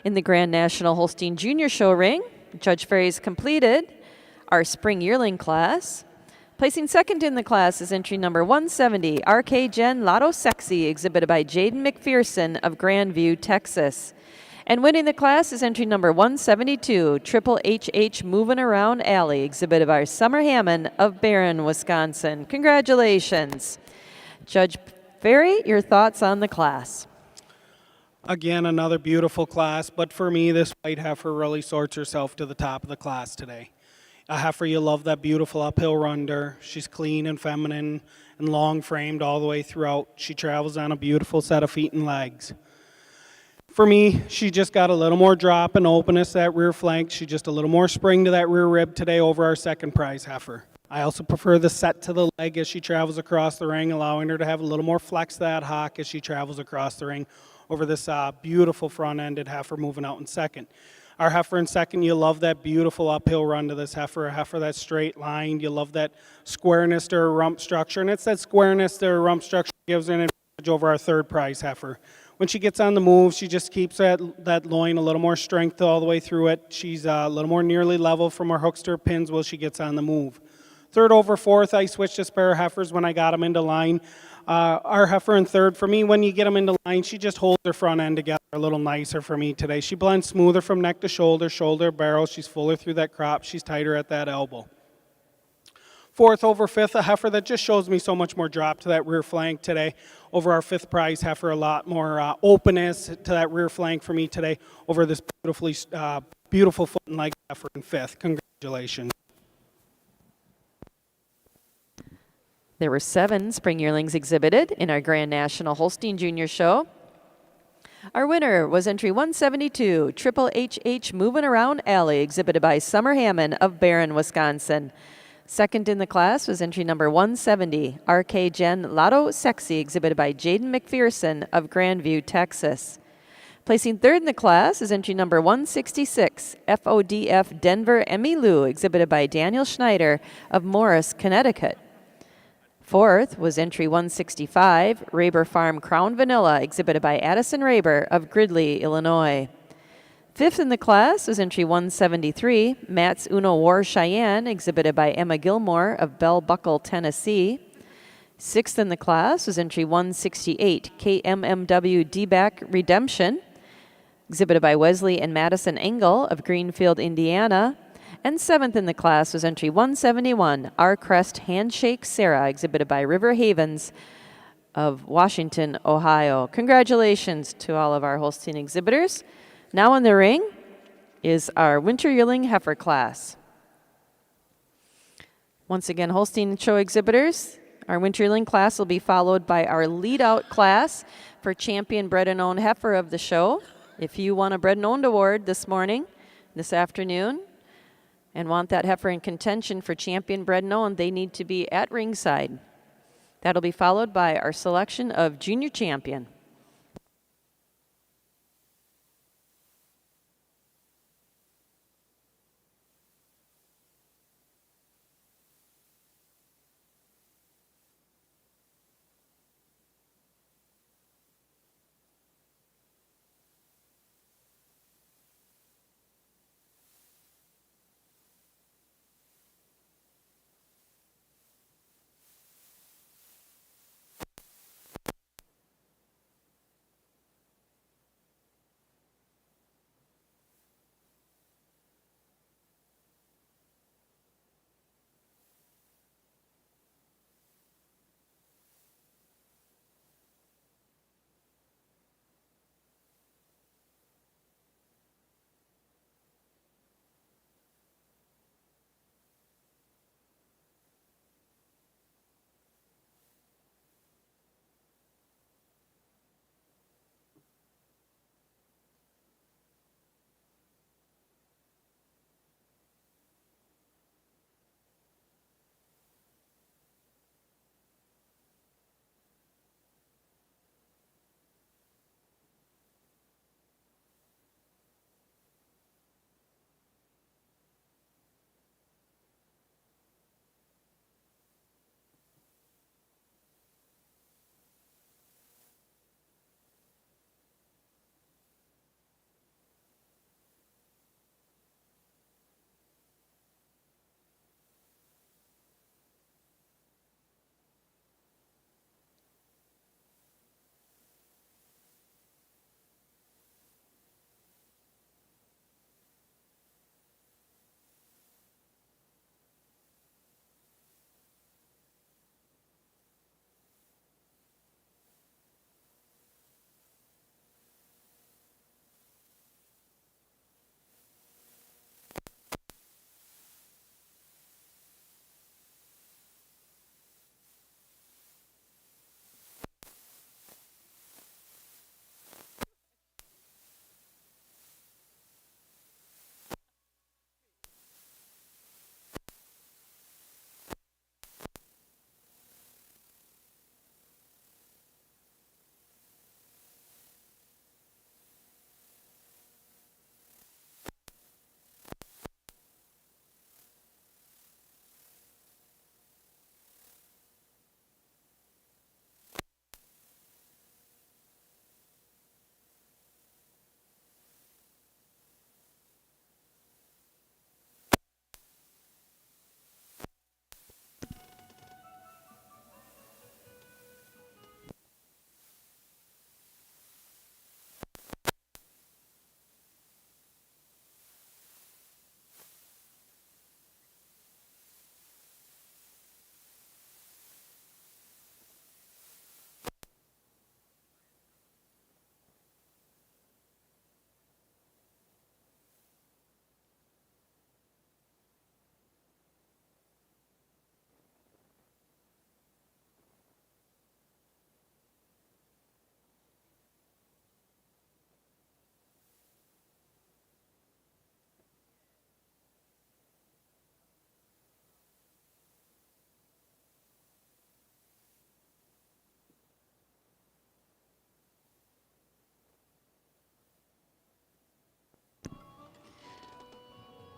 In the Grand National Holstein Junior Show ring, Judge Ferry's completed our spring yearling class. Placing second in the class is entry number 170, RK Gen Lotto Sexy, exhibited by Jaden McPherson of Grandview, Texas. And winning the class is entry number 172, Triple HH Moving Around Alley, exhibited by Summer Hammond of Barron, Wisconsin. Congratulations. Judge Ferry, your thoughts on the class? Again, another beautiful class, but for me, this white heifer really sorts herself to the top of the class today. A heifer, you love that beautiful uphill runder. She's clean and feminine and long-framed all the way throughout. She travels on a beautiful set of feet and legs. For me, she just got a little more drop and openness to that rear flank. She just a little more spring to that rear rib today over our second prize heifer. I also prefer the set to the leg as she travels across the ring, allowing her to have a little more flex to that hock as she travels across the ring over this beautiful front-ended heifer moving out in second. Our heifer in second, you love that beautiful uphill run to this heifer, a heifer that's straight-lined. You love that squareness to her rump structure, and it's that squareness to her rump structure that gives her an advantage over our third prize heifer. When she gets on the move, she just keeps that loin a little more strength all the way through it. She's a little more nearly level from her hooks to her pins while she gets on the move. Third over fourth, I switched to spare heifers when I got them into line. Our heifer in third, for me, when you get them into line, she just holds her front end together a little nicer for me today. She blends smoother from neck to shoulder, shoulder, barrel. She's fuller through that crop. She's tighter at that elbow. Fourth over fifth, a heifer that just shows me so much more drop to that rear flank today. Over our fifth prize heifer, a lot more openness to that rear flank for me today over this beautiful foot and leg heifer in fifth. Congratulations. There were 7 spring yearlings exhibited in our Grand National Holstein Junior Show. Our winner was entry 172, Triple HH Moving Around Alley, exhibited by Summer Hammond of Barron, Wisconsin. Second in the class was entry number 170, RK Gen Lotto Sexy, exhibited by Jaden McPherson of Grandview, Texas. Placing third in the class is entry number 166, FODF Denver Emmy Lou, exhibited by Daniel Schneider of Morris, Connecticut. Fourth was entry 165, Raber Farm Crown Vanilla, exhibited by Addison Raber of Gridley, Illinois. Fifth in the class was entry 173, Matt's Uno War Cheyenne, exhibited by Emma Gilmore of Bell Buckle, Tennessee. Sixth in the class was entry 168, KMMW D-Back Redemption, exhibited by Wesley and Madison Engel of Greenfield, Indiana. And seventh in the class was entry 171, Our Crest Handshake Sarah, exhibited by River Havens of Washington, Ohio. Congratulations to all of our Holstein exhibitors. Now in the ring is our winter yearling heifer class. Once again, Holstein Show exhibitors, our winter yearling class will be followed by our lead-out class for champion bred and owned heifer of the show. If you won a bred and owned award this morning, this afternoon, and want that heifer in contention for champion bred and owned, they need to be at ringside. That'll be followed by our selection of junior champion.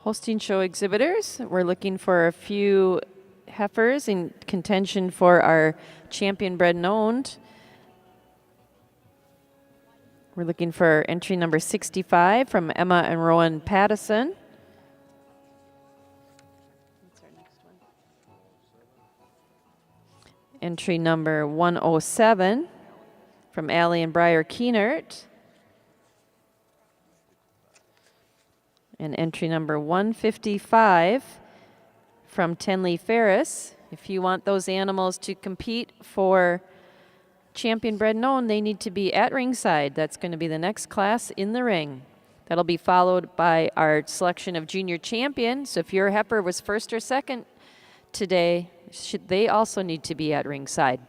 Holstein Show exhibitors, we're looking for a few heifers in contention for our champion bred and owned. We're looking for entry number 65 from Emma and Rowan Pattison. entry number 107 from Allie and Breyer Keenert. And entry number 155 from Tenley Ferris. If you want those animals to compete for champion bred and owned, they need to be at ringside. That's going to be the next class in the ring. That'll be followed by our selection of junior champion. So if your heifer was first or second today, they also need to be at ringside.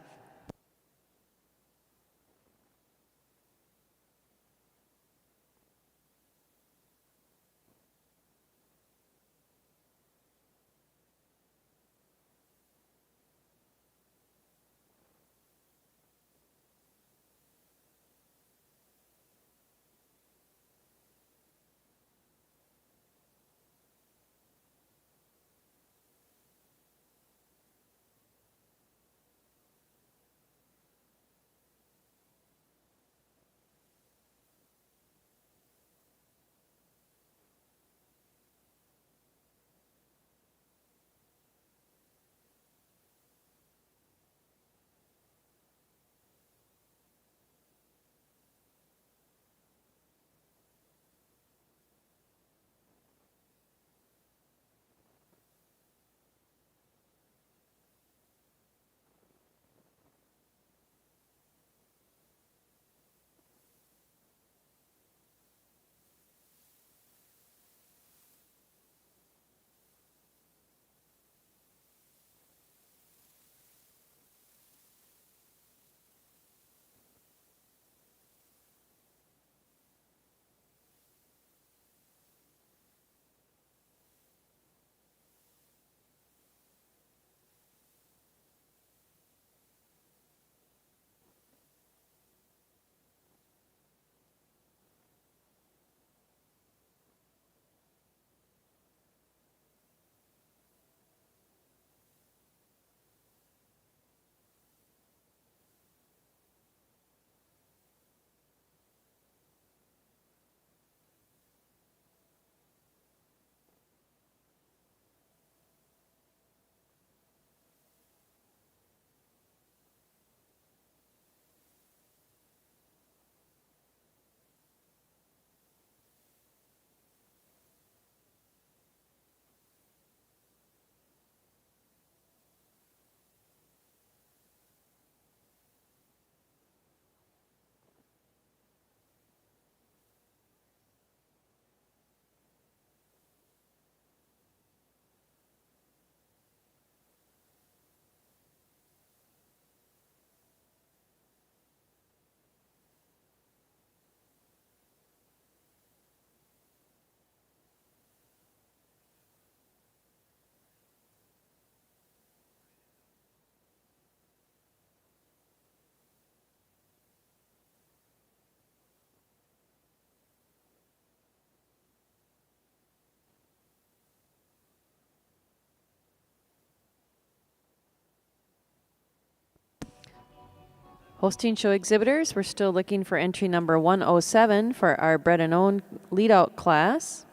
Holstein Show exhibitors, we're still looking for entry number 107 for our bred and owned lead-out class.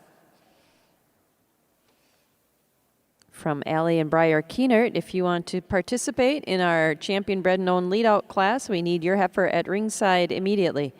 From Allie and Breyer Keenert, if you want to participate in our champion bred and owned lead-out class, we need your heifer at ringside immediately.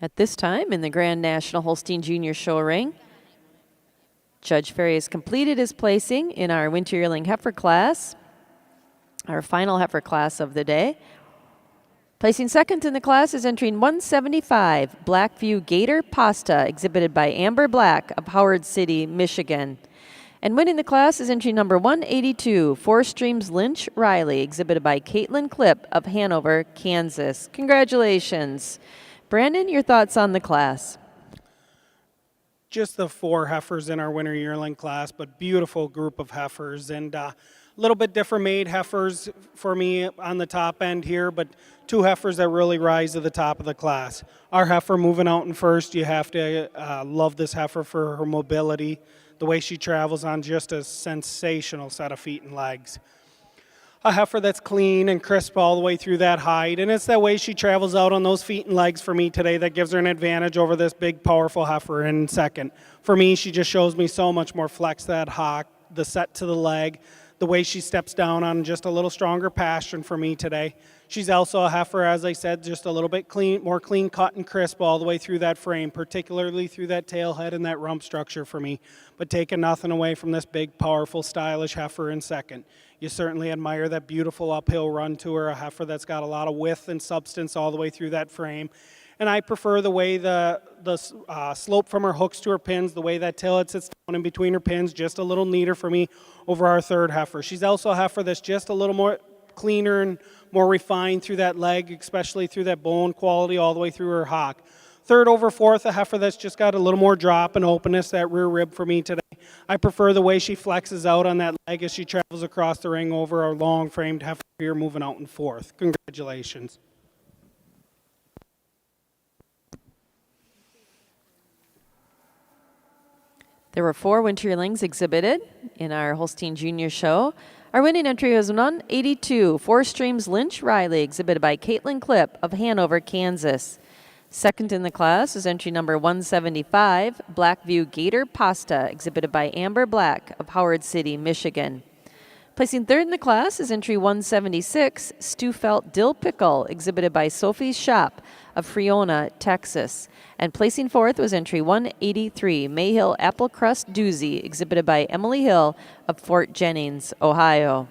At this time, in the Grand National Holstein Junior Show ring, Judge Ferry has completed his placing in our winter yearling heifer class, our final heifer class of the day. Placing second in the class is entering 175, Blackview Gator Pasta, exhibited by Amber Black of Howard City, Michigan. And winning the class is entry number 182, Four Streams Lynch Riley, exhibited by Caitlin Klipp of Hanover, Kansas. Congratulations. Brandon, your thoughts on the class? Just the 4 heifers in our winter yearling class, but beautiful group of heifers. And A little bit different made heifers for me on the top end here, but two heifers that really rise to the top of the class. Our heifer moving out in first, you have to love this heifer for her mobility, the way she travels on just a sensational set of feet and legs. A heifer that's clean and crisp all the way through that hide, and it's that way she travels out on those feet and legs for me today that gives her an advantage over this big, powerful heifer in second. For me, she just shows me so much more flex, that hock, the set to the leg, the way she steps down on just a little stronger pasture for me today. She's also a heifer, as I said, just a little bit more clean cut and crisp all the way through that frame, particularly through that tail head and that rump structure for me, but taking nothing away from this big, powerful, stylish heifer in second. You certainly admire that beautiful uphill run to her, a heifer that's got a lot of width and substance all the way through that frame. And I prefer the way the slope from her hooks to her pins, the way that tail head sits down in between her pins, just a little neater for me over our third heifer. She's also a heifer that's just a little more cleaner and more refined through that leg, especially through that bone quality all the way through her hock. Third over fourth, a heifer that's just got a little more drop and openness, that rear rib for me today. I prefer the way she flexes out on that leg as she travels across the ring over our long-framed heifer here moving out in fourth. Congratulations. There were 4 winter yearlings exhibited in our Holstein Junior Show. Our winning entry was 182, Four Streams Lynch Riley, exhibited by Caitlin Klipp of Hanover, Kansas. Second in the class is entry number 175, Blackview Gator Pasta, exhibited by Amber Black of Howard City, Michigan. Placing third in the class is entry 176, Stufelt Dill Pickle, exhibited by Sophie's Shop of Friona, Texas. And placing fourth was entry 183, Mayhill Apple Crust Doozy, exhibited by Emily Hill of Fort Jennings, Ohio.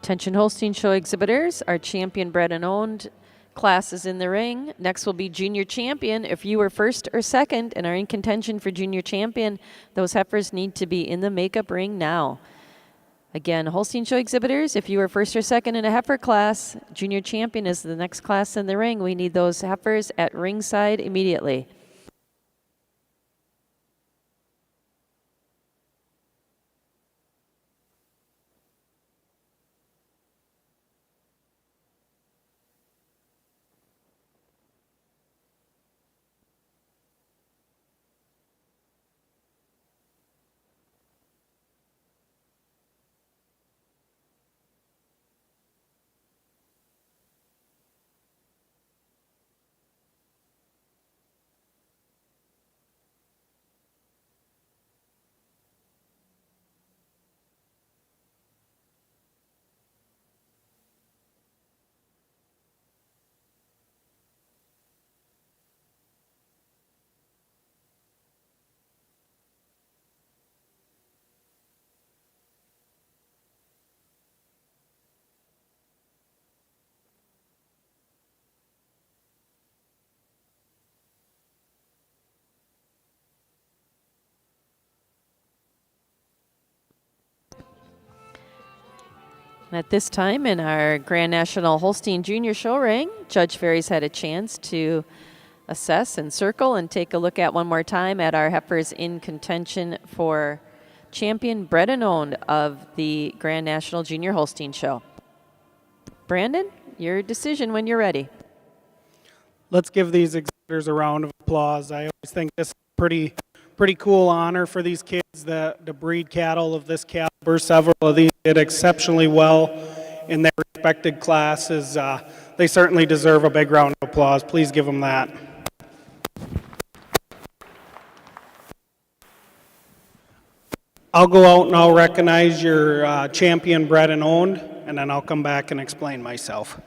Attention Holstein Show exhibitors, our champion bred and owned class is in the ring. Next will be junior champion. If you were first or second and are in contention for junior champion, those heifers need to be in the makeup ring now. Again, Holstein Show exhibitors, if you were first or second in a heifer class, junior champion is the next class in the ring. We need those heifers at ringside immediately. At this time in our Grand National Holstein Junior Show Ring, Judge Ferry's had a chance to assess and circle and take a look at one more time at our heifers in contention for champion bred and owned of the Grand National Junior Holstein Show. Brandon, your decision when you're ready. Let's give these exhibitors a round of applause. I always think this is a pretty cool honor for these kids to breed cattle of this caliber. Several of these did exceptionally well in their respected classes. They certainly deserve a big round of applause. Please give them that. I'll go out and I'll recognize your champion bred and owned, and then I'll come back and explain myself.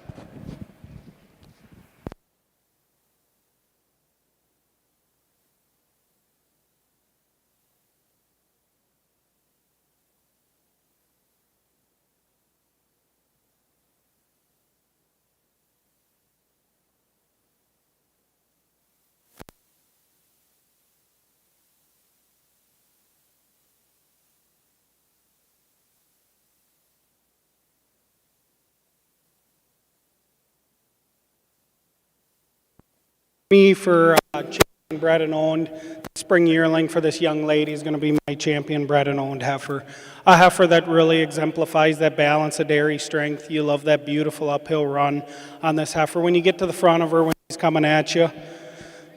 Me for champion bred and owned, spring yearling for this young lady is going to be my champion bred and owned heifer. A heifer that really exemplifies that balance of dairy strength. You love that beautiful uphill run on this heifer. When you get to the front of her, when she's coming at you,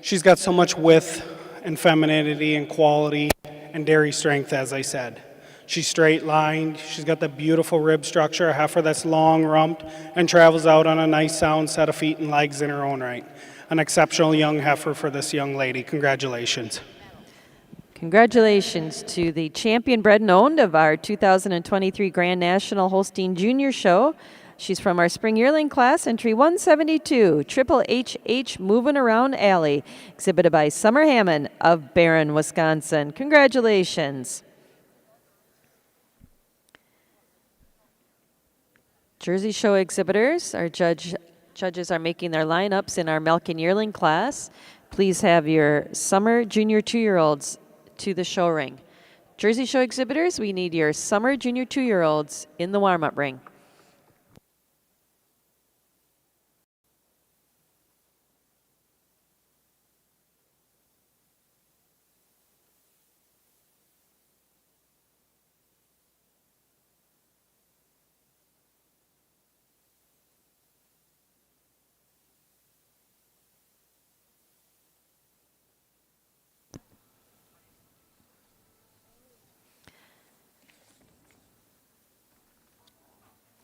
she's got so much width and femininity and quality and dairy strength, as I said. She's straight lined. She's got that beautiful rib structure, a heifer that's long rumped and travels out on a nice sound set of feet and legs in her own right. An exceptional young heifer for this young lady. Congratulations. Congratulations to the champion bred and owned of our 2023 Grand National Holstein Junior Show. She's from our spring yearling class, entry 172, Triple HH Moving Around Alley, exhibited by Summer Hammond of Barron, Wisconsin. Congratulations. Jersey Show exhibitors, our judges are making their lineups in our Milk and Yearling class. Please have your summer junior 2-year-olds to the show ring. Jersey Show exhibitors, we need your summer junior 2-year-olds in the warm-up ring.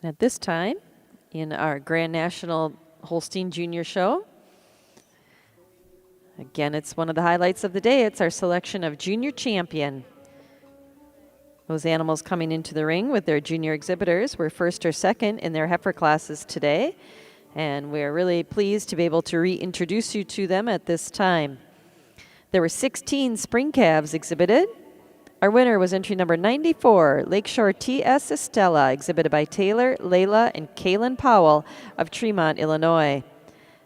At this time, in our Grand National Holstein Junior Show, again, it's one of the highlights of the day. It's our selection of Junior Champion. Those animals coming into the ring with their junior exhibitors were first or second in their heifer classes today, and we're really pleased to be able to reintroduce you to them at this time. There were 16 spring calves exhibited. Our winner was entry number 94, Lakeshore T.S. Estella, exhibited by Taylor, Layla, and Kaylin Powell of Tremont, Illinois.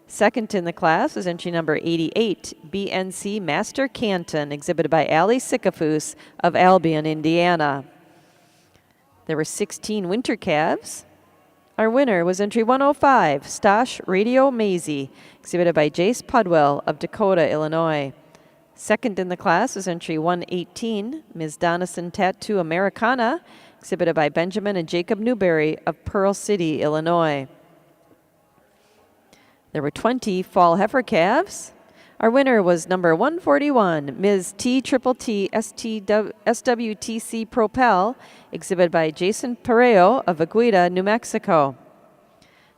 Second in the class was entry number 88, BNC Master Canton, exhibited by Allie Sycophus of Albion, Indiana. There were 16 winter calves. Our winner was entry 105, Stosh Radio Maisie, exhibited by Jace Pudwell of Dakota, Illinois. Second in the class was entry 118, Ms. Donison Tattoo Americana, exhibited by Benjamin and Jacob Newberry of Pearl City, Illinois. There were 20 fall heifer calves. Our winner was number 141, Ms. T Triple T SWTC Propel, exhibited by Jason Pareo of Aguida, New Mexico.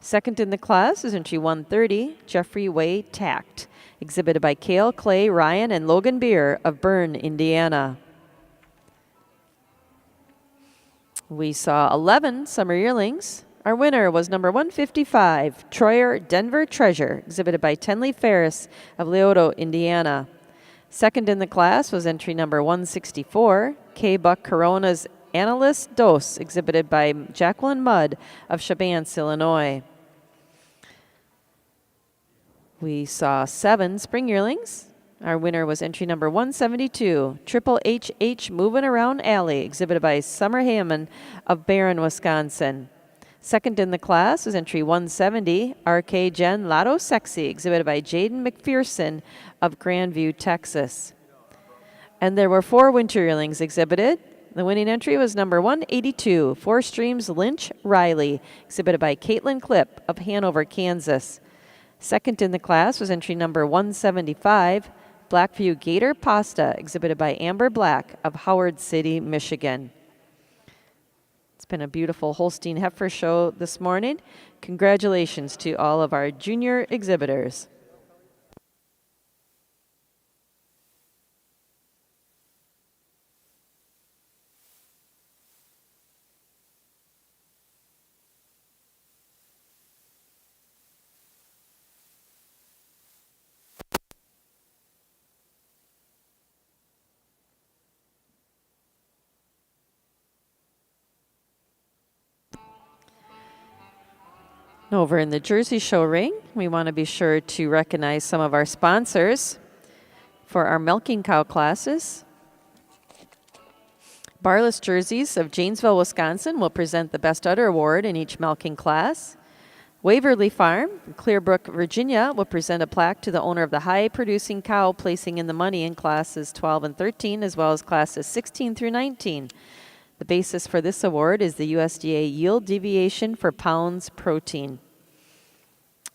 Second in the class was entry 130, Jeffrey Way Tact, exhibited by Cale, Clay, Ryan, and Logan Beer of Bern, Indiana. We saw 11 summer yearlings. Our winner was number 155, Troyer Denver Treasure, exhibited by Tenley Ferris of Leoto, Indiana. Second in the class was entry number 164, K. Buck Corona's Analyst Dos, exhibited by Jacqueline Mudd of Chabance, Illinois. We saw 7 spring yearlings. Our winner was entry number 172, Triple HH Moving Around Alley, exhibited by Summer Hammond of Barron, Wisconsin. Second in the class was entry 170, RK Gen Lotto Sexy, exhibited by Jaden McPherson of Grandview, Texas. And there were 4 winter yearlings exhibited. The winning entry was number 182, Four Streams Lynch Riley, exhibited by Caitlin Klipp of Hanover, Kansas. Second in the class was entry number 175, Blackview Gator Pasta, exhibited by Amber Black of Howard City, Michigan. It's been a beautiful Holstein heifer show this morning. Congratulations to all of our junior exhibitors. Over in the Jersey Show ring, we want to be sure to recognize some of our sponsors for our milking cow classes. Barless Jerseys of Janesville, Wisconsin will present the Best Udder Award in each milking class. Waverly Farm, Clearbrook, Virginia will present a plaque to the owner of the high-producing cow placing in the money in classes 12 and 13, as well as classes 16 through 19. The basis for this award is the USDA yield deviation for pounds protein.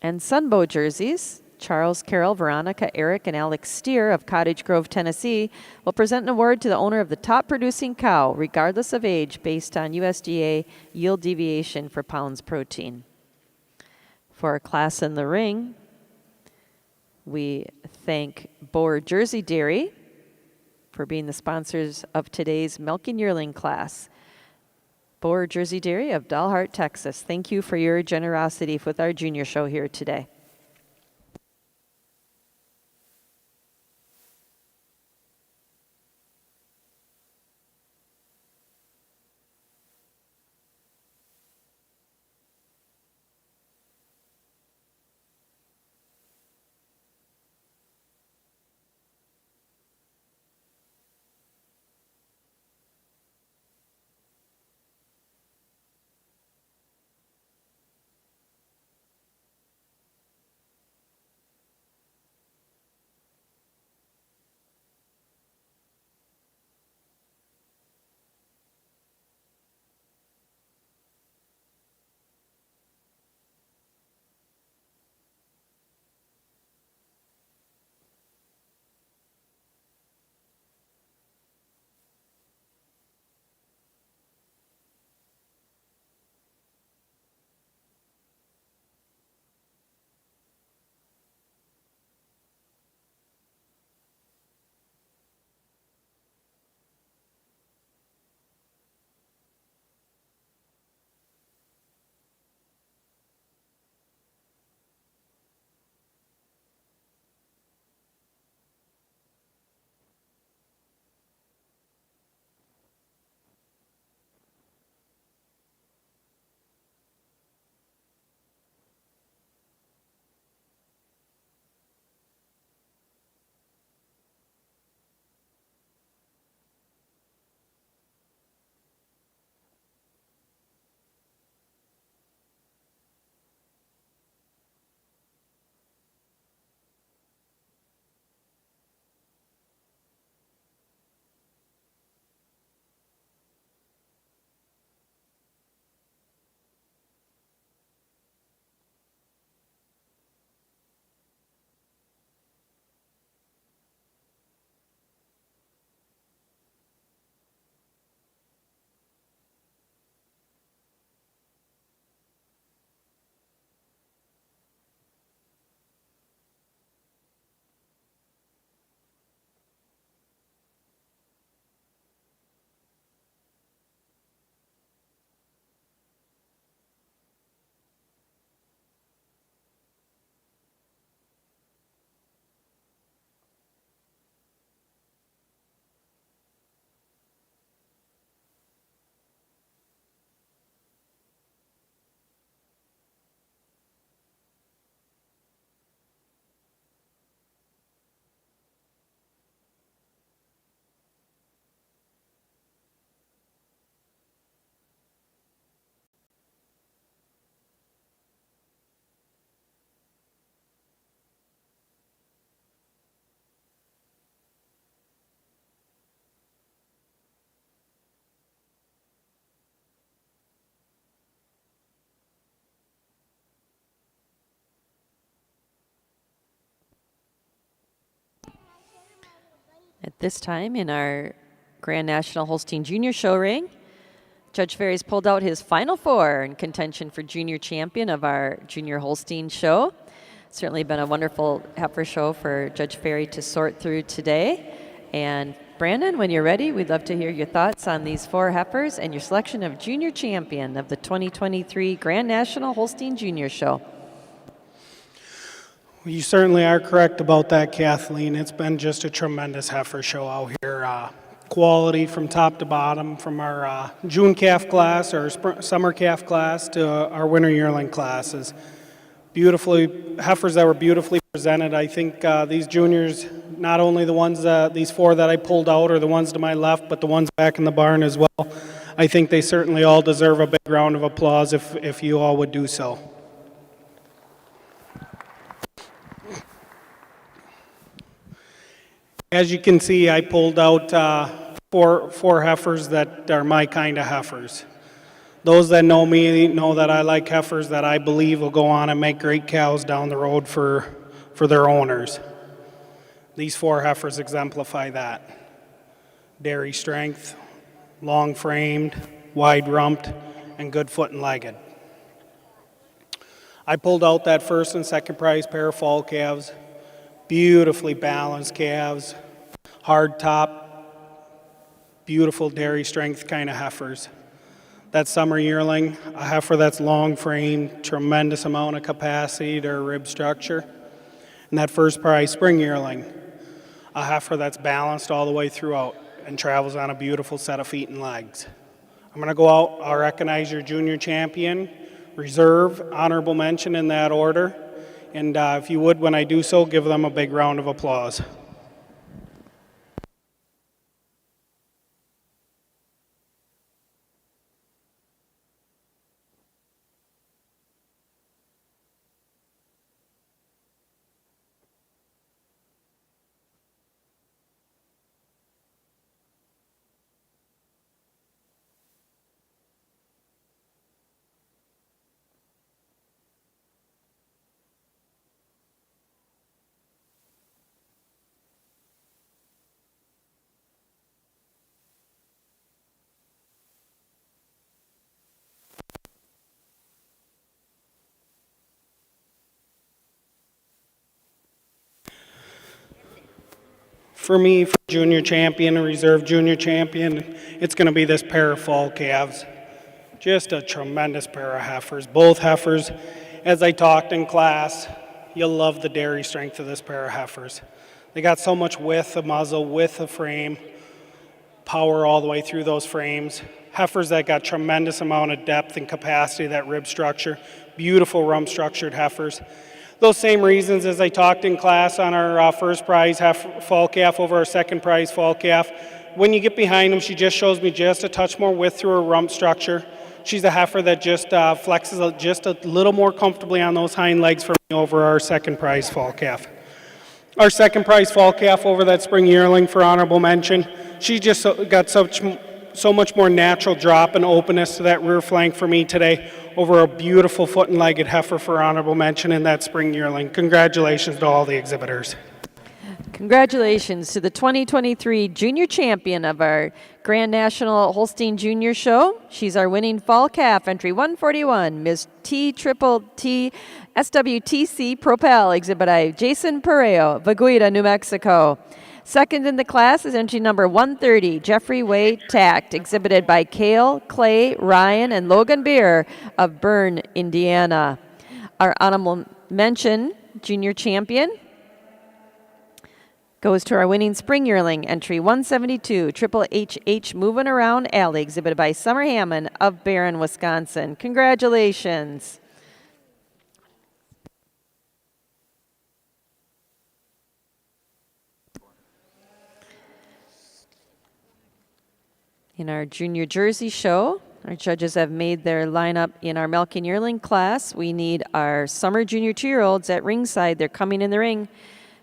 And Sunbow jerseys, Charles, Carol, Veronica, Eric, and Alex Steer of Cottage Grove, Tennessee, will present an award to the owner of the top producing cow, regardless of age, based on USDA yield deviation for pounds protein. For our class in the ring, we thank Boer Jersey Dairy for being the sponsors of today's Milking Yearling class. Boer Jersey Dairy of Dalhart, Texas. Thank you for your generosity with our junior show here today. At this time in our Grand National Holstein Junior Show ring, Judge Ferry's pulled out his final four in contention for junior champion of our Junior Holstein show. Certainly been a wonderful heifer show for Judge Ferry to sort through today. And Brandon, when you're ready, we'd love to hear your thoughts on these four heifers and your selection of junior champion of the 2023 Grand National Holstein Junior Show. Well, you certainly are correct about that, Kathleen. It's been just a tremendous heifer show out here. Quality from top to bottom, from our June calf class, our summer calf class, to our winter yearling classes. Heifers that were beautifully presented. I think these juniors, not only the ones, these four that I pulled out are the ones to my left, but the ones back in the barn as well. I think they certainly all deserve a big round of applause if you all would do so. As you can see, I pulled out four heifers that are my kind of heifers. Those that know me know that I like heifers that I believe will go on and make great cows down the road for their owners. These four heifers exemplify that. Dairy strength, long framed, wide rumped, and good foot and legged. I pulled out that first and second prize pair of fall calves. Beautifully balanced calves, hard top, beautiful dairy strength kind of heifers. That summer yearling, a heifer that's long framed, tremendous amount of capacity to her rib structure. And that first prize spring yearling, a heifer that's balanced all the way throughout and travels on a beautiful set of feet and legs. I'm going to go out, I'll recognize your junior champion, reserve, honorable mention in that order. And if you would, when I do so, give them a big round of applause. For me, for junior champion and reserve junior champion, it's going to be this pair of fall calves. Just a tremendous pair of heifers. Both heifers, as I talked in class, you'll love the dairy strength of this pair of heifers. They got so much width of muzzle, width of frame, power all the way through those frames. Heifers that got tremendous amount of depth and capacity, that rib structure. Beautiful rump structured heifers. Those same reasons as I talked in class on our first prize fall calf over our second prize fall calf. When you get behind them, she just shows me just a touch more width through her rump structure. She's a heifer that just flexes just a little more comfortably on those hind legs for me over our second prize fall calf. Our second prize fall calf over that spring yearling for honorable mention. She just got so much more natural drop and openness to that rear flank for me today over a beautiful foot and legged heifer for honorable mention in that spring yearling. Congratulations to all the exhibitors. Congratulations to the 2023 junior champion of our Grand National Holstein Junior Show. She's our winning fall calf, entry 141, Ms. T SWTC Propel, Exhibit I, Jason Pareo, Vaguita, New Mexico. Second in the class is entry number 130, Jeffrey Way Tact, exhibited by Cale, Clay, Ryan, and Logan Beer of Bern, Indiana. Our honorable mention junior champion goes to our winning spring yearling, entry 172, Triple HH Moving Around Alley, exhibited by Summer Hammond of Barron, Wisconsin. Congratulations. In our junior jersey show, our judges have made their lineup in our Milking Yearling class. We need our summer junior 2-year-olds at ringside. They're coming in the ring.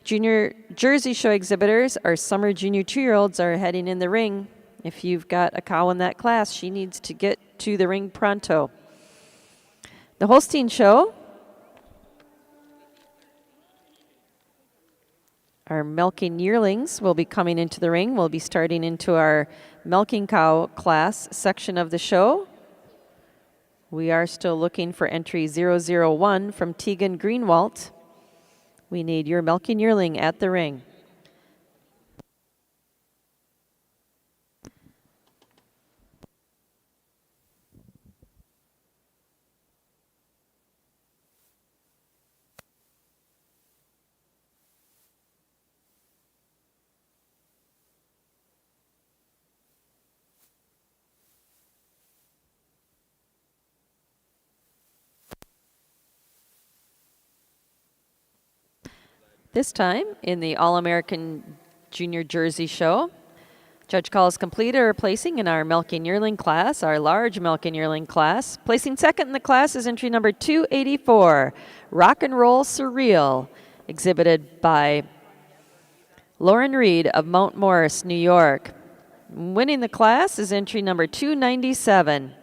Junior jersey show exhibitors, our summer junior 2-year-olds are heading in the ring. If you've got a cow in that class, she needs to get to the ring pronto. The Holstein show, Our milking yearlings will be coming into the ring. We'll be starting into our milking cow class section of the show. We are still looking for entry 001 from Tegan Greenwalt. We need your milking yearling at the ring. This time in the All-American Junior Jersey Show, judge calls complete or placing in our milking yearling class, our large milking yearling class. Placing second in the class is entry number 284, Rock and Roll Surreal, exhibited by Lauren Reed of Mount Morris, New York. Winning the class is entry number 297,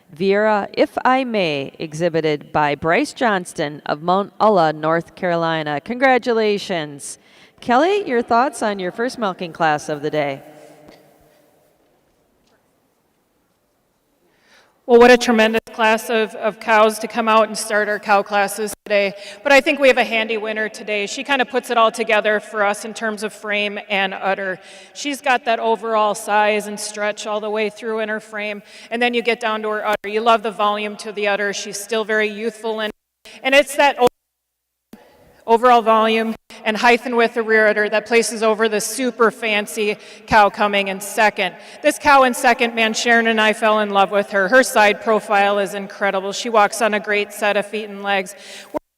Vera, If I May, exhibited by Bryce Johnston of Mount Ulla, North Carolina. Congratulations. Kelly, your thoughts on your first milking class of the day? Well, what a tremendous class of cows to come out and start our cow classes today. But I think we have a handy winner today. She kind of puts it all together for us in terms of frame and udder. She's got that overall size and stretch all the way through in her frame. And then you get down to her udder. You love the volume to the udder. She's still very youthful. And it's that overall volume and height and width of rear udder that places over the super fancy cow coming in second. This cow in second, man, Sharon and I fell in love with her. Her side profile is incredible. She walks on a great set of feet and legs.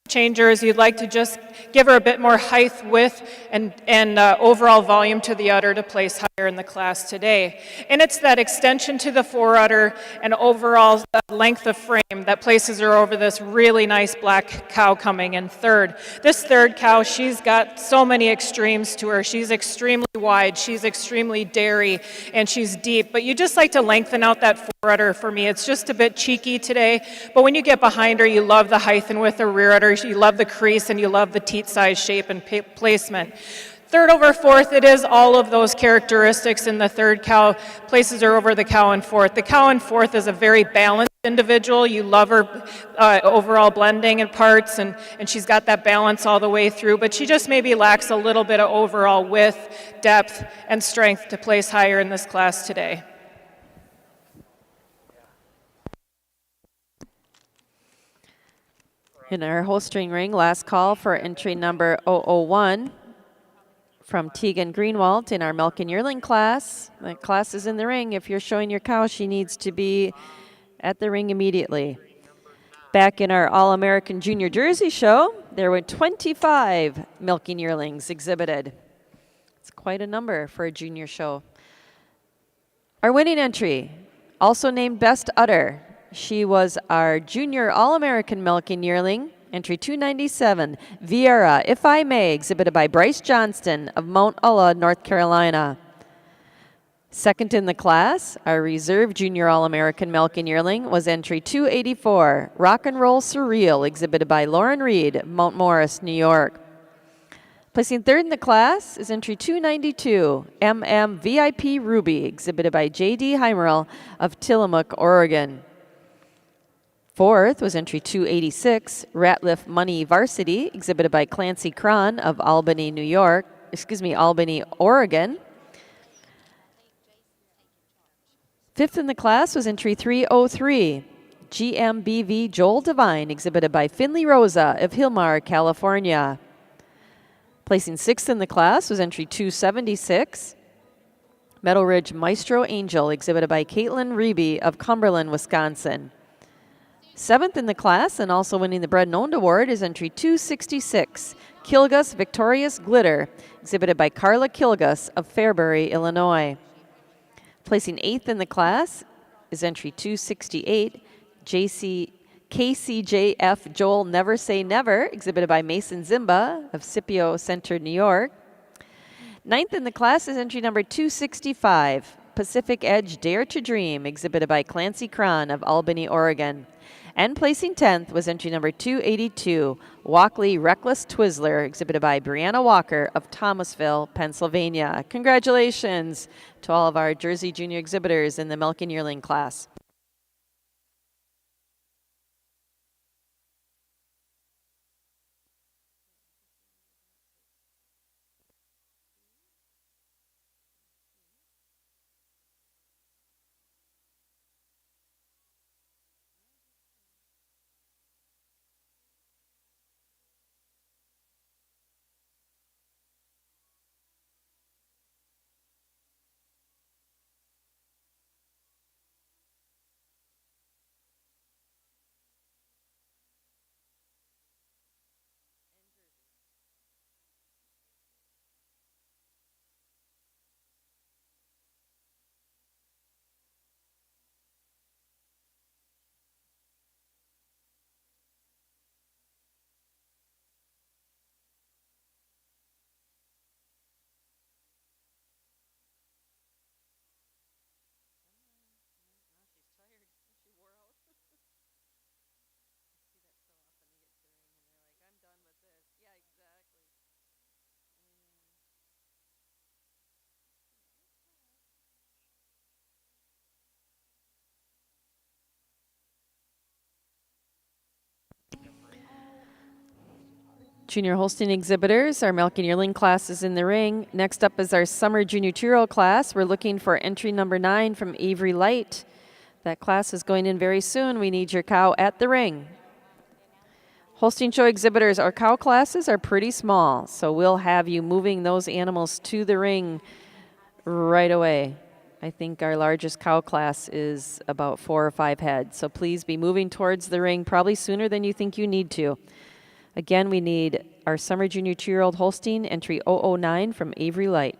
Changers, you'd like to just give her a bit more height, width, and overall volume to the udder to place higher in the class today. And it's that extension to the fore udder and overall length of frame that places her over this really nice black cow coming in third. This third cow, she's got so many extremes to her. She's extremely wide, she's extremely dairy, and she's deep. But you just like to lengthen out that fore udder for me. It's just a bit cheeky today, but when you get behind her, you love the height and width of rear udder. You love the crease and you love the teat size, shape, and placement. Third over fourth, it is all of those characteristics in the third cow, places her over the cow in fourth. The cow in fourth is a very balanced individual. You love her overall blending in parts, and she's got that balance all the way through, but she just maybe lacks a little bit of overall width, depth, and strength to place higher in this class today. In our Holstein ring, last call for entry number 001 from Tegan Greenwalt in our milk and yearling class. The class is in the ring. If you're showing your cow, she needs to be at the ring immediately. Back in our All-American Junior Jersey Show, there were 25 milking yearlings exhibited. It's quite a number for a junior show. Our winning entry, also named Best Udder. She was our junior All-American milking yearling, entry 297, Viera, If I May, exhibited by Bryce Johnston of Mount Ulla, North Carolina. Second in the class, our reserve junior All-American milking yearling was entry 284, Rock and Roll Surreal, exhibited by Lauren Reed of Mount Morris, New York. Placing third in the class is entry 292, MM VIP Ruby, exhibited by J.D. Heimerl of Tillamook, Oregon. Fourth was entry 286, Ratliff Money Varsity, exhibited by Clancy Cron of Albany, Albany, Oregon. Fifth in the class was entry 303, GMBV Joel Devine, exhibited by Finley Rosa of Hilmar, California. Placing sixth in the class was entry 276, Meadow Ridge Maestro Angel, exhibited by Caitlin Reby of Cumberland, Wisconsin. Seventh in the class and also winning the Bred and Owned Award is entry 266, Kilgus Victorious Glitter, exhibited by Carla Kilgus of Fairbury, Illinois. Placing eighth in the class is entry 268, KCJF Joel Never Say Never, exhibited by Mason Zimba of Scipio Center, New York. Ninth in the class is entry number 265, Pacific Edge Dare to Dream, exhibited by Clancy Cron of Albany, Oregon. And placing 10th was entry number 282, Walkley Reckless Twizzler, exhibited by Brianna Walker of Thomasville, Pennsylvania. Congratulations to all of our Jersey Junior exhibitors in the Milk and Yearling class. Junior Holstein exhibitors, our Milk and Yearling class is in the ring. Next up is our Summer Junior 2-year-old class. We're looking for entry number 9 from Avery Light. That class is going in very soon. We need your cow at the ring. Holstein Show exhibitors, our cow classes are pretty small, so we'll have you moving those animals to the ring right away. I think our largest cow class is about 4 or 5 heads, so please be moving towards the ring probably sooner than you think you need to. Again, we need our Summer Junior 2-year-old Holstein, entry 009 from Avery Light.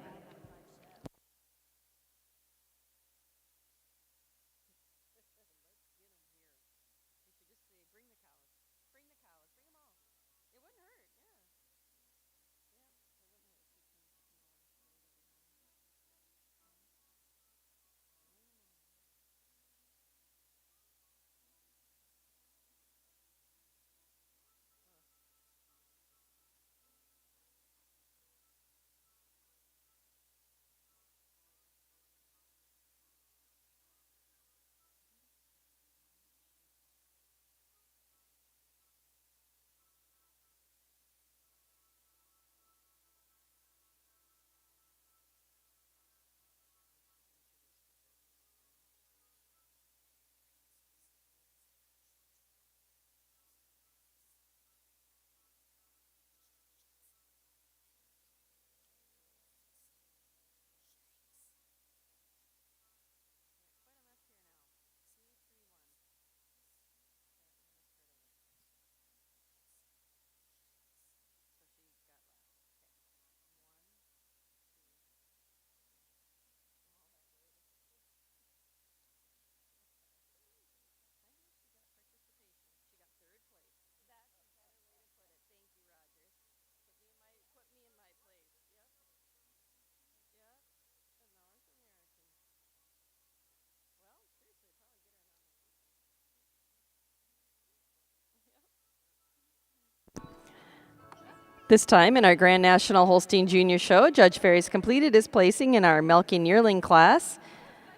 This time in our Grand National Holstein Junior Show, Judge Ferry's completed his placing in our Milk and Yearling class.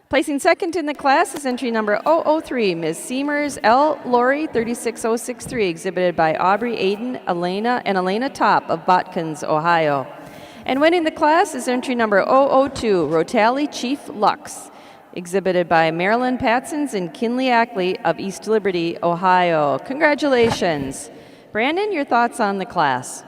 Placing second in the class is entry number 003, Ms. Seamers L. Lori 36063, exhibited by Aubrey Aiden, Elena Top of Botkins, Ohio. And winning the class is entry number 002, Rotally Chief Lux, exhibited by Marilyn Patsons and Kinley Ackley of East Liberty, Ohio. Congratulations. Brandon, your thoughts on the class?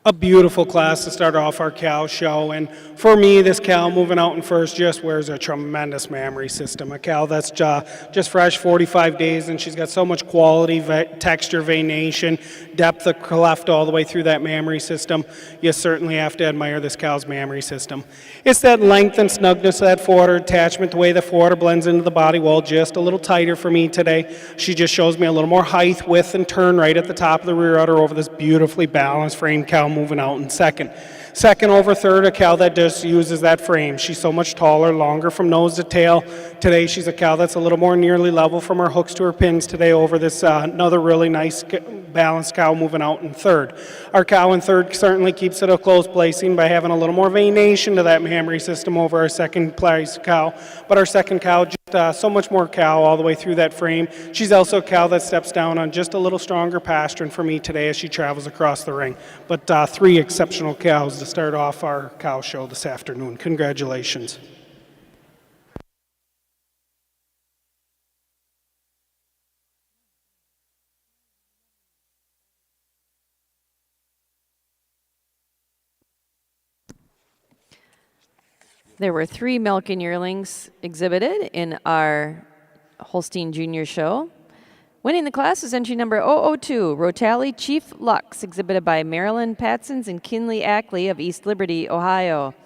A beautiful class to start off our cow show, and for me, this cow moving out in first just wears a tremendous mammary system. A cow that's just fresh, 45 days, and she's got so much quality, texture, veination, depth of cleft all the way through that mammary system. You certainly have to admire this cow's mammary system. It's that length and snugness of that forward attachment, the way the forward blends into the body wall, just a little tighter for me today. She just shows me a little more height, width, and turn right at the top of the rear udder over this beautifully balanced frame cow cow moving out in second. Second over third, a cow that just uses that frame. She's so much taller, longer from nose to tail. Today she's a cow that's a little more nearly level from her hooks to her pins today over this another really nice balanced cow moving out in third. Our cow in third certainly keeps it a close placing by having a little more venation to that mammary system over our second place cow. But our second cow, just so much more cow all the way through that frame. She's also a cow that steps down on just a little stronger pasturing for me today as she travels across the ring. But three exceptional cows to start off our cow show this afternoon. Congratulations. There were 3 milking yearlings exhibited in our Holstein Junior Show. Winning the class is entry number 002, Rotally Chief Lux, exhibited by Marilyn Patsons and Kinley Ackley of East Liberty, Ohio.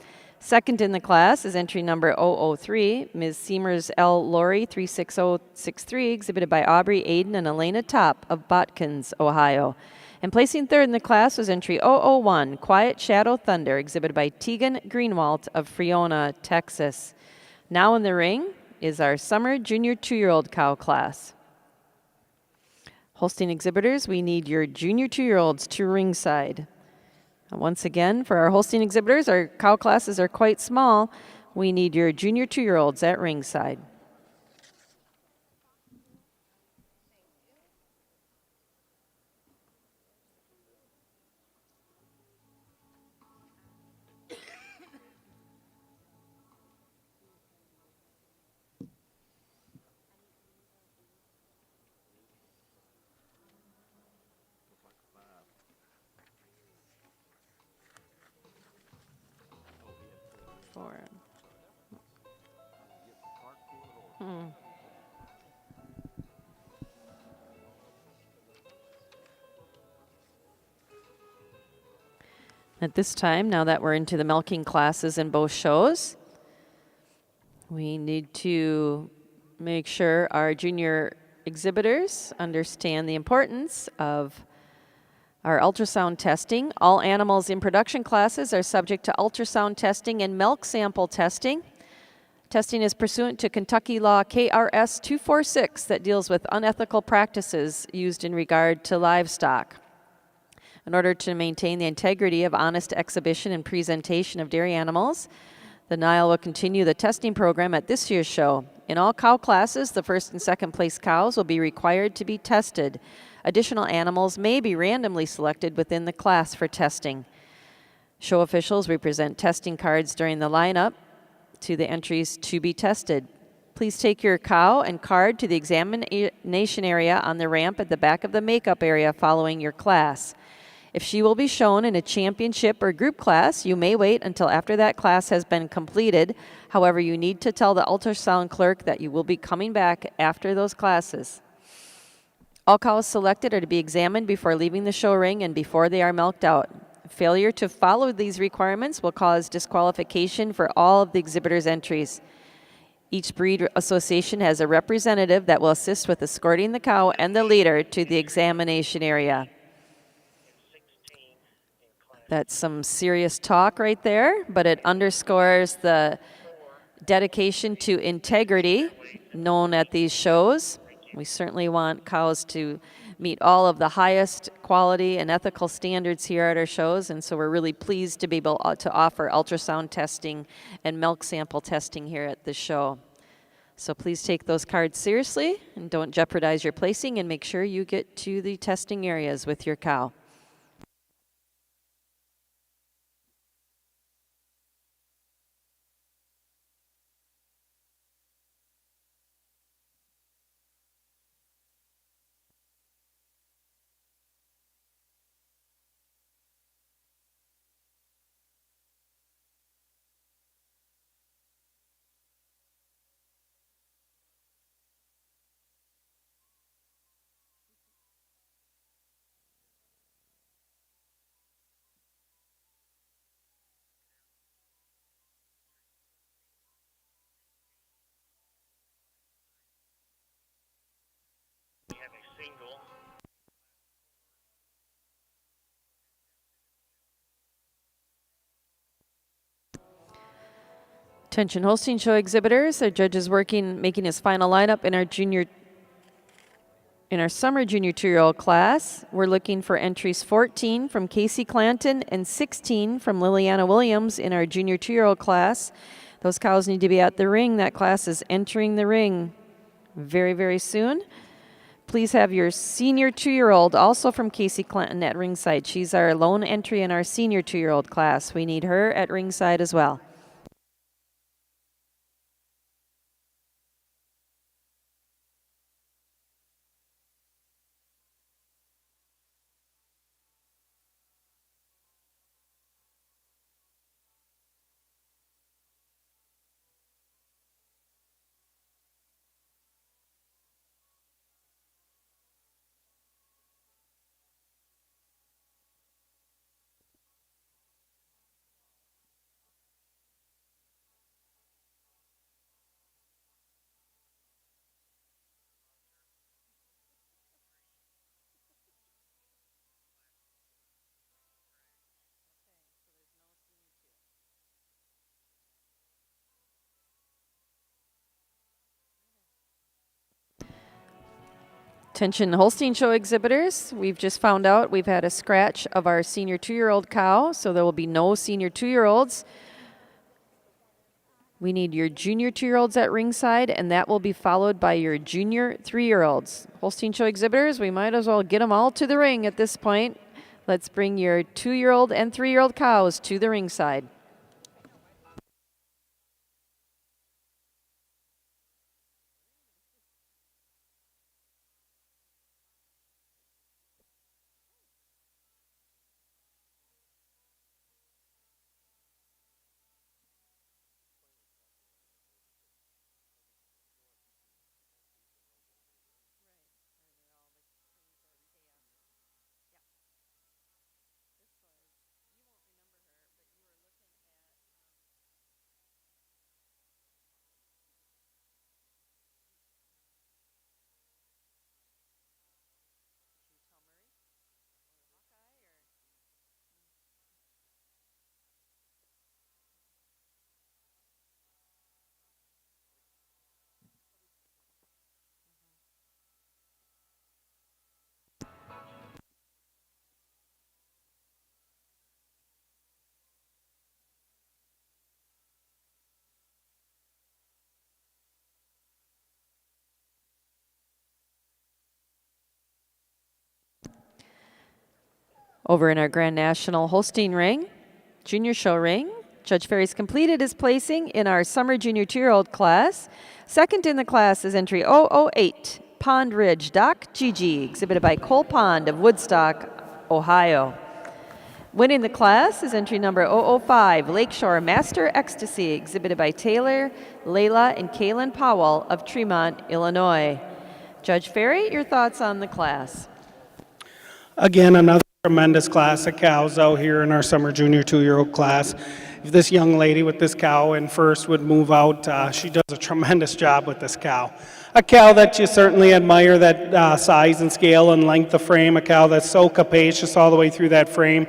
Second in the class is entry number 003, Ms. Seamers L. Laurie 36063, exhibited by Aubrey Aiden and Elena Top of Botkins, Ohio. And placing third in the class was entry 001, Quiet Shadow Thunder, exhibited by Tegan Greenwalt of Friona, Texas. Now in the ring is our summer junior 2-year-old cow class. Holstein exhibitors, we need your junior 2-year-olds to ringside. Once again, for our Holstein exhibitors, our cow classes are quite small. We need your junior 2-year-olds at ringside. At this time, now that we're into the milking classes in both shows, we need to make sure our junior exhibitors understand the importance of our ultrasound testing. All animals in production classes are subject to ultrasound testing and milk sample testing. Testing is pursuant to Kentucky Law KRS 246 that deals with unethical practices used in regard to livestock. In order to maintain the integrity of honest exhibition and presentation of dairy animals, the NAILE will continue the testing program at this year's show. In all cow classes, the first and second place cows will be required to be tested. Additional animals may be randomly selected within the class for testing. Show officials will present testing cards during the lineup to the entries to be tested. Please take your cow and card to the examination area on the ramp at the back of the makeup area following your class. If she will be shown in a championship or group class, you may wait until after that class has been completed. However, you need to tell the ultrasound clerk that you will be coming back after those classes. All cows selected are to be examined before leaving the show ring and before they are milked out. Failure to follow these requirements will cause disqualification for all of the exhibitors' entries. Each breed association has a representative that will assist with escorting the cow and the leader to the examination area. That's some serious talk right there, but it underscores the dedication to integrity known at these shows. We certainly want cows to meet all of the highest quality and ethical standards here at our shows, and so we're really pleased to be able to offer ultrasound testing and milk sample testing here at the show. So please take those cards seriously and don't jeopardize your placing, and make sure you get to the testing areas with your cow. Attention Holstein Show exhibitors, our judge is making his final lineup in our summer junior 2-year-old class. We're looking for entries 14 from Casey Clanton and 16 from Liliana Williams in our junior 2-year-old class. Those cows need to be at the ring. That class is entering the ring very, very soon. Please have your senior 2-year-old also from Casey Clanton at ringside. She's our lone entry in our senior 2-year-old class. We need her at ringside as well. Attention Holstein Show exhibitors, we've just found out we've had a scratch of our senior 2-year-old cow, so there will be no senior 2-year-olds. We need your junior 2-year-olds at ringside, and that will be followed by your junior 3-year-olds. Holstein Show exhibitors, we might as well get them all to the ring at this point. Let's bring your 2-year-old and 3-year-old cows to the ringside. Over in our Grand National Holstein ring, junior show ring, Judge Ferry's completed his placing in our summer junior 2-year-old class. Second in the class is entry 008, Pond Ridge Doc Gigi, exhibited by Cole Pond of Woodstock, Ohio. Winning the class is entry number 005, Lakeshore Master Ecstasy, exhibited by Taylor, Layla, and Kaylin Powell of Tremont, Illinois. Judge Ferry, your thoughts on the class? Again, another tremendous class of cows out here in our summer junior 2-year-old class. If this young lady with this cow in first would move out, she does a tremendous job with this cow. A cow that you certainly admire, that size and scale and length of frame, a cow that's so capacious all the way through that frame,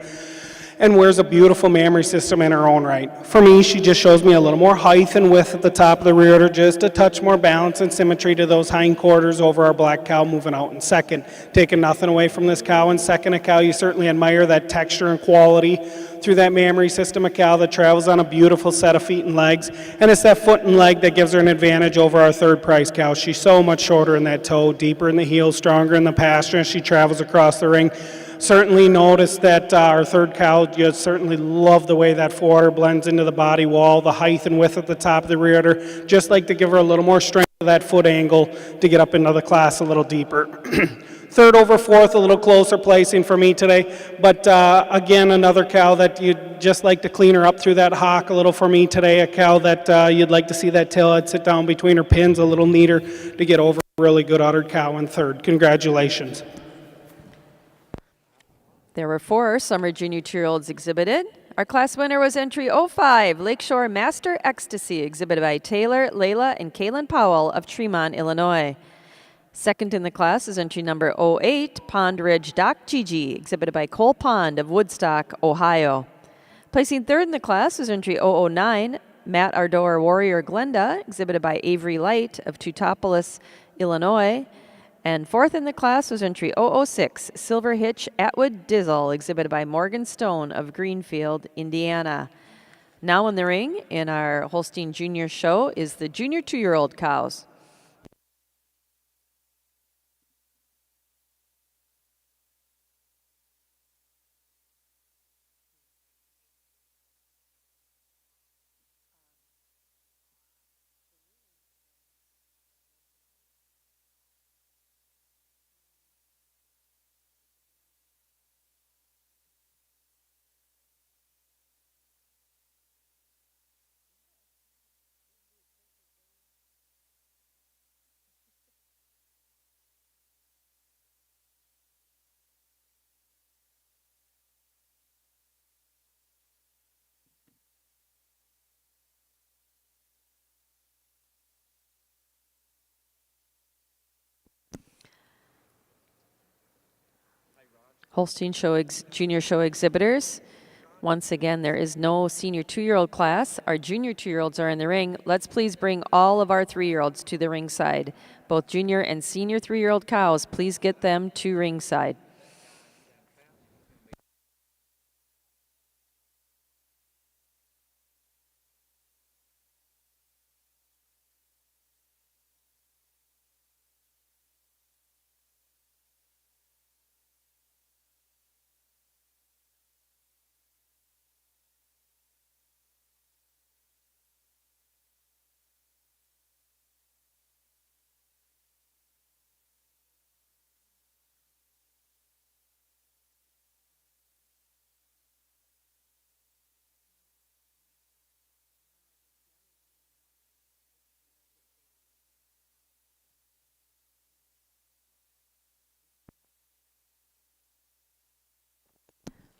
and wears a beautiful mammary system in her own right. For me, she just shows me a little more height and width at the top of the rear udder, just a touch more balance and symmetry to those hindquarters over our black cow moving out in second. Taking nothing away from this cow in second, a cow you certainly admire that texture and quality through that mammary system, a cow that travels on a beautiful set of feet and legs, and it's that foot and leg that gives her an advantage over our third prize cow. She's so much shorter in that toe, deeper in the heel, stronger in the pasture as she travels across the ring. Certainly notice that our third cow, you certainly love the way that forwarder blends into the body wall, the height and width at the top of the rear udder, just like to give her a little more strength to that foot angle to get up into the class a little deeper. Third over fourth, a little closer placing for me today, but again, another cow that you'd just like to clean her up through that hock a little for me today, a cow that you'd like to see that tailhead sit down between her pins a little neater to get over a really good uddered cow in third. Congratulations. There were 4 summer junior 2-year-olds exhibited. Our class winner was entry 05, Lakeshore Master Ecstasy, exhibited by Taylor, Layla, and Kaylin Powell of Tremont, Illinois. Second in the class is entry number 08, Pond Ridge Doc Gigi, exhibited by Cole Pond of Woodstock, Ohio. Placing third in the class is entry 009, Matt Ardor Warrior Glenda, exhibited by Avery Light of Teutopolis, Illinois. And fourth in the class was entry 006, Silver Hitch Atwood Dizzle, exhibited by Morgan Stone of Greenfield, Indiana. Now in the ring in our Holstein Junior Show is the junior 2-year-old cows. Holstein Junior Show exhibitors. Once again, there is no senior 2-year-old class. Our junior 2-year-olds are in the ring. Let's please bring all of our 3-year-olds to the ringside. Both junior and senior 3-year-old cows, please get them to ringside.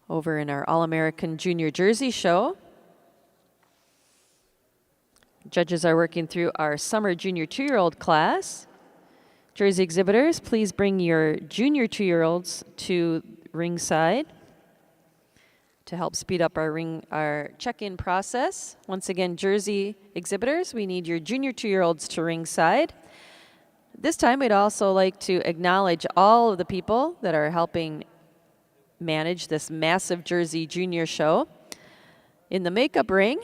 Over in our All-American Junior Jersey Show, judges are working through our summer junior 2-year-old class. Jersey exhibitors, please bring your junior 2-year-olds to ringside to help speed up our check-in process. Once again, Jersey exhibitors, we need your junior 2-year-olds to ringside. This time, we'd also like to acknowledge all of the people that are helping manage this massive Jersey Junior Show. In the makeup ring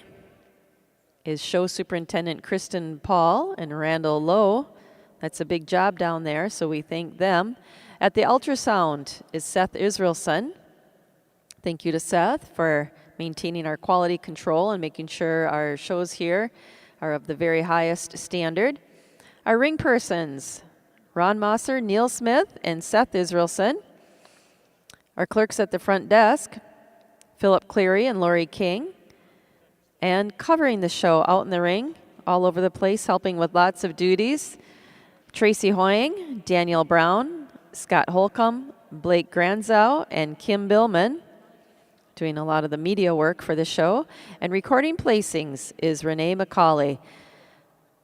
is show superintendent Kristen Paul and Randall Lowe. That's a big job down there, so we thank them. At the ultrasound is Seth Israelson. Thank you to Seth for maintaining our quality control and making sure our shows here are of the very highest standard. Our ring persons, Ron Mosser, Neil Smith, and Seth Israelson. Our clerks at the front desk, Philip Cleary and Lori King. And covering the show out in the ring, all over the place, helping with lots of duties, Tracy Hoying, Daniel Brown, Scott Holcomb, Blake Granzow, and Kim Billman, doing a lot of the media work for the show. And recording placings is Renee McCauley.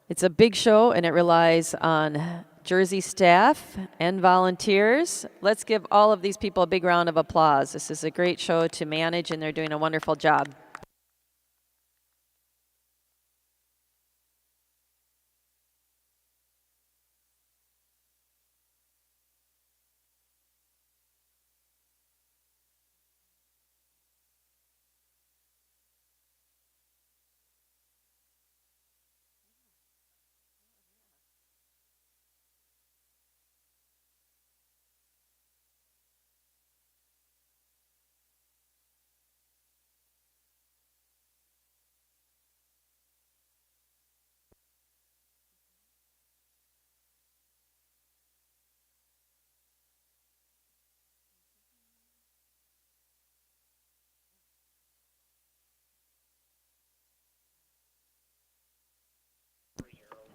It's a big show, and it relies on Jersey staff and volunteers. Let's give all of these people a big round of applause. This is a great show to manage, and they're doing a wonderful job.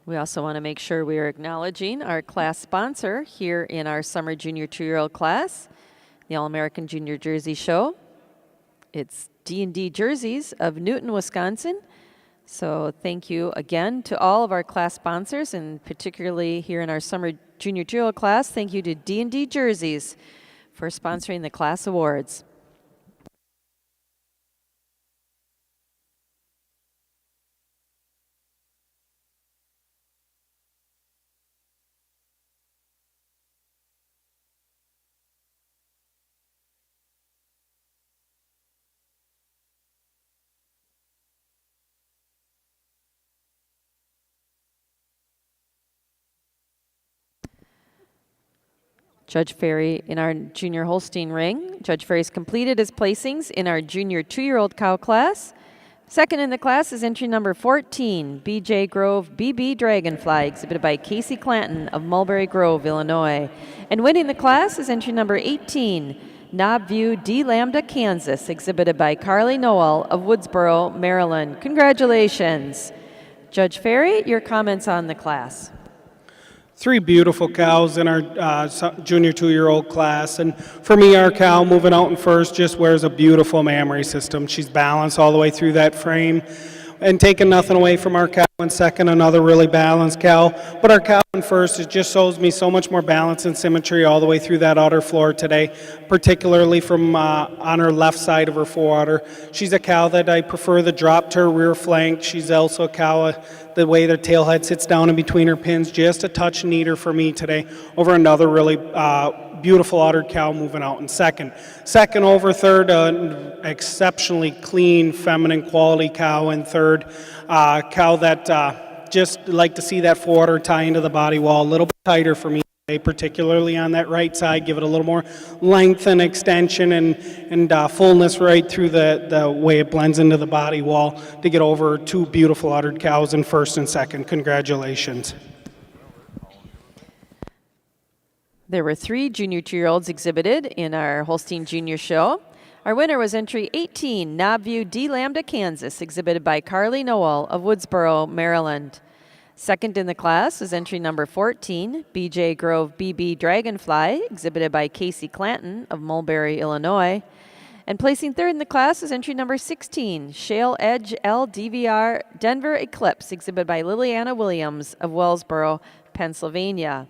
We also want to make sure we are acknowledging our class sponsor here in our summer junior 2-year-old class, the All-American Junior Jersey Show. It's D&D Jerseys of Newton, Wisconsin. So thank you again to all of our class sponsors, and particularly here in our summer junior 2-year-old class. Thank you to D&D Jerseys for sponsoring the class awards. Judge Ferry in our junior Holstein ring. Judge Ferry's completed his placings in our junior 2-year-old cow class. Second in the class is entry number 14, BJ Grove BB Dragonfly, exhibited by Casey Clanton of Mulberry Grove, Illinois. And winning the class is entry number 18, Knob View D Lambda, Kansas, exhibited by Carly Noel of Woodsboro, Maryland. Congratulations. Judge Ferry, your comments on the class. 3 beautiful cows in our junior 2-year-old class, and for me, our cow moving out in first just wears a beautiful mammary system. She's balanced all the way through that frame, and taking nothing away from our cow in second, another really balanced cow. But our cow in first, it just shows me so much more balance and symmetry all the way through that udder floor today, particularly from on her left side of her forudder. She's a cow that I prefer the drop to her rear flank. She's also a cow, the way their tail head sits down in between her pins, just a touch neater for me today over another really beautiful uddered cow moving out in second. Second over third, exceptionally clean, feminine quality cow in third. Cow that just like to see that forudder tie into the body wall a little bit tighter for me today, particularly on that right side. Give it a little more length and extension and fullness right through the way it blends into the body wall to get over 2 beautiful uddered cows in first and second. Congratulations. There were 3 junior 2-year-olds exhibited in our Holstein Junior Show. Our winner was entry 18, Knob View D Lambda, Kansas, exhibited by Carly Noel of Woodsboro, Maryland. Second in the class is entry number 14, BJ Grove BB Dragonfly, exhibited by Casey Clanton of Mulberry, Illinois. And placing third in the class is entry number 16, Shale Edge LDVR Denver Eclipse, exhibited by Liliana Williams of Wellsboro, Pennsylvania.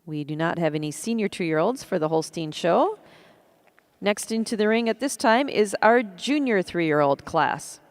We do not have any senior 2-year-olds for the Holstein show. Next into the ring at this time is our junior 3-year-old class.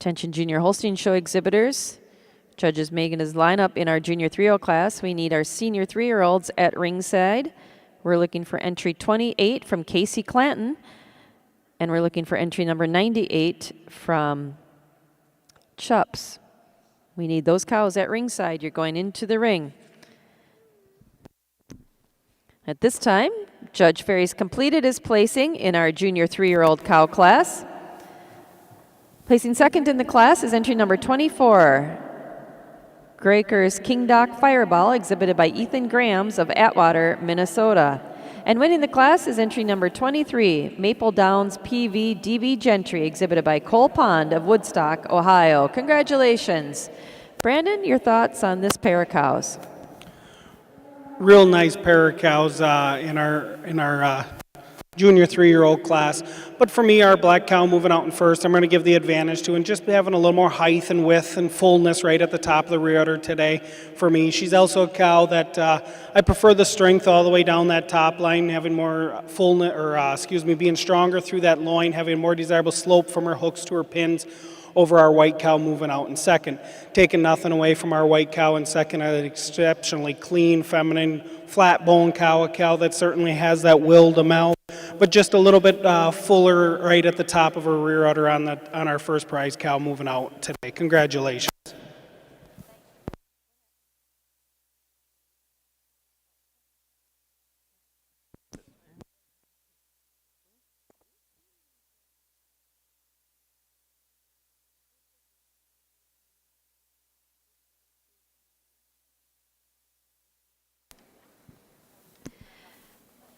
Attention Junior Holstein Show exhibitors. Judges Megan is lineup in our junior 3-year-old class. We need our senior 3-year-olds at ringside. We're looking for entry 28 from Casey Clanton. And we're looking for entry number 98 from Chups. We need those cows at ringside. You're going into the ring. At this time, Judge Ferry's completed his placing in our junior 3-year-old cow class. Placing second in the class is entry number 24, Graker's King Doc Fireball, exhibited by Ethan Grams of Atwater, Minnesota. And winning the class is entry number 23, Maple Downs PV DB Gentry, exhibited by Cole Pond of Woodstock, Ohio. Congratulations. Brandon, your thoughts on this pair of cows? Real nice pair of cows in our junior 3-year-old class. But for me, our black cow moving out in first, I'm going to give the advantage to, and just having a little more height and width and fullness right at the top of the rear udder today for me. She's also a cow that I prefer the strength all the way down that top line, having more fullness, or being stronger through that loin, having more desirable slope from her hooks to her pins over our white cow moving out in second. Taking nothing away from our white cow in second, an exceptionally clean, feminine flat bone cow, a cow that certainly has that will to mouth, but just a little bit fuller right at the top of her rear udder on our first prize cow moving out today. Congratulations.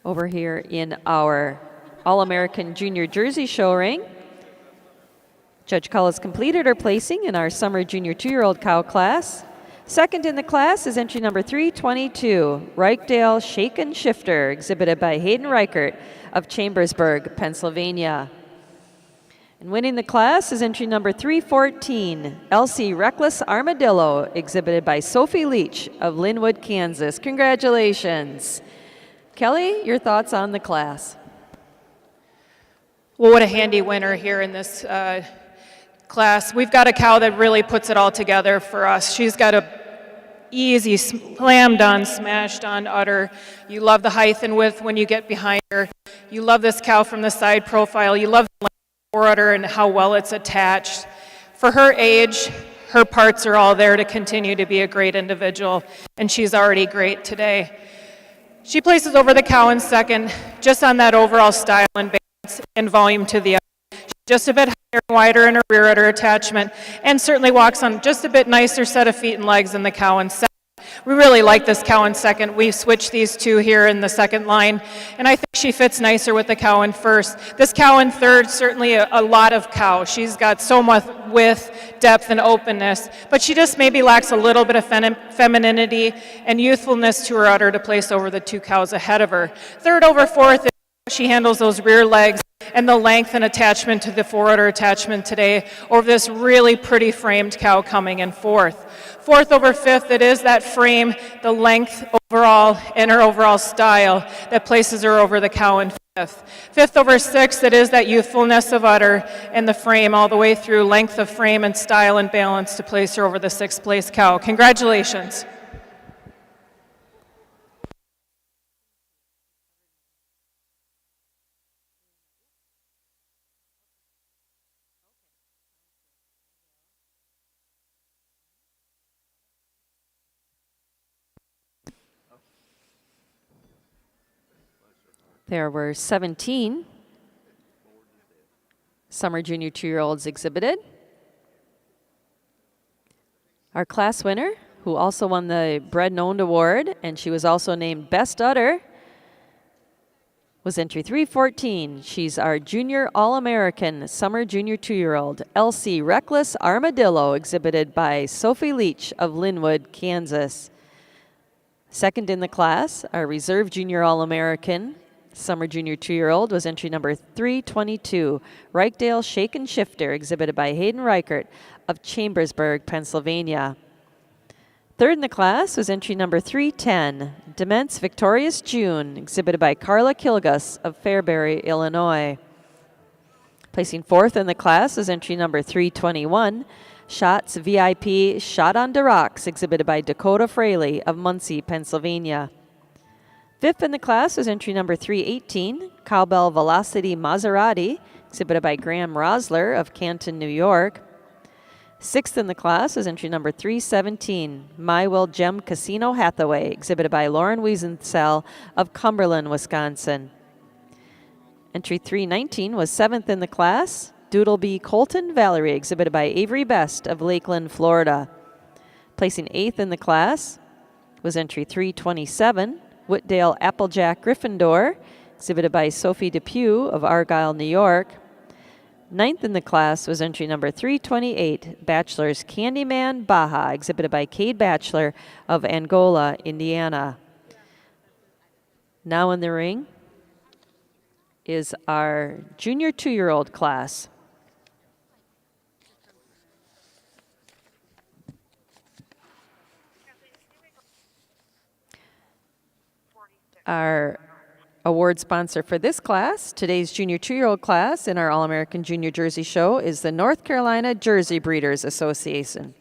Over here in our All-American Junior Jersey Show ring, Judge Cull has completed her placing in our Summer Junior 2-year-old cow class. Second in the class is entry number 322, Reichdale Shaken Shifter, exhibited by Hayden Reichert of Chambersburg, Pennsylvania. And winning the class is entry number 314, Elsie Reckless Armadillo, exhibited by Sophie Leach of Linwood, Kansas. Congratulations. Kelly, your thoughts on the class? Well, what a handy winner here in this class. We've got a cow that really puts it all together for us. She's got a easy, slammed on, smashed on udder. You love the height and width when you get behind her. You love this cow from the side profile. You love the udder and how well it's attached. For her age, her parts are all there to continue to be a great individual, and she's already great today. She places over the cow in second, just on that overall style and balance and volume to the udder. She's just a bit higher and wider in her rear udder attachment, and certainly walks on just a bit nicer set of feet and legs than the cow in second. We really like this cow in second. We've switched these two here in the second line, and I think she fits nicer with the cow in first. This cow in third, certainly a lot of cow. She's got so much width, depth, and openness, but she just maybe lacks a little bit of femininity and youthfulness to her udder to place over the two cows ahead of her. Third over fourth, she handles those rear legs and the length and attachment to the forudder attachment today over this really pretty framed cow coming in fourth. Fourth over fifth, it is that frame, the length overall, and her overall style that places her over the cow in fifth. Fifth over sixth, it is that youthfulness of udder and the frame all the way through, length of frame and style and balance to place her over the sixth place cow. Congratulations. There were 17 Summer Junior 2-year-olds exhibited. Our class winner, who also won the Bred and Owned Award, and she was also named Best Udder, was entry 314. She's our Junior All-American Summer Junior 2-year-old, Elsie Reckless Armadillo, exhibited by Sophie Leach of Linwood, Kansas. Second in the class, our Reserve Junior All-American Summer Junior 2-year-old was entry number 322, Reichdale Shaken Shifter, exhibited by Hayden Reichert of Chambersburg, Pennsylvania. Third in the class was entry number 310, Dements Victorious June, exhibited by Carla Kilgus of Fairbury, Illinois. Placing fourth in the class was entry number 321, Shots VIP Shot on the Rocks, exhibited by Dakota Fraley of Muncie, Pennsylvania. Fifth in the class was entry number 318, Cowbell Velocity Maserati, exhibited by Graham Rosler of Canton, New York. Sixth in the class was entry number 317, My Will Gem Casino Hathaway, exhibited by Lauren Wiesenthal of Cumberland, Wisconsin. Entry 319 was seventh in the class, Doodlebee Colton Valerie, exhibited by Avery Best of Lakeland, Florida. Placing eighth in the class was entry 327, Whitdale Applejack Gryffindor, exhibited by Sophie Depew of Argyle, New York. Ninth in the class was entry number 328, Bachelor's Candyman Baja, exhibited by Cade Batchelor of Angola, Indiana. Now in the ring is our Junior 2-year-old class. Our award sponsor for this class, today's Junior 2-year-old class in our All-American Junior Jersey Show, is the North Carolina Jersey Breeders Association.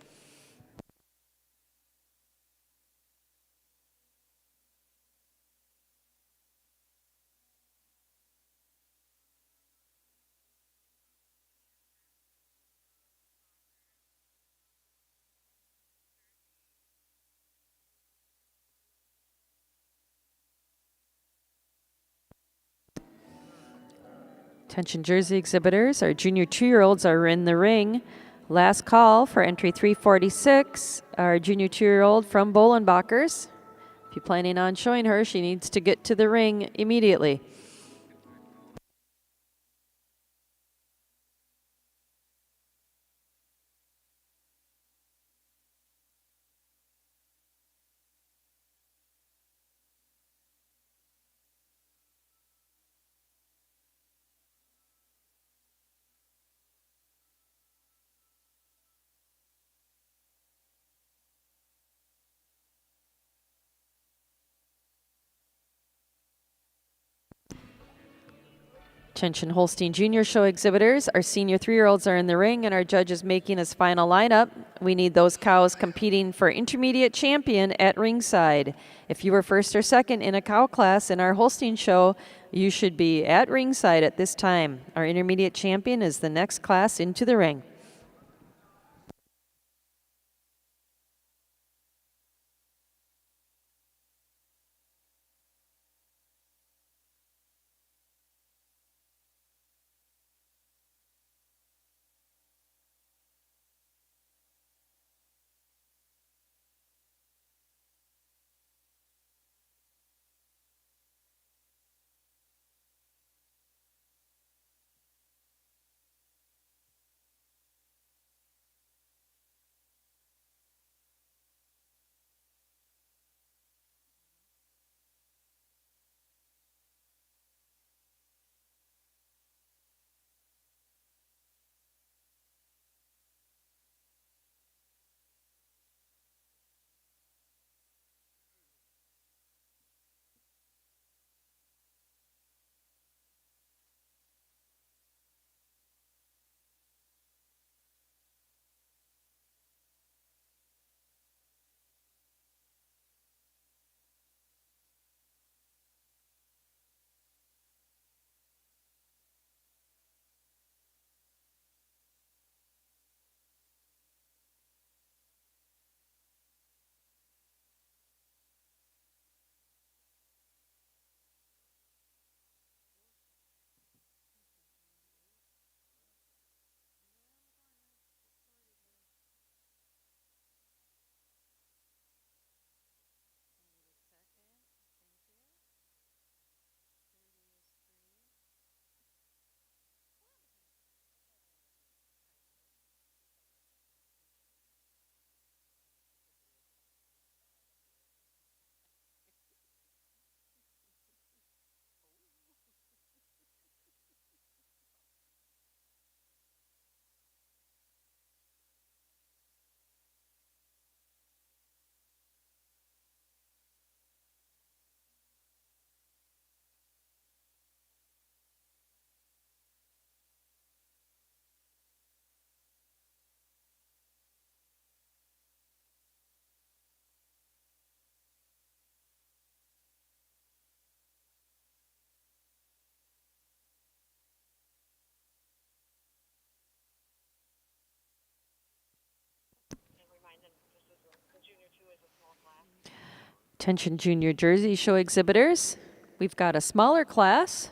Attention jersey exhibitors, our junior 2-year-olds are in the ring. Last call for entry 346, our junior 2-year-old from Bolenbachers. If you're planning on showing her, she needs to get to the ring immediately. Attention Holstein Junior Show exhibitors, our senior 3-year-olds are in the ring and our judge is making his final lineup. We need those cows competing for intermediate champion at ringside. If you were first or second in a cow class in our Holstein show, you should be at ringside at this time. Our intermediate champion is the next class into the ring. Attention junior jersey show exhibitors, we've got a smaller class.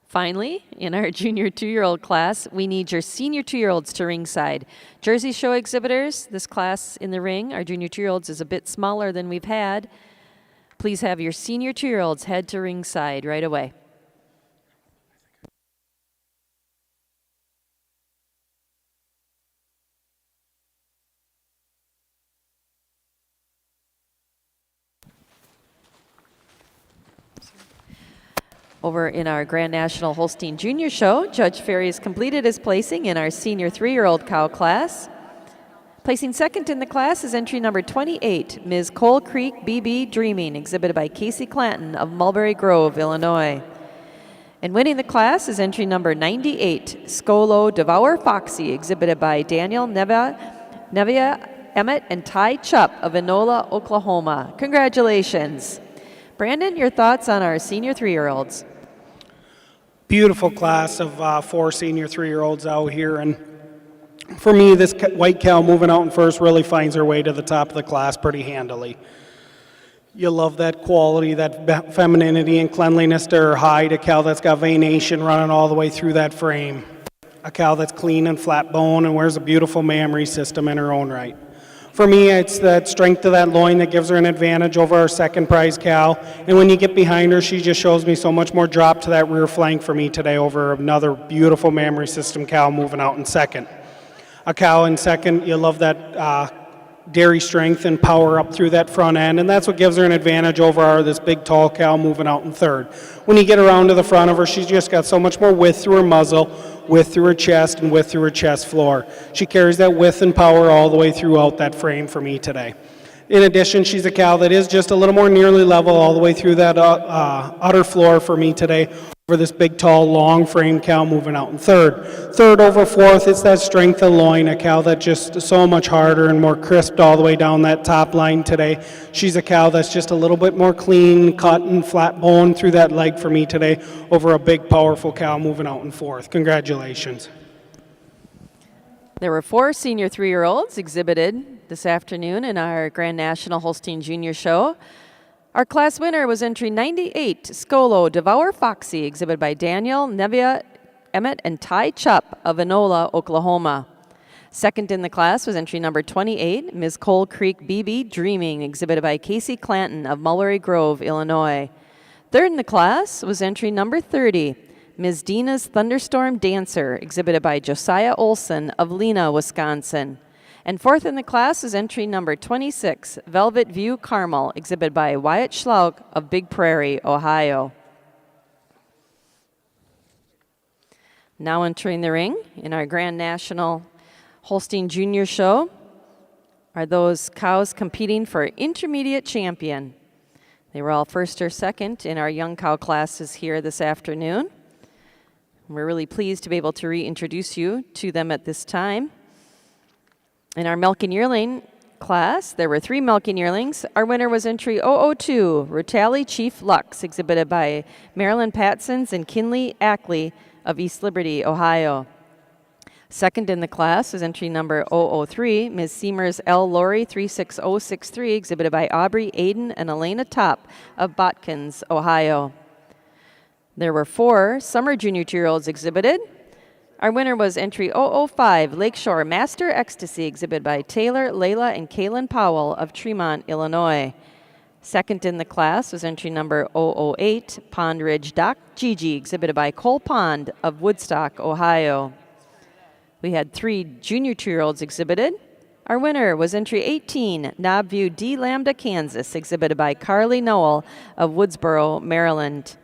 Finally, in our junior 2-year-old class, we need your senior 2-year-olds to ringside. Jersey show exhibitors, this class in the ring, our junior 2-year-olds is a bit smaller than we've had. Please have your senior 2-year-olds head to ringside right away. Over in our Grand National Holstein Junior Show, Judge Ferry has completed his placing in our senior 3-year-old cow class. Placing second in the class is entry number 28, Ms. Coal Creek BB Dreaming, exhibited by Casey Clanton of Mulberry Grove, Illinois. And winning the class is entry number 98, Scolo Devour Foxy, exhibited by Daniel Nevia Emmett and Ty Chupp of Enola, Oklahoma. Congratulations. Brandon, your thoughts on our senior 3-year-olds? Beautiful class of 4 senior 3-year-olds out here, and for me, this white cow moving out in first really finds her way to the top of the class pretty handily. You love that quality, that femininity and cleanliness to her hide, a cow that's got venation running all the way through that frame. A cow that's clean and flat bone and wears a beautiful mammary system in her own right. For me, it's that strength of that loin that gives her an advantage over our second prize cow. And when you get behind her, she just shows me so much more drop to that rear flank for me today over another beautiful mammary system cow moving out in second. A cow in second, you love that dairy strength and power up through that front end, and that's what gives her an advantage over this big tall cow moving out in third. When you get around to the front of her, she's just got so much more width through her muzzle, width through her chest, and width through her chest floor. She carries that width and power all the way throughout that frame for me today. In addition, she's a cow that is just a little more nearly level all the way through that udder floor for me today over this big, tall, long frame cow moving out in third. Third over fourth, it's that strength of loin, a cow that's just so much harder and more crisped all the way down that top line today. She's a cow that's just a little bit more clean, cut and flat bone through that leg for me today over a big, powerful cow moving out in fourth. Congratulations. There were 4 senior 3-year-olds exhibited this afternoon in our Grand National Holstein Junior Show. Our class winner was entry 98, Scolo Devour Foxy, exhibited by Daniel, Nevia, Emmett, and Ty Chupp of Enola, Oklahoma. Second in the class was entry number 28, Ms. Coal Creek BB Dreaming, exhibited by Casey Clanton of Mulberry Grove, Illinois. Third in the class was entry number 30, Ms. Dina's Thunderstorm Dancer, exhibited by Josiah Olson of Lena, Wisconsin. And fourth in the class is entry number 26, Velvet View Carmel, exhibited by Wyatt Schlauk of Big Prairie, Ohio. Now entering the ring in our Grand National Holstein Junior Show are those cows competing for intermediate champion. They were all first or second in our young cow classes here this afternoon. We're really pleased to be able to reintroduce you to them at this time. In our milk and yearling class, there were 3 milk and yearlings. Our winner was entry 002, Rotally Chief Lux, exhibited by Marilyn Patsons and Kinley Ackley of East Liberty, Ohio. Second in the class is entry number 003, Ms. Seamers L. Lori 36063, exhibited by Aubrey Aiden and Elena Top of Botkins, Ohio. There were 4 summer junior 2-year-olds exhibited. Our winner was entry 005, Lakeshore Master Ecstasy, exhibited by Taylor, Layla, and Kaylin Powell of Tremont, Illinois. Second in the class was entry number 008, Pond Ridge Doc Gigi, exhibited by Cole Pond of Woodstock, Ohio. We had 3 junior 2-year-olds exhibited. Our winner was entry 18, Knobview D Lambda, Kansas, exhibited by Carly Noel of Woodsboro, Maryland.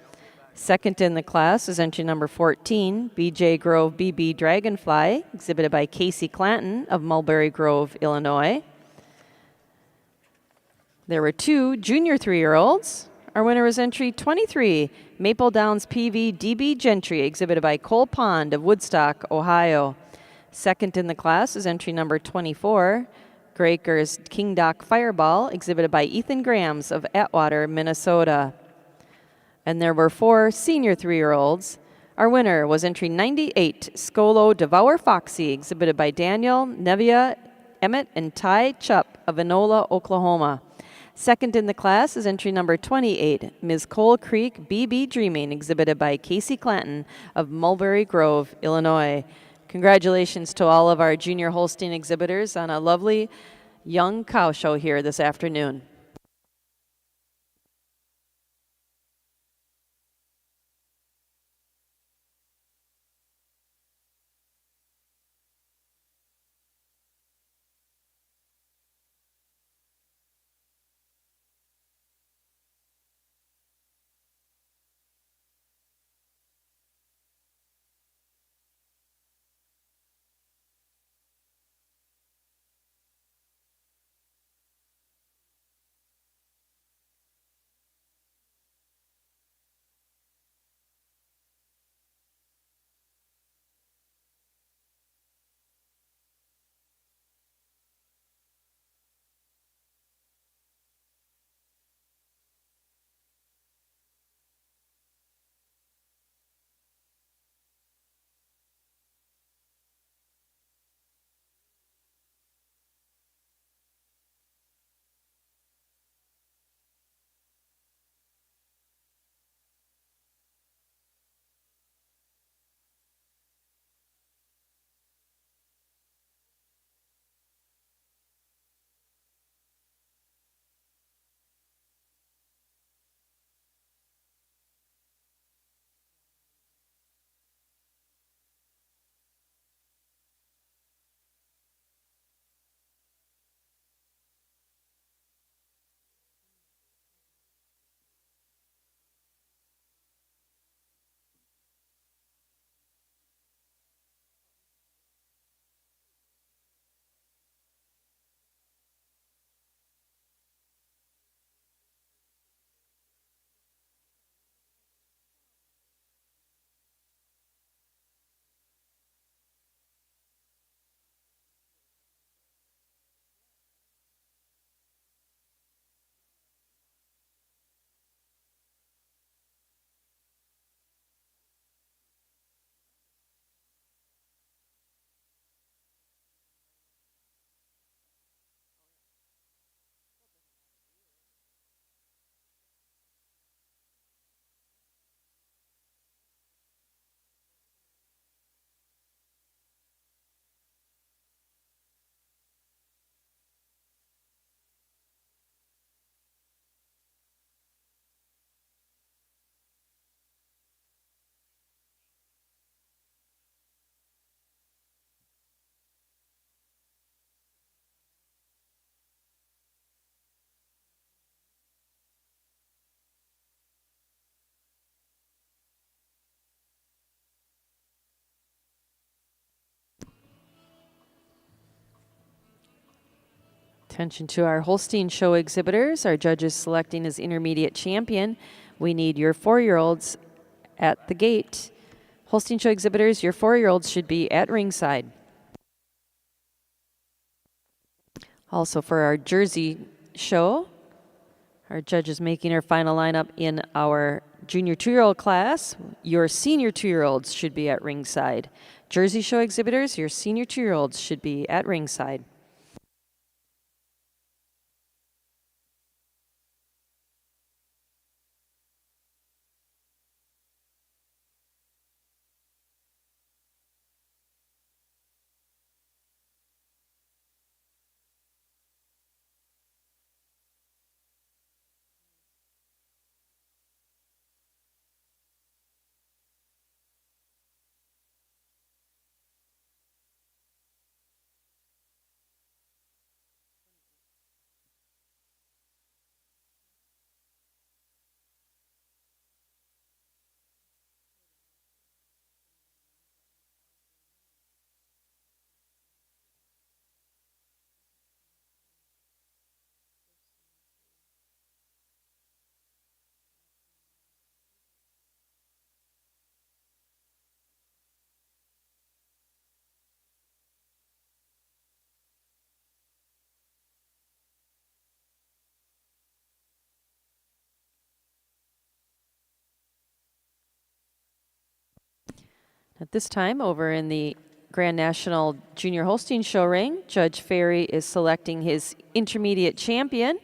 Second in the class is entry number 14, BJ Grove BB Dragonfly, exhibited by Casey Clanton of Mulberry Grove, Illinois. There were 2 junior 3-year-olds. Our winner was entry 23, Maple Downs PV DB Gentry, exhibited by Cole Pond of Woodstock, Ohio. Second in the class is entry number 24, Graker's King Doc Fireball, exhibited by Ethan Grams of Atwater, Minnesota. And there were 4 senior 3-year-olds. Our winner was entry 98, Scolo Devour Foxy, exhibited by Daniel, Nevia, Emmett, and Ty Chupp of Enola, Oklahoma. Second in the class is entry number 28, Ms. Coal Creek BB Dreaming, exhibited by Casey Clanton of Mulberry Grove, Illinois. Congratulations to all of our junior Holstein exhibitors on a lovely young cow show here this afternoon. Attention to our Holstein show exhibitors. Our judge is selecting his intermediate champion. We need your 4-year-olds at the gate. Holstein show exhibitors, your 4-year-olds should be at ringside. Also for our Jersey show, our judge is making her final lineup in our junior 2-year-old class. Your senior 2-year-olds should be at ringside. Jersey show exhibitors, your senior 2-year-olds should be at ringside. At this time, over in the Grand National Junior Holstein show ring, Judge Ferry is selecting his intermediate champion.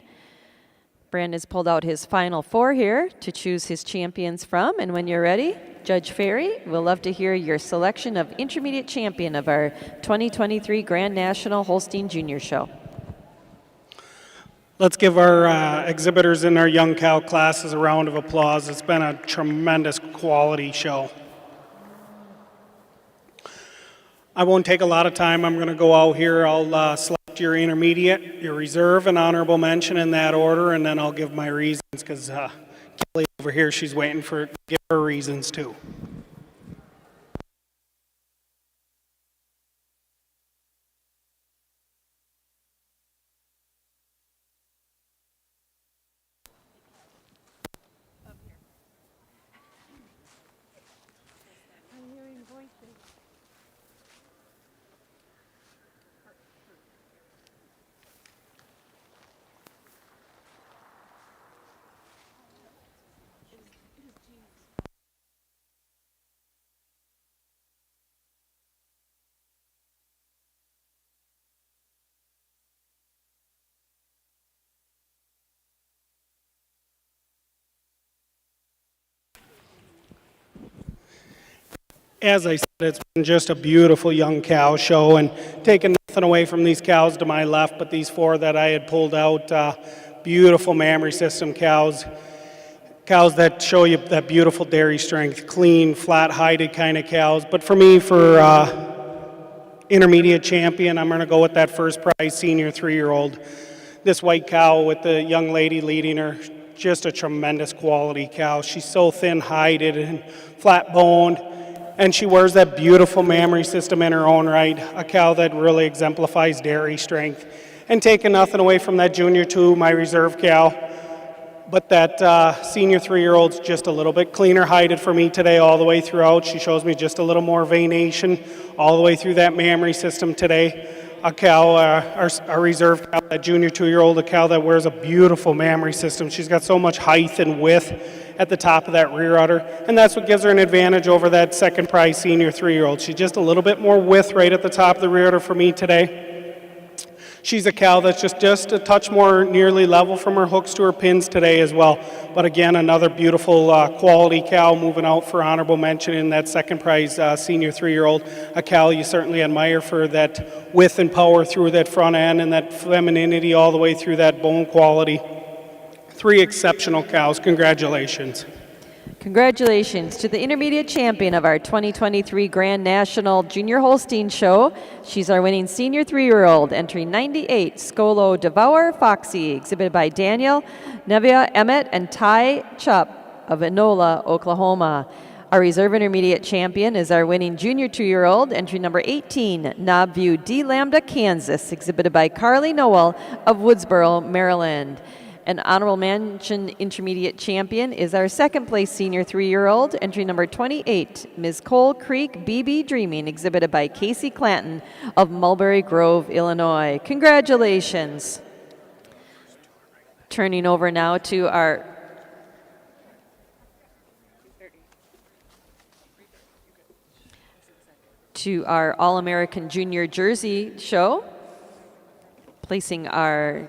Brandon's pulled out his final 4 here to choose his champions from. And when you're ready, Judge Ferry, we'll love to hear your selection of intermediate champion of our 2023 Grand National Holstein Junior Show. Let's give our exhibitors in our young cow classes a round of applause. It's been a tremendous quality show. I won't take a lot of time. I'm going to go out here. I'll select your intermediate, your reserve, and honorable mention in that order, and then I'll give my reasons because Kelly over here, she's waiting to give her reasons too. As I said, it's been just a beautiful young cow show, and taking nothing away from these cows to my left, but these 4 that I had pulled out, beautiful mammary system cows that show you that beautiful dairy strength, clean, flat-hided kind of cows. But for me, for intermediate champion, I'm going to go with that first prize senior 3-year-old. This white cow with the young lady leading her, just a tremendous quality cow. She's so thin-hided and flat-boned. And she wears that beautiful mammary system in her own right, a cow that really exemplifies dairy strength. And taking nothing away from that junior 2, my reserve cow, but that senior 3-year-old's just a little bit cleaner hided for me today all the way throughout. She shows me just a little more veination all the way through that mammary system today. A cow, our reserve cow, that junior 2-year-old, a cow that wears a beautiful mammary system. She's got so much height and width at the top of that rear udder, and that's what gives her an advantage over that second prize senior 3-year-old. She's just a little bit more width right at the top of the rear udder for me today. She's a cow that's just a touch more nearly level from her hooks to her pins today as well. But again, another beautiful quality cow moving out for honorable mention in that second prize senior 3-year-old. A cow you certainly admire for that width and power through that front end and that femininity all the way through that bone quality. 3 exceptional cows. Congratulations. Congratulations to the intermediate champion of our 2023 Grand National Junior Holstein Show. She's our winning senior 3-year-old, entry 98, Skolo Devour Foxy, exhibited by Daniel, Nevia Emmett, and Ty Chupp of Enola, Oklahoma. Our reserve intermediate champion is our winning junior 2-year-old, entry number 18, Knobview D Lambda, Kansas, exhibited by Carly Noel of Woodsboro, Maryland. An honorable mention intermediate champion is our second place senior 3-year-old, entry number 28, Ms. Coal Creek BB Dreaming, exhibited by Casey Clanton of Mulberry Grove, Illinois. Congratulations. Turning over now to our All-American Junior Jersey show. Placing our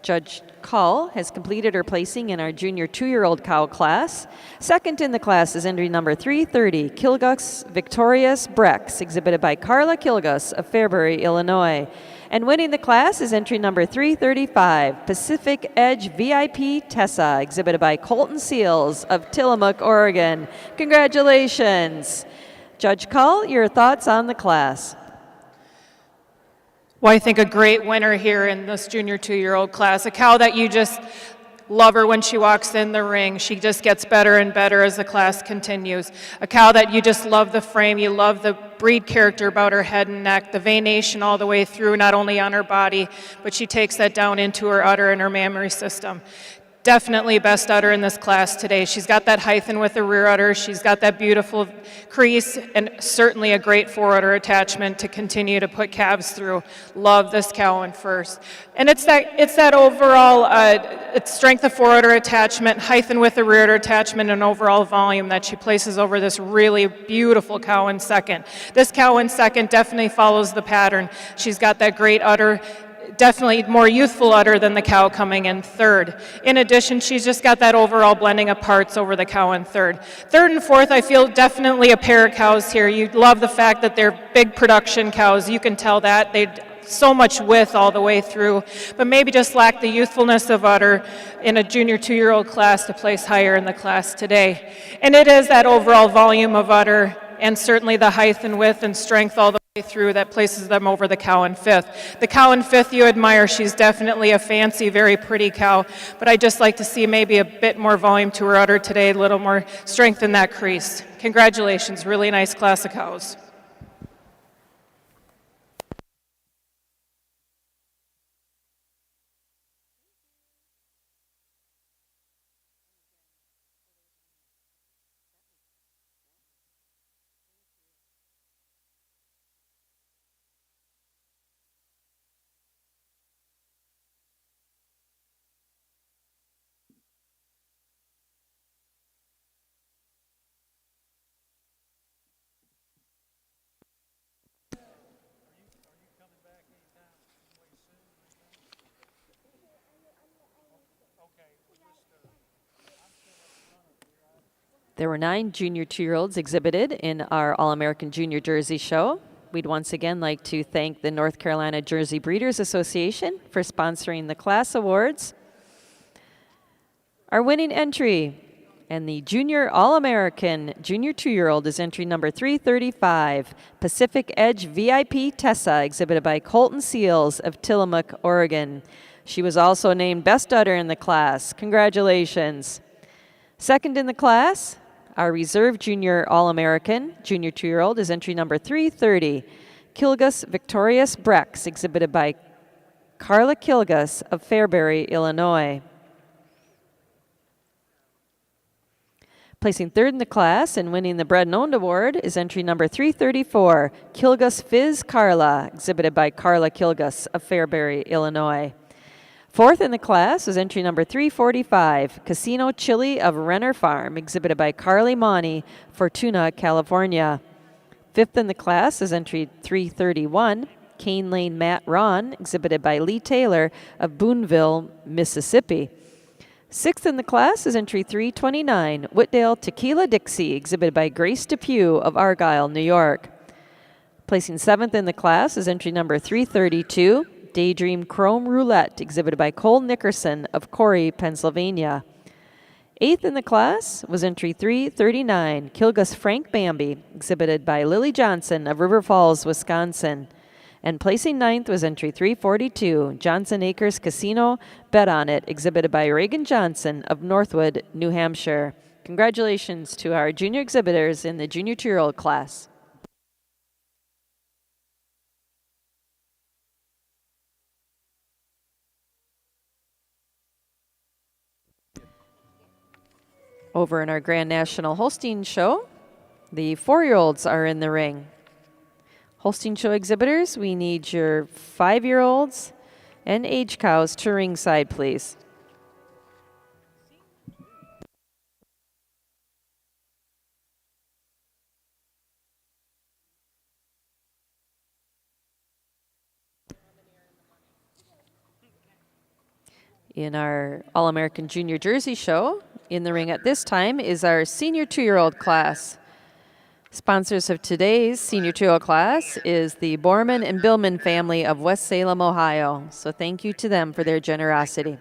Judge Cull has completed her placing in our junior 2-year-old cow class. Second in the class is entry number 330, Kilgus Victorious Brex, exhibited by Carla Kilgus of Fairbury, Illinois. And winning the class is entry number 335, Pacific Edge VIP Tessa, exhibited by Colton Seals of Tillamook, Oregon. Congratulations. Judge Cull, your thoughts on the class? Well, I think a great winner here in this junior 2-year-old class, a cow that you just love her when she walks in the ring. She just gets better and better as the class continues. A cow that you just love the frame, you love the breed character about her head and neck, the venation all the way through, not only on her body, but she takes that down into her udder and her mammary system. Definitely best udder in this class today. She's got that hyphen with the rear udder. She's got that beautiful crease and certainly a great fore-udder attachment to continue to put calves through. Love this cow in first. And it's that overall strength of fore-udder attachment, hyphen with the rear udder attachment, and overall volume that she places over this really beautiful cow in second. This cow in second definitely follows the pattern. She's got that great udder, definitely more youthful udder than the cow coming in third. In addition, she's just got that overall blending of parts over the cow in third. Third and fourth, I feel definitely a pair of cows here. You love the fact that they're big production cows. You can tell that. They so much width all the way through, but maybe just lack the youthfulness of udder in a junior 2-year-old class to place higher in the class today. And it is that overall volume of udder and certainly the height and width and strength all the way through that places them over the cow in fifth. The cow in fifth you admire. She's definitely a fancy, very pretty cow, but I'd just like to see maybe a bit more volume to her udder today, a little more strength in that crease. Congratulations, really nice class of cows. There were 9 junior 2-year-olds exhibited in our All-American Junior Jersey show. We'd once again like to thank the North Carolina Jersey Breeders Association for sponsoring the class awards. Our winning entry and the Junior All-American Junior 2-year-old is entry number 335, Pacific Edge VIP Tessa, exhibited by Colton Seals of Tillamook, Oregon. She was also named Best Udder in the class. Congratulations. Second in the class, our reserve junior All-American junior 2-year-old is entry number 330, Kilgus Victorious Brex, exhibited by Carla Kilgus of Fairbury, Illinois. Placing third in the class and winning the Bred and Owned Award is entry number 334, Kilgus Fizz Carla, exhibited by Carla Kilgus of Fairbury, Illinois. Fourth in the class was entry number 345, Casino Chili of Renner Farm, exhibited by Carly Monty, Fortuna, California. Fifth in the class is entry 331, Cane Lane Matt Ron, exhibited by Lee Taylor of Boonville, Mississippi. Sixth in the class is entry 329, Whitdale Tequila Dixie, exhibited by Grace Depew of Argyle, New York. Placing seventh in the class is entry number 332, Daydream Chrome Roulette, exhibited by Cole Nickerson of Corey, Pennsylvania. Eighth in the class was entry 339, Kilgus Frank Bambi, exhibited by Lily Johnson of River Falls, Wisconsin. And placing ninth was entry 342, Johnson Acres Casino Bet On It, exhibited by Reagan Johnson of Northwood, New Hampshire. Congratulations to our junior exhibitors in the junior 2-year-old class. Over in our Grand National Holstein show, the 4-year-olds are in the ring. Holstein show exhibitors, we need your 5-year-olds and age cows to ringside, please. In our All-American Junior Jersey show, in the ring at this time is our senior 2-year-old class. Sponsors of today's senior 2-year-old class is the Borman and Billman family of West Salem, Ohio. So thank you to them for their generosity.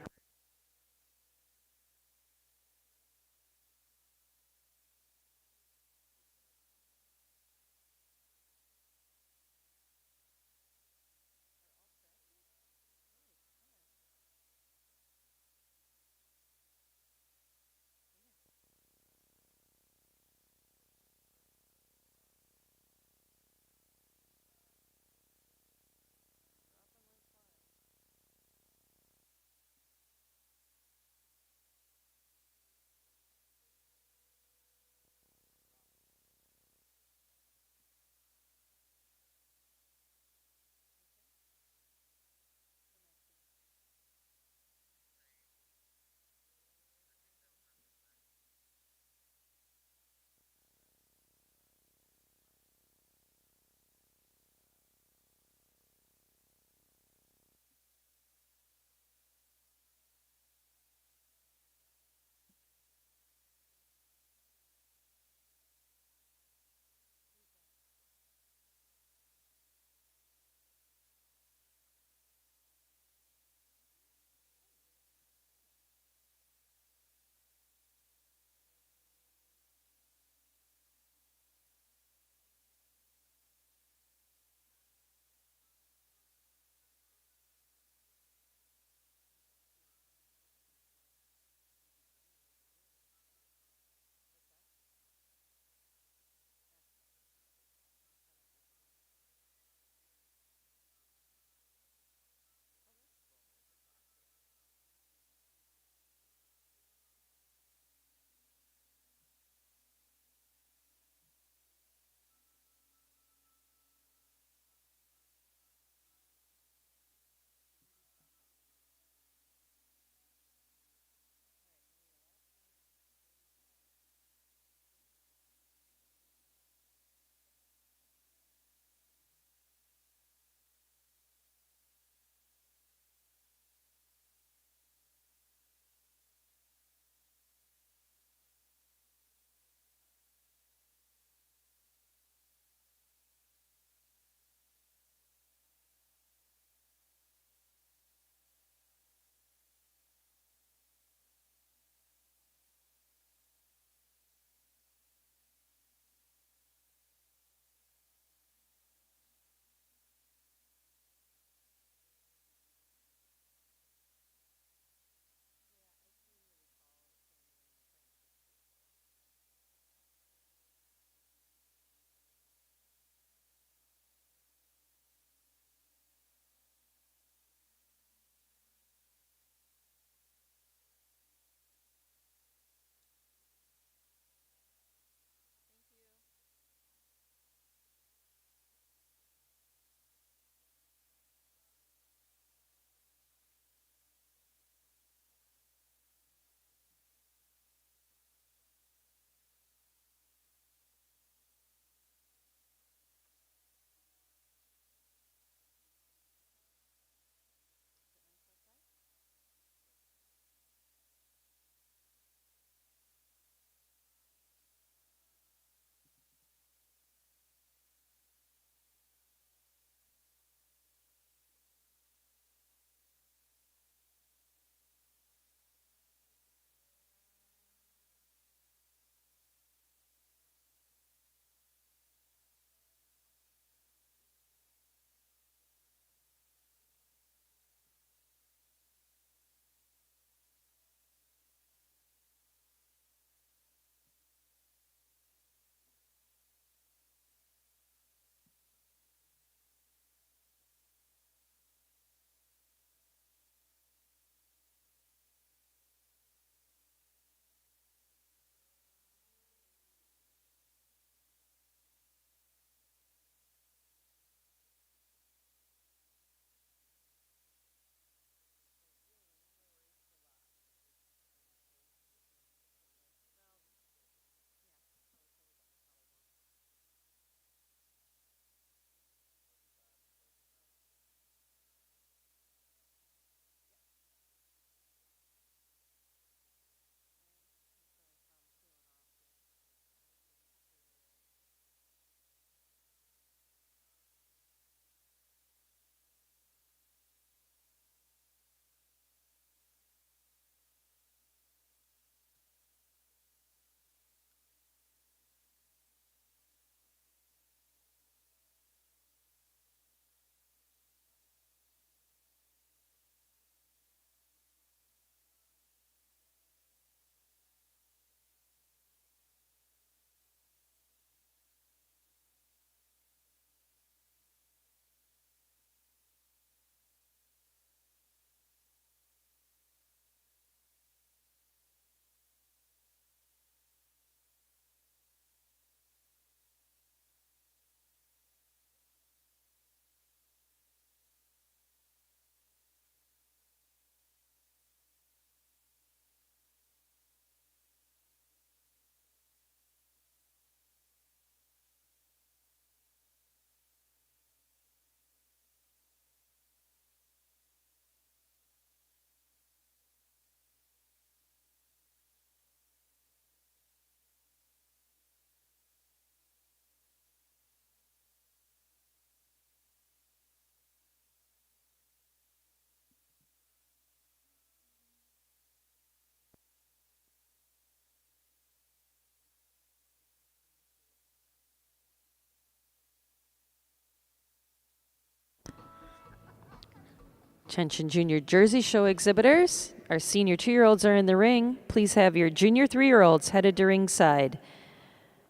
Attention Junior Jersey Show exhibitors. Our senior 2-year-olds are in the ring. Please have your junior 3-year-olds headed to ringside.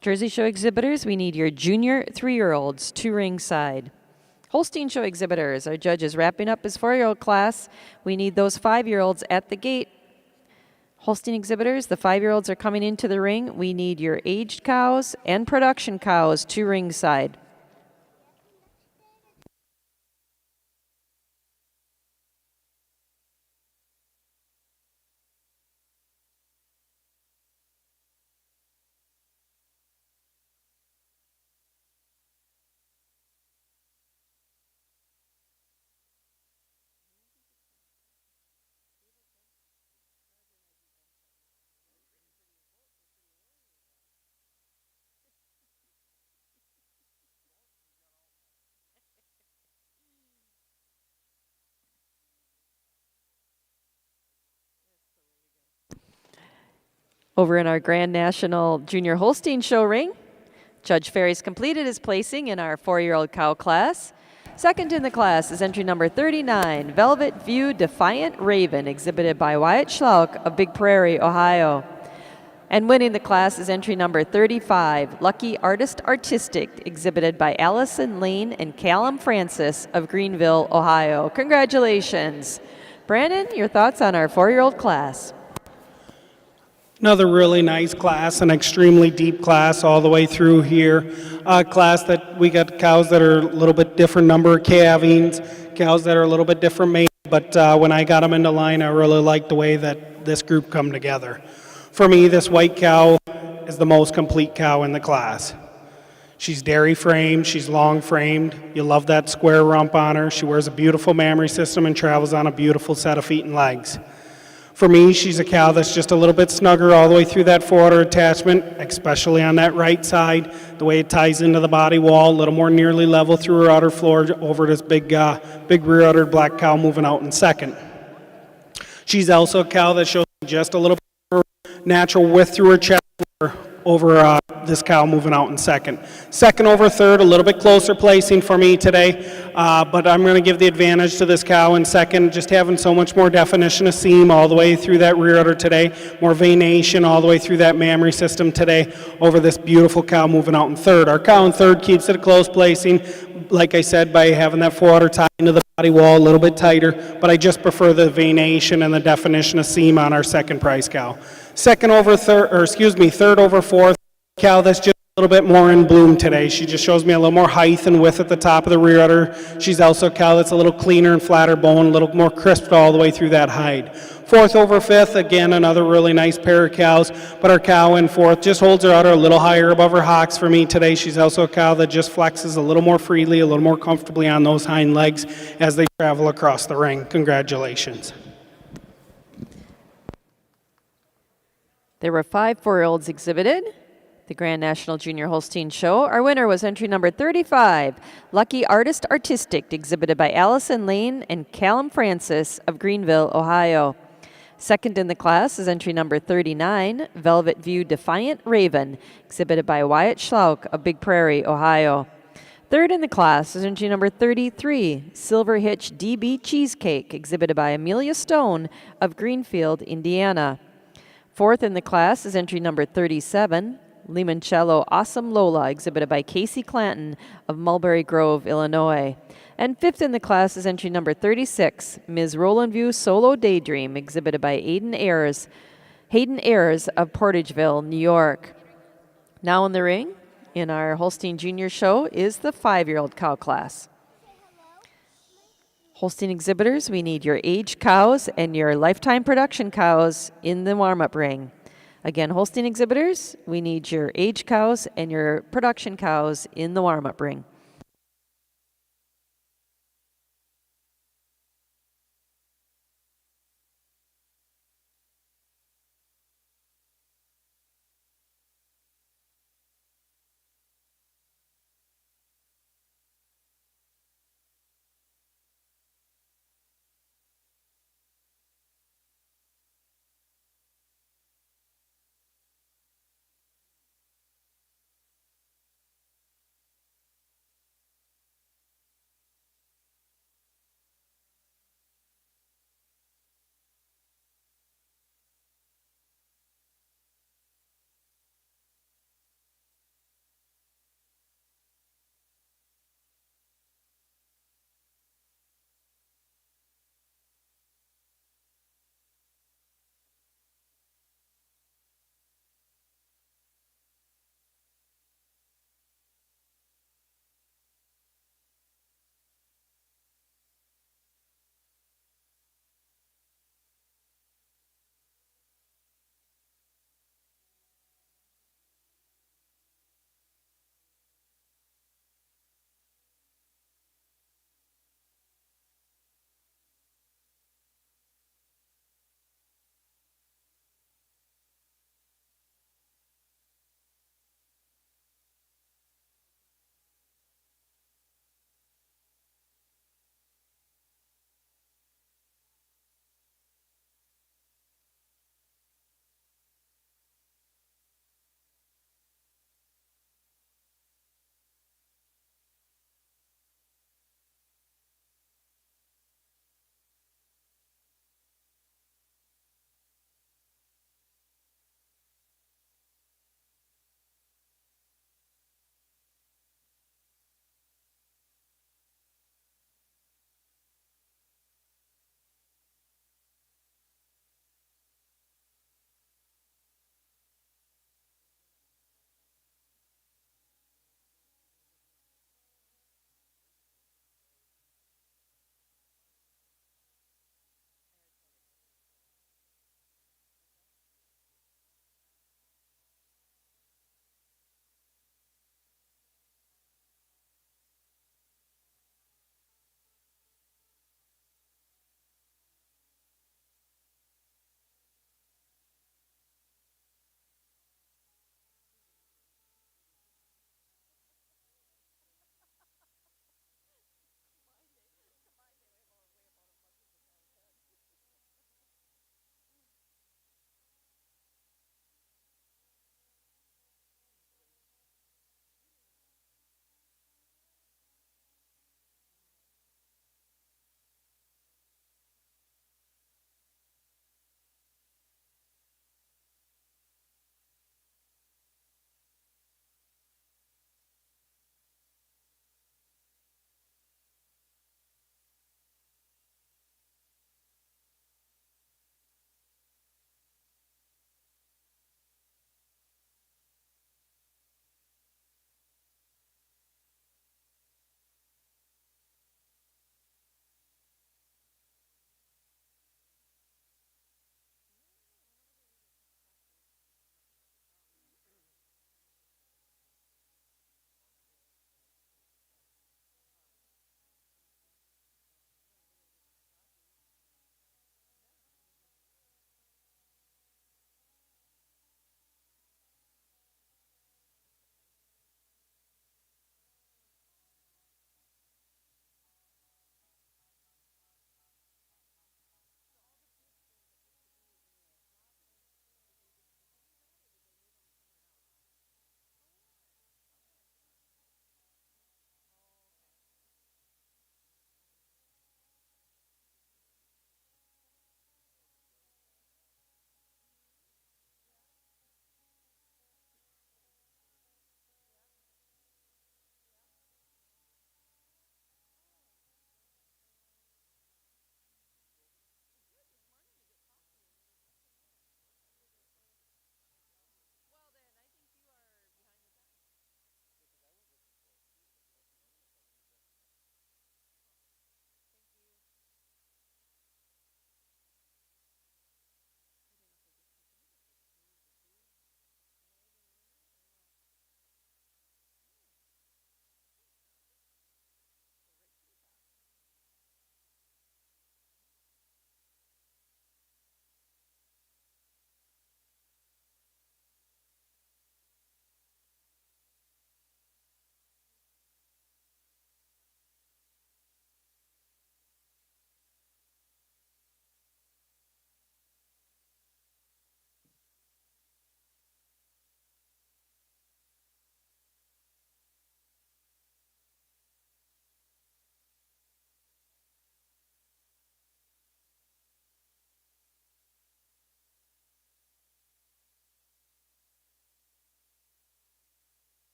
Jersey Show exhibitors, we need your junior 3-year-olds to ringside. Holstein Show exhibitors, our judge is wrapping up his 4-year-old class. We need those 5-year-olds at the gate. Holstein exhibitors, the 5-year-olds are coming into the ring. We need your aged cows and production cows to ringside. Over in our Grand National Junior Holstein Show ring, Judge Ferry's completed his placing in our 4-year-old cow class. Second in the class is entry number 39, Velvet View Defiant Raven, exhibited by Wyatt Schlauk of Big Prairie, Ohio. And winning the class is entry number 35, Lucky Artist Artistic, exhibited by Allison Lane and Callum Francis of Greenville, Ohio. Congratulations. Brandon, your thoughts on our 4-year-old class? Another really nice class, an extremely deep class all the way through here. A class that we got cows that are a little bit different number of calvings, cows that are a little bit different mate, but when I got them into line, I really liked the way that this group come together. For me, this white cow is the most complete cow in the class. She's dairy framed, she's long framed. You love that square rump on her. She wears a beautiful mammary system and travels on a beautiful set of feet and legs. For me, she's a cow that's just a little bit snugger all the way through that forudder attachment, especially on that right side, the way it ties into the body wall, a little more nearly level through her udder floor over this big rear uddered black cow moving out in second. She's also a cow that shows just a little bit more natural width through her chest over this cow moving out in second. Second over third, a little bit closer placing for me today, but I'm going to give the advantage to this cow in second, just having so much more definition of seam all the way through that rear udder today, more venation all the way through that mammary system today over this beautiful cow moving out in third. Our cow in third keeps it a close placing, like I said, by having that forudder tie into the body wall a little bit tighter, but I just prefer the venation and the definition of seam on our second prize cow. Third over fourth, cow that's just a little bit more in bloom today. She just shows me a little more height and width at the top of the rear udder. She's also a cow that's a little cleaner and flatter bone, a little more crisped all the way through that hide. Fourth over fifth, again, another really nice pair of cows, but our cow in fourth just holds her udder a little higher above her hocks for me today. She's also a cow that just flexes a little more freely, a little more comfortably on those hind legs as they travel across the ring. Congratulations. There were 5 4-year-olds exhibited. The Grand National Junior Holstein Show. Our winner was entry number 35, Lucky Artist Artistic, exhibited by Allison Lane and Callum Francis of Greenville, Ohio. Second in the class is entry number 39, Velvet View Defiant Raven, exhibited by Wyatt Schlauk of Big Prairie, Ohio. Third in the class is entry number 33, Silver Hitch DB Cheesecake, exhibited by Amelia Stone of Greenfield, Indiana. Fourth in the class is entry number 37, Limoncello Awesome Lola, exhibited by Casey Clanton of Mulberry Grove, Illinois. And fifth in the class is entry number 36, Ms. Roland View Solo Daydream, exhibited by Hayden Ayers of Portageville, New York. Now in the ring, in our Holstein Junior Show, is the 5-year-old cow class. Holstein exhibitors, we need your aged cows and your lifetime production cows in the warm-up ring. Again, Holstein exhibitors, we need your aged cows and your production cows in the warm-up ring.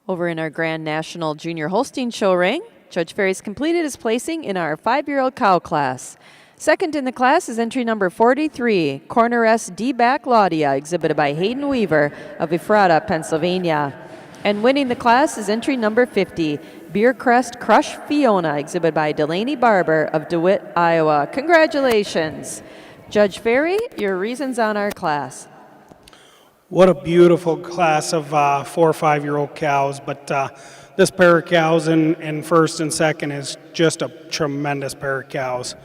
Over in our Grand National Junior Holstein Show ring, Judge Ferry's completed his placing in our 5-year-old cow class. Second in the class is entry number 43, Corner S D-Back Laudia, exhibited by Hayden Weaver of Ephrata, Pennsylvania. And winning the class is entry number 50, Beer Crest Crush Fiona, exhibited by Delaney Barber of DeWitt, Iowa. Congratulations. Judge Ferry, your reasons on our class. What a beautiful class of 4 or 5-year-old cows, but this pair of cows in first and second is just a tremendous pair of cows.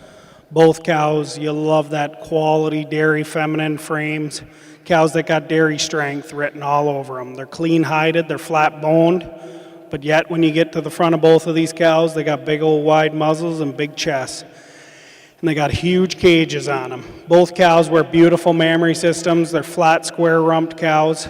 Both cows, you love that quality dairy feminine frames, cows that got dairy strength written all over them. They're clean-hided, they're flat-boned, but yet when you get to the front of both of these cows, they got big old wide muzzles and big chests. And they got huge cages on them. Both cows wear beautiful mammary systems. They're flat, square-rumped cows.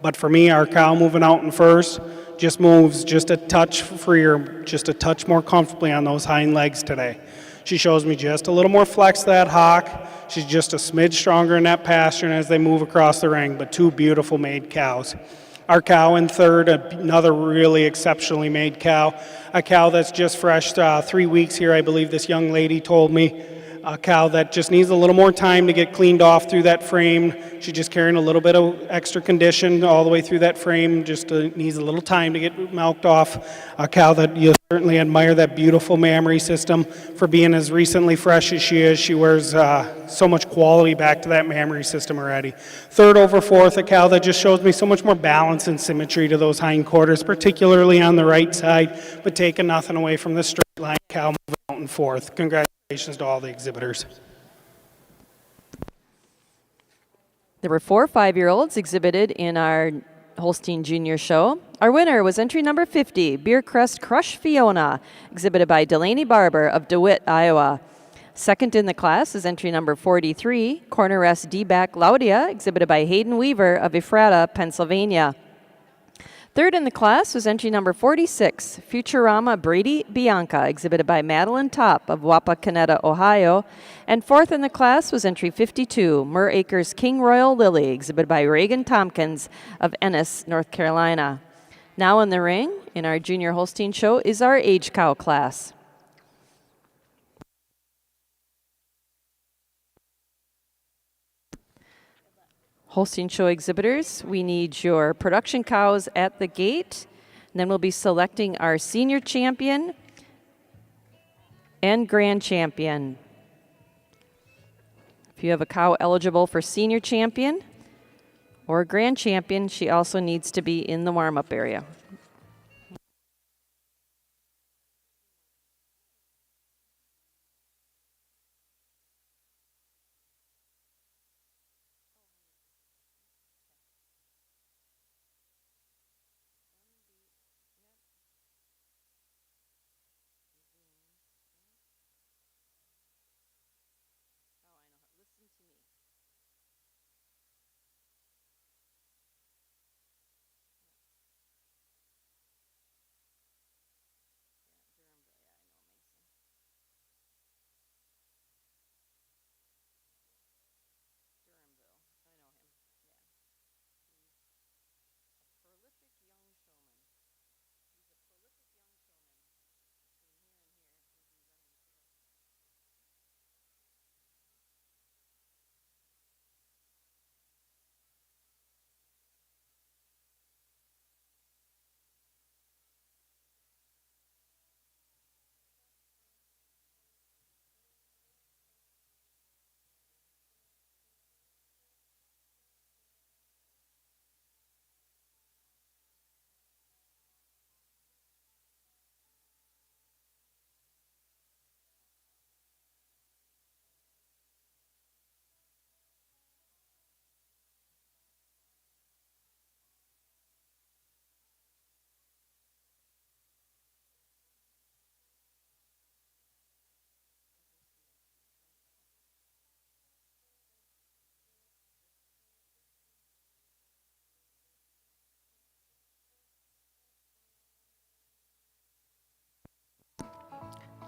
But for me, our cow moving out in first just moves just a touch freer, just a touch more comfortably on those hind legs today. She shows me just a little more flex to that hock. She's just a smidge stronger in that pastern as they move across the ring, but two beautiful made cows. Our cow in third, another really exceptionally made cow, a cow that's just fresh 3 weeks here, I believe this young lady told me. A cow that just needs a little more time to get cleaned off through that frame. She's just carrying a little bit of extra condition all the way through that frame, just needs a little time to get milked off. A cow that you certainly admire that beautiful mammary system for being as recently fresh as she is. She wears so much quality back to that mammary system already. Third over fourth, a cow that just shows me so much more balance and symmetry to those hindquarters, particularly on the right side, but taking nothing away from the straight line cow moving out in fourth. Congratulations to all the exhibitors. There were 4 5-year-olds exhibited in our Holstein Junior Show. Our winner was entry number 50, Beer Crest Crush Fiona, exhibited by Delaney Barber of DeWitt, Iowa. Second in the class is entry number 43, Corner S D-Back Laudia, exhibited by Hayden Weaver of Ephrata, Pennsylvania. Third in the class was entry number 46, Futurama Brady Bianca, exhibited by Madeline Top of Wapakoneta, Ohio. And fourth in the class was entry 52, Murr Acres King Royal Lily, exhibited by Reagan Tompkins of Ennis, North Carolina. Now in the ring, in our Junior Holstein Show, is our age cow class. Holstein Show exhibitors, we need your production cows at the gate. And then we'll be selecting our senior champion and grand champion. If you have a cow eligible for senior champion or grand champion, she also needs to be in the warm-up area.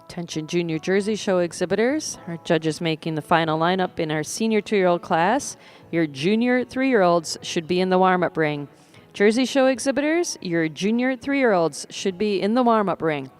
Attention Junior Jersey Show exhibitors. Our judges making the final lineup in our senior 2-year-old class. Your junior 3-year-olds should be in the warm-up ring. Jersey Show exhibitors, your junior 3-year-olds should be in the warm-up ring.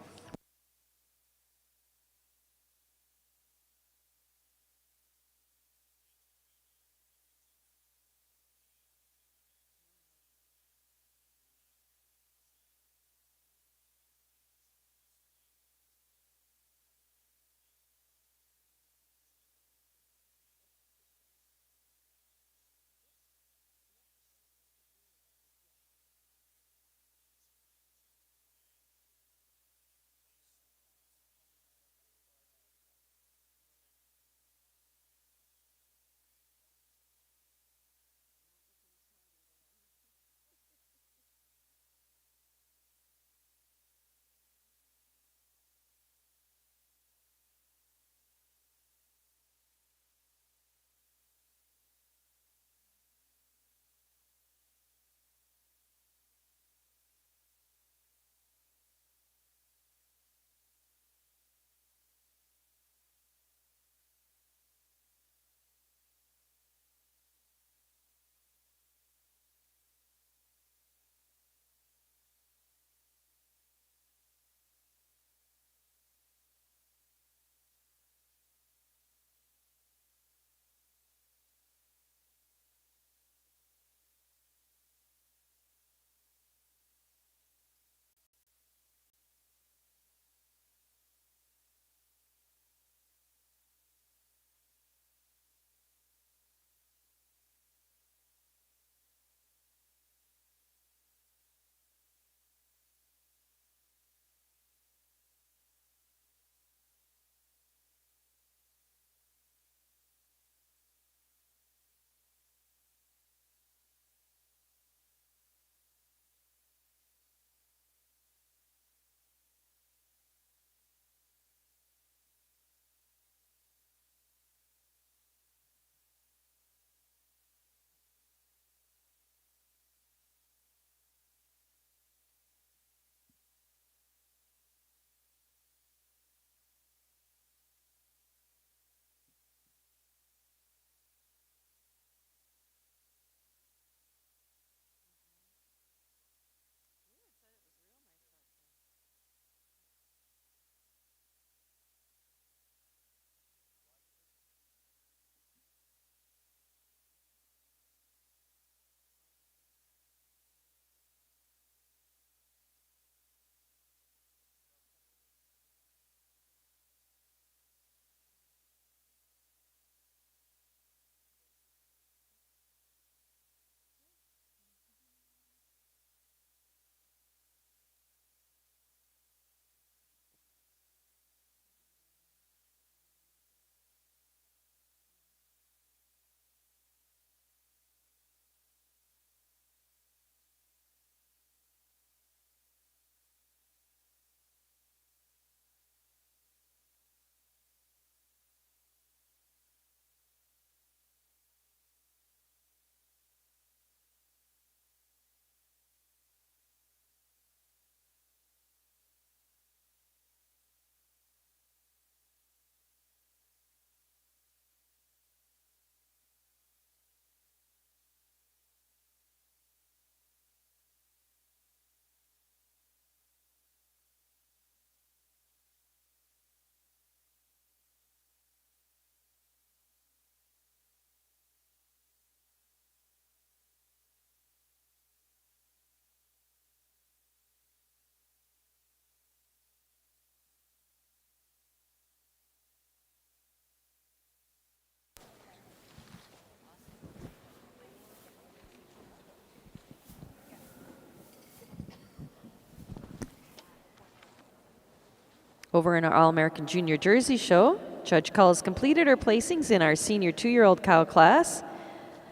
Over in our All-American Junior Jersey Show, Judge Cull has completed her placings in our senior 2-year-old cow class.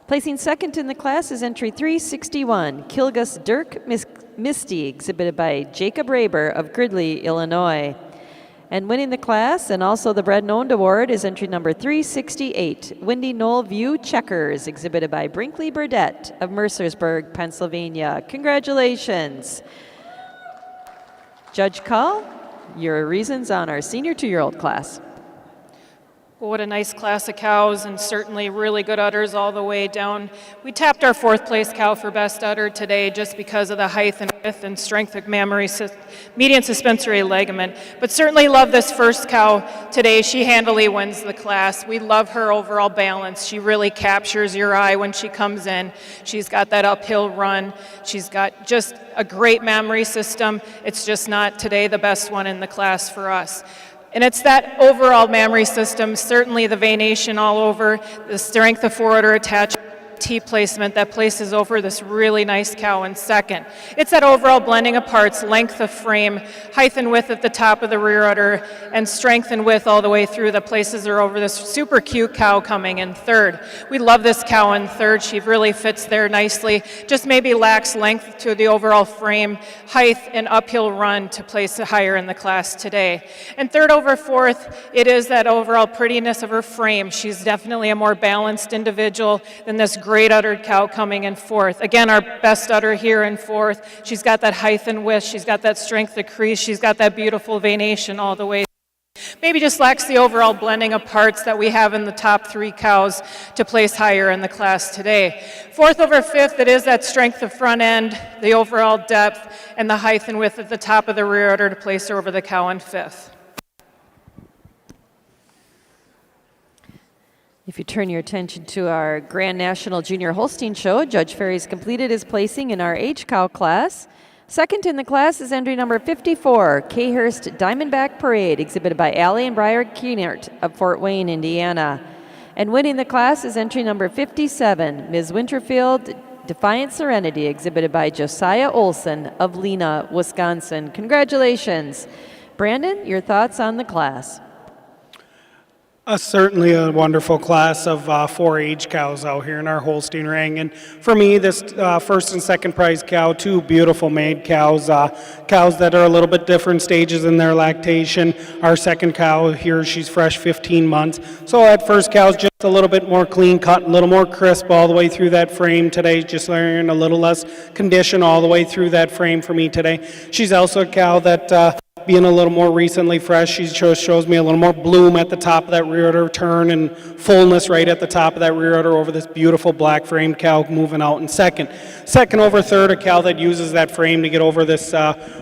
Placing second in the class is entry 361, Kilgus Dirk Misty, exhibited by Jacob Raber of Gridley, Illinois. And winning the class, and also the Bred and Owned Award, is entry number 368, Windy Knoll View Checkers, exhibited by Brinkley Burdett of Mercersburg, Pennsylvania. Congratulations. Judge Cull, your reasons on our senior 2-year-old class. Well, what a nice class of cows, and certainly really good udders all the way down. We tapped our fourth place cow for best udder today just because of the height and width and strength of median suspensory ligament. But certainly love this first cow today. She handily wins the class. We love her overall balance. She really captures your eye when she comes in. She's got that uphill run. She's got just a great mammary system. It's just not today the best one in the class for us. And it's that overall mammary system, certainly the venation all over, the strength of foreudder attachment, T placement that places over this really nice cow in second. It's that overall blending of parts, length of frame, height and width at the top of the rear udder, and strength and width all the way through that places her over this super cute cow coming in third. We love this cow in third. She really fits there nicely. Just maybe lacks length to the overall frame, height, and uphill run to place it higher in the class today. And third over fourth, it is that overall prettiness of her frame. She's definitely a more balanced individual than this great uddered cow coming in fourth. Again, our best udder here in fourth. She's got that height and width. She's got that strength of crease. She's got that beautiful venation all the way. Maybe just lacks the overall blending of parts that we have in the top three cows to place higher in the class today. Fourth over fifth, it is that strength of front end, the overall depth, and the height and width at the top of the rear udder to place her over the cow in fifth. If you turn your attention to our Grand National Junior Holstein Show, Judge Ferry's completed his placing in our H cow class. Second in the class is entry number 54, K-Hurst Diamondback Parade, exhibited by Allie and Briar Keenert of Fort Wayne, Indiana. And winning the class is entry number 57, Ms. Winterfield Defiant Serenity, exhibited by Josiah Olson of Lena, Wisconsin. Congratulations. Brandon, your thoughts on the class? Certainly a wonderful class of 4 age cows out here in our Holstein ring. And for me, this first and second prize cow, two beautiful made cows, cows that are a little bit different stages in their lactation. Our second cow here, she's fresh 15 months. So that first cow is just a little bit more clean cut, a little more crisp all the way through that frame today, just layering a little less condition all the way through that frame for me today. She's also a cow that being a little more recently fresh, she shows me a little more bloom at the top of that rear udder turn and fullness right at the top of that rear udder over this beautiful black framed cow moving out in second. Second over third, a cow that uses that frame to get over this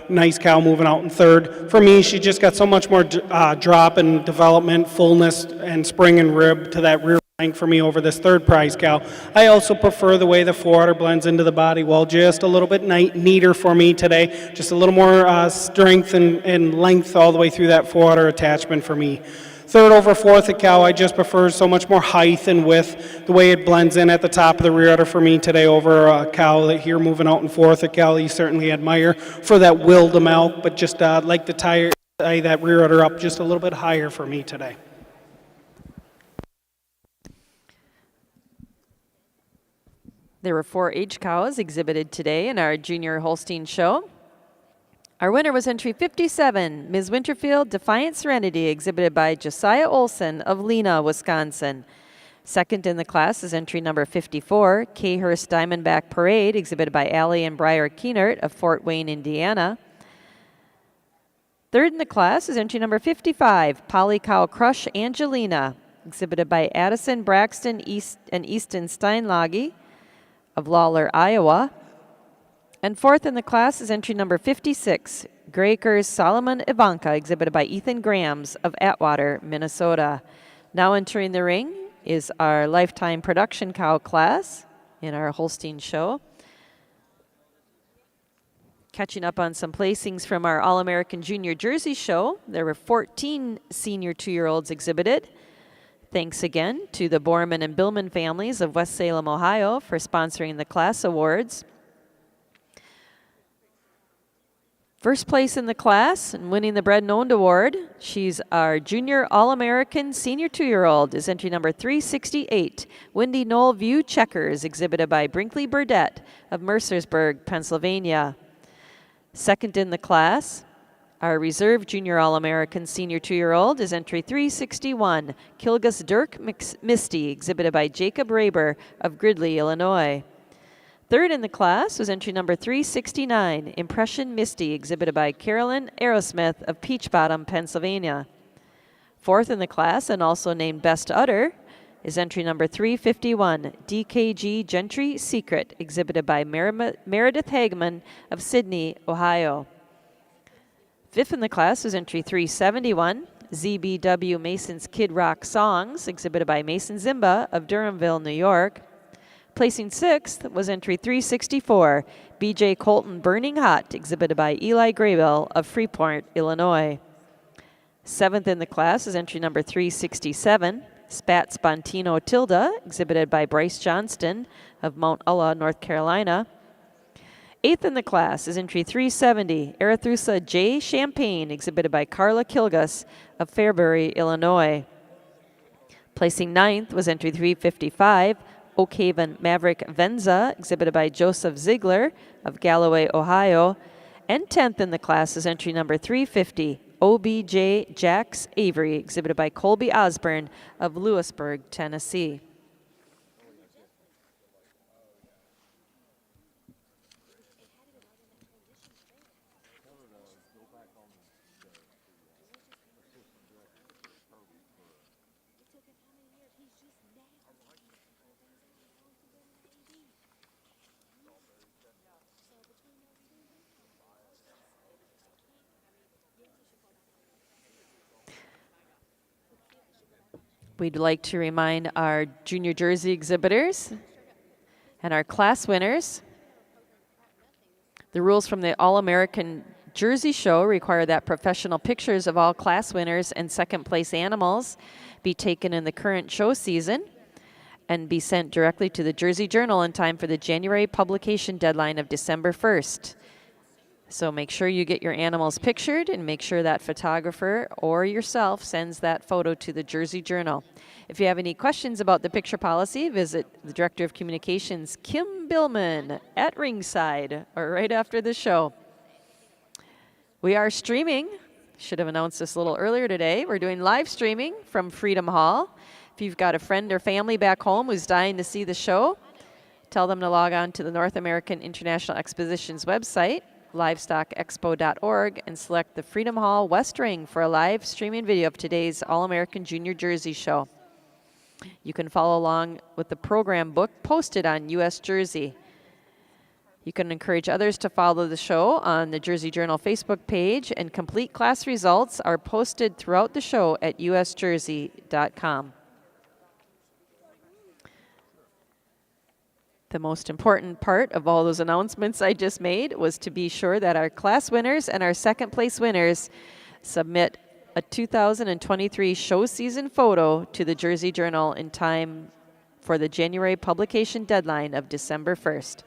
nice cow moving out in third. For me, she just got so much more drop and development, fullness, and spring and rib to that rear for me over this third prize cow. I also prefer the way the foreudder blends into the body well, just a little bit neater for me today, just a little more strength and length all the way through that foreudder attachment for me. Third over fourth, a cow I just prefer so much more height and width, the way it blends in at the top of the rear udder for me today over a cow that here moving out in fourth, a cow you certainly admire for that will to milk, but just like to tie that rear udder up just a little bit higher for me today. There were 4 age cows exhibited today in our Junior Holstein Show. Our winner was entry 57, Ms. Winterfield Defiant Serenity, exhibited by Josiah Olson of Lena, Wisconsin. Second in the class is entry number 54, K-Hurst Diamondback Parade, exhibited by Allie and Briar Keenert of Fort Wayne, Indiana. Third in the class is entry number 55, Polly Cow Crush Angelina, exhibited by Addison Braxton and Easton Steinlage of Lawler, Iowa. And fourth in the class is entry number 56, Graker's Solomon Ivanka, exhibited by Ethan Grams of Atwater, Minnesota. Now entering the ring is our lifetime production cow class in our Holstein Show. Catching up on some placings from our All-American Junior Jersey Show, there were 14 senior 2-year-olds exhibited. Thanks again to the Borman and Billman families of West Salem, Ohio for sponsoring the class awards. First place in the class and winning the Bred and Owned Award, she's our Junior All-American Senior 2-year-old, is entry number 368, Windy Knoll View Checkers, exhibited by Brinkley Burdett of Mercersburg, Pennsylvania. Second in the class, our reserve Junior All-American Senior 2-year-old is entry 361, Kilgus Dirk Misty, exhibited by Jacob Raber of Gridley, Illinois. Third in the class was entry number 369, Impression Misty, exhibited by Carolyn Aerosmith of Peach Bottom, Pennsylvania. Fourth in the class, and also named Best Udder, is entry number 351, DKG Gentry Secret, exhibited by Meredith Hagman of Sydney, Ohio. Fifth in the class is entry 371, ZBW Mason's Kid Rock Songs, exhibited by Mason Zimba of Durhamville, New York. Placing sixth was entry 364, BJ Colton Burning Hot, exhibited by Eli Graybill of Freeport, Illinois. Seventh in the class is entry number 367, Spat Spontino Tilda, exhibited by Bryce Johnston of Mount Ulla, North Carolina. Eighth in the class is entry 370, Arethusa J. Champagne, exhibited by Carla Kilgus of Fairbury, Illinois. Placing ninth was entry 355, Oakhaven Maverick Venza, exhibited by Joseph Ziegler of Galloway, Ohio. And 10th in the class is entry number 350, OBJ Jax Avery, exhibited by Colby Osborne of Lewisburg, Tennessee. We'd like to remind our junior jersey exhibitors and our class winners. The rules from the All-American Jersey Show require that professional pictures of all class winners and second place animals be taken in the current show season and be sent directly to the Jersey Journal in time for the January publication deadline of December 1st. So make sure you get your animals pictured and make sure that photographer or yourself sends that photo to the Jersey Journal. If you have any questions about the picture policy, visit the Director of Communications, Kim Billman, at ringside or right after the show. We are streaming. Should have announced this a little earlier today. We're doing live streaming from Freedom Hall. If you've got a friend or family back home who's dying to see the show, tell them to log on to the North American International Exposition's website, livestockexpo.org, and select the Freedom Hall West Ring for a live streaming video of today's All-American Junior Jersey Show. You can follow along with the program book posted on U.S. Jersey. You can encourage others to follow the show on the Jersey Journal Facebook page, and complete class results are posted throughout the show at usjersey.com. The most important part of all those announcements I just made was to be sure that our class winners and our second place winners submit a 2023 show season photo to the Jersey Journal in time for the January publication deadline of December 1st.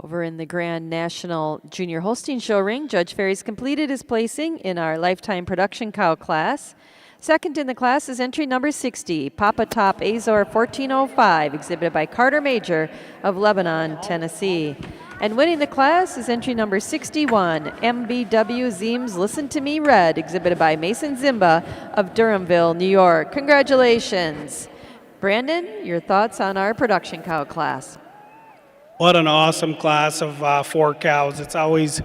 Over in the Grand National Junior Holstein Show ring, Judge Ferry's completed his placing in our Lifetime Production Cow class. Second in the class is entry number 60, Papa Top Azor 1405, exhibited by Carter Major of Lebanon, Tennessee. And winning the class is entry number 61, MBW Zeems Listen to Me Red, exhibited by Mason Zimba of Durhamville, New York. Congratulations. Brandon, your thoughts on our production cow class? What an awesome class of 4 cows. It's always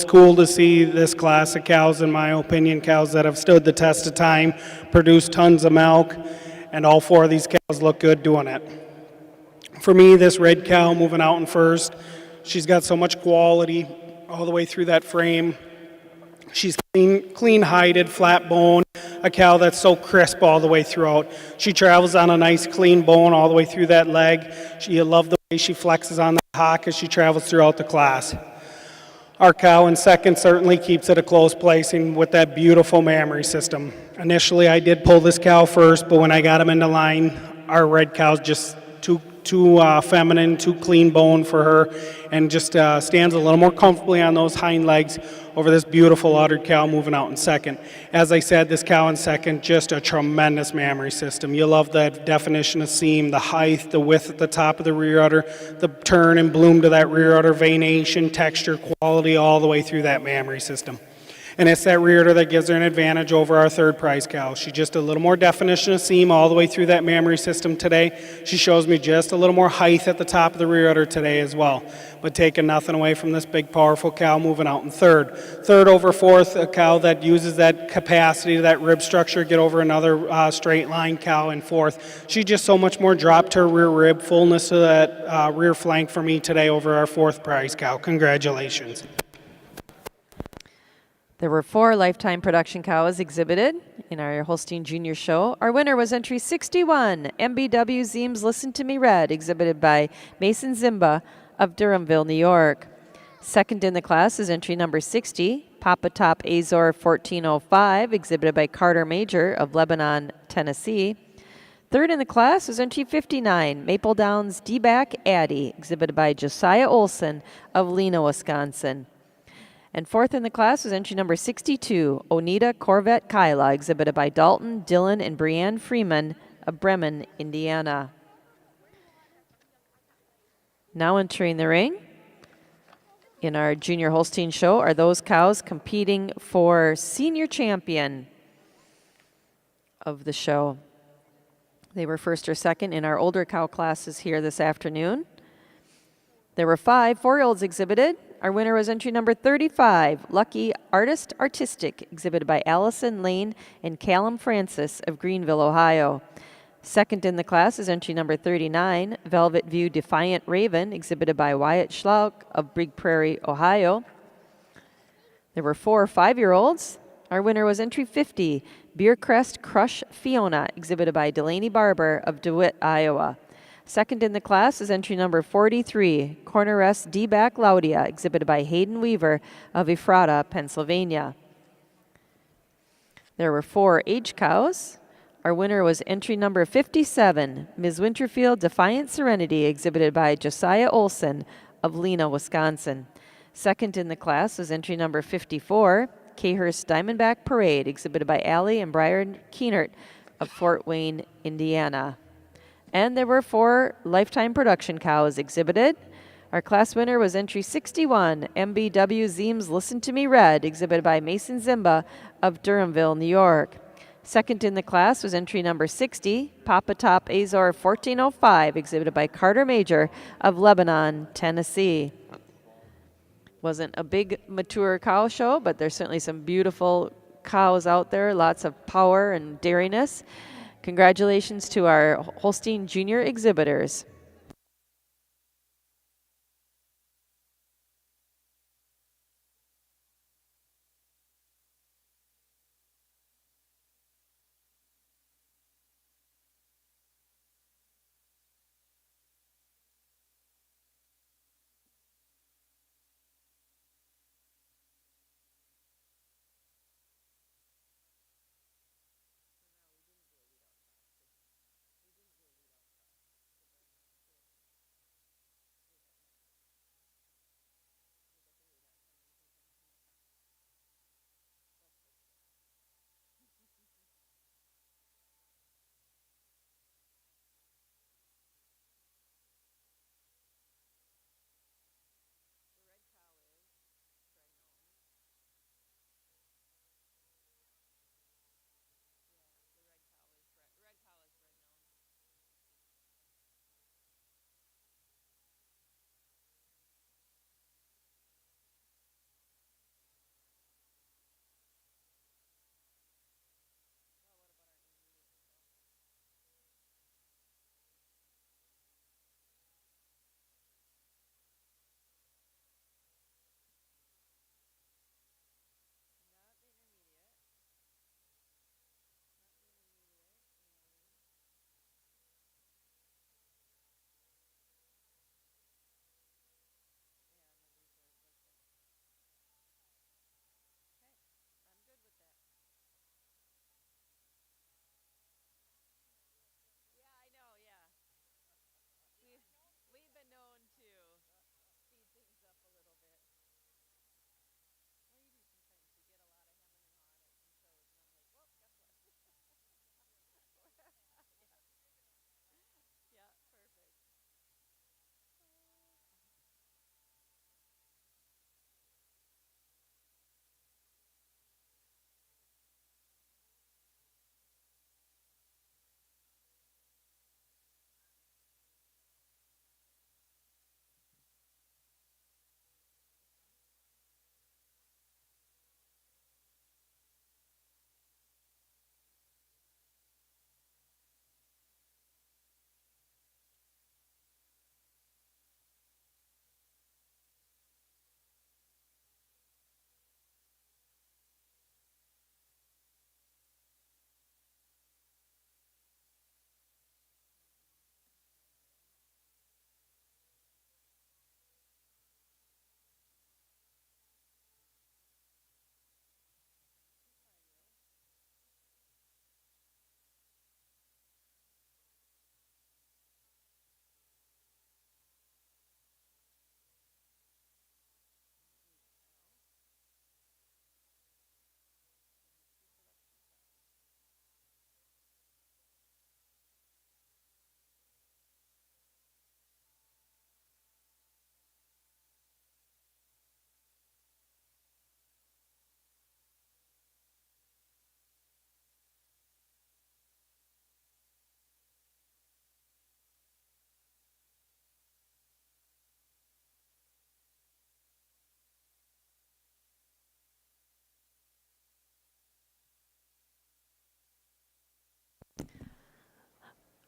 cool to see this class of cows, in my opinion, cows that have stood the test of time, produced tons of milk, and all 4 of these cows look good doing it. For me, this red cow moving out in first, she's got so much quality all the way through that frame. She's clean-hided, flat bone, a cow that's so crisp all the way throughout. She travels on a nice clean bone all the way through that leg. You love the way she flexes on the hock as she travels throughout the class. Our cow in second certainly keeps it a close placing with that beautiful mammary system. Initially, I did pull this cow first, but when I got him into line, our red cow's just too feminine, too clean bone for her, and just stands a little more comfortably on those hind legs over this beautiful uddered cow moving out in second. As I said, this cow in second, just a tremendous mammary system. You love the definition of seam, the height, the width at the top of the rear udder, the turn and bloom to that rear udder, veination, texture, quality, all the way through that mammary system. And it's that rear udder that gives her an advantage over our third prize cow. She's just a little more definition of seam all the way through that mammary system today. She shows me just a little more height at the top of the rear udder today as well. But taking nothing away from this big, powerful cow moving out in third. Third over fourth, a cow that uses that capacity, that rib structure, get over another straight line cow in fourth. She just so much more drop to her rear rib, fullness to that rear flank for me today over our fourth prize cow. Congratulations. There were 4 lifetime production cows exhibited in our Holstein Junior Show. Our winner was entry 61, MBW Zeems Listen to Me Red, exhibited by Mason Zimba of Durhamville, New York. Second in the class is entry number 60, Papa Top Azor 1405, exhibited by Carter Major of Lebanon, Tennessee. Third in the class is entry 59, Maple Downs D-Back Addie, exhibited by Josiah Olson of Lena, Wisconsin. And fourth in the class was entry number 62, Oneida Corvette Kyla, exhibited by Dalton, Dylan, and Brianne Freeman of Bremen, Indiana. Now entering the ring in our Junior Holstein Show are those cows competing for senior champion of the show. They were first or second in our older cow classes here this afternoon. There were 5 4-year-olds exhibited. Our winner was entry number 35, Lucky Artist Artistic, exhibited by Allison Lane and Callum Francis of Greenville, Ohio. Second in the class is entry number 39, Velvet View Defiant Raven, exhibited by Wyatt Schlauk of Big Prairie, Ohio. There were 4 5-year-olds. Our winner was entry 50, Beercrest Crush Fiona, exhibited by Delaney Barber of DeWitt, Iowa. Second in the class is entry number 43, Corneress D-Back Laudia, exhibited by Hayden Weaver of Ephrata, Pennsylvania. There were 4 age cows. Our winner was entry number 57, Ms. Winterfield Defiant Serenity, exhibited by Josiah Olson of Lena, Wisconsin. Second in the class was entry number 54, Cahurst Diamondback Parade, exhibited by Allie and Brian Keenert of Fort Wayne, Indiana. And there were 4 lifetime production cows exhibited. Our class winner was entry 61, MBW Zeems Listen to Me Red, exhibited by Mason Zimba of Durhamville, New York. Second in the class was entry number 60, Papa Top Azor 1405, exhibited by Carter Major of Lebanon, Tennessee. Wasn't a big mature cow show, but there's certainly some beautiful cows out there, lots of power and dairiness. Congratulations to our Holstein Junior exhibitors.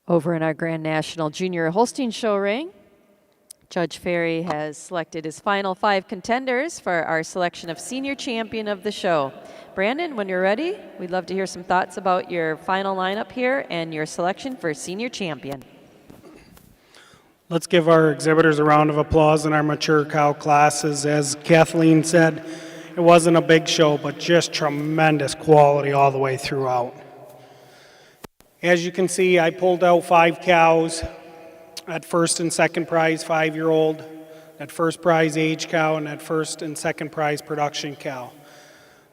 Over in our Grand National Junior Holstein Show ring, Judge Ferry has selected his final 5 contenders for our selection of Senior Champion of the show. Brandon, when you're ready, we'd love to hear some thoughts about your final lineup here and your selection for Senior Champion. Let's give our exhibitors a round of applause in our mature cow classes. As Kathleen said, it wasn't a big show, but just tremendous quality all the way throughout. As you can see, I pulled out 5 cows at first and second prize 5-year-old, at first prize age cow, and at first and second prize production cow.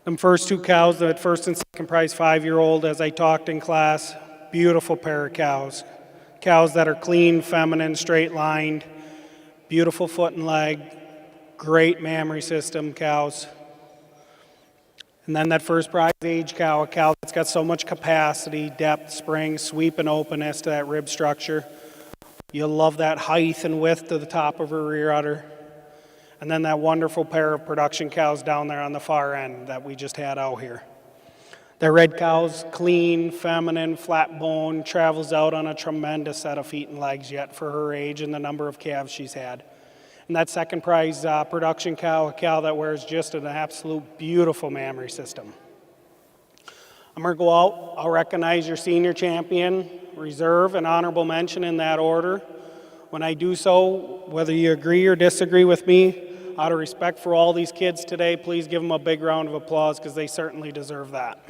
Them first 2 cows, at first and second prize 5-year-old, as I talked in class, beautiful pair of cows. Cows that are clean, feminine, straight lined, beautiful foot and leg, great mammary system cows. And then that first prize age cow, a cow that's got so much capacity, depth, spring, sweep, and openness to that rib structure. You'll love that height and width to the top of her rear udder. And then that wonderful pair of production cows down there on the far end that we just had out here. That red cow's clean, feminine, flat bone, travels out on a tremendous set of feet and legs yet for her age and the number of calves she's had. And that second prize production cow, a cow that wears just an absolute beautiful mammary system. I'm going to go out. I'll recognize your senior champion, reserve, and honorable mention in that order. When I do so, whether you agree or disagree with me, out of respect for all these kids today, please give them a big round of applause because they certainly deserve that.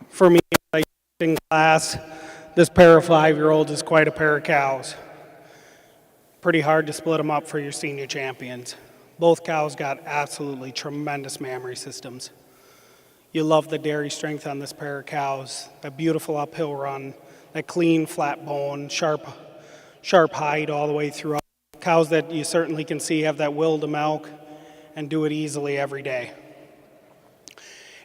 For me, like in class, this pair of 5-year-olds is quite a pair of cows. Pretty hard to split them up for your senior champions. Both cows got absolutely tremendous mammary systems. You love the dairy strength on this pair of cows, that beautiful uphill run, that clean, flat bone, sharp hide all the way throughout. Cows that you certainly can see have that will to milk and do it easily every day.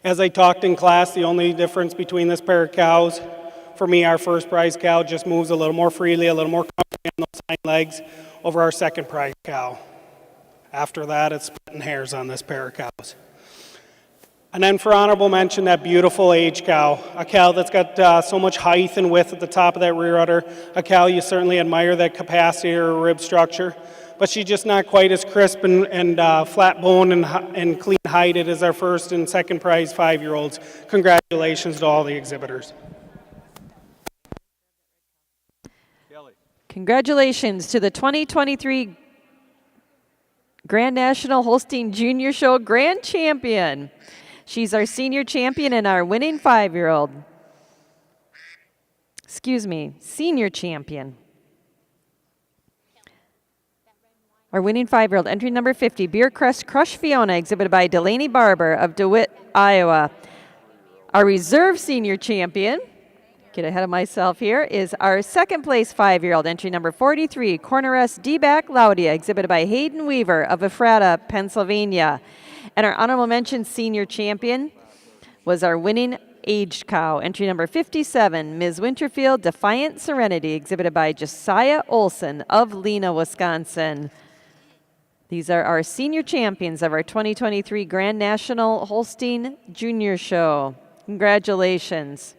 As I talked in class, the only difference between this pair of cows, for me, our first prize cow just moves a little more freely, a little more comfortably on those hind legs over our second prize cow. After that, it's splitting hairs on this pair of cows. And then for honorable mention, that beautiful age cow, a cow that's got so much height and width at the top of that rear udder, a cow you certainly admire that capacity of her rib structure, but she's just not quite as crisp and flat bone and clean heighted as our first and second prize 5-year-olds. Congratulations to all the exhibitors. Congratulations to the 2023 Grand National Holstein Junior Show Grand Champion. She's our senior champion and our winning 5-year-old. Senior champion. Our winning 5-year-old, entry number 50, Beer Crest Crush Fiona, exhibited by Delaney Barber of DeWitt, Iowa. Our reserve senior champion, get ahead of myself here, is our second place 5-year-old, entry number 43, Corneress D-Back Laudia, exhibited by Hayden Weaver of Ephrata, Pennsylvania. And our honorable mention senior champion was our winning aged cow, entry number 57, Ms. Winterfield Defiant Serenity, exhibited by Josiah Olson of Lena, Wisconsin. These are our senior champions of our 2023 Grand National Holstein Junior Show. Congratulations.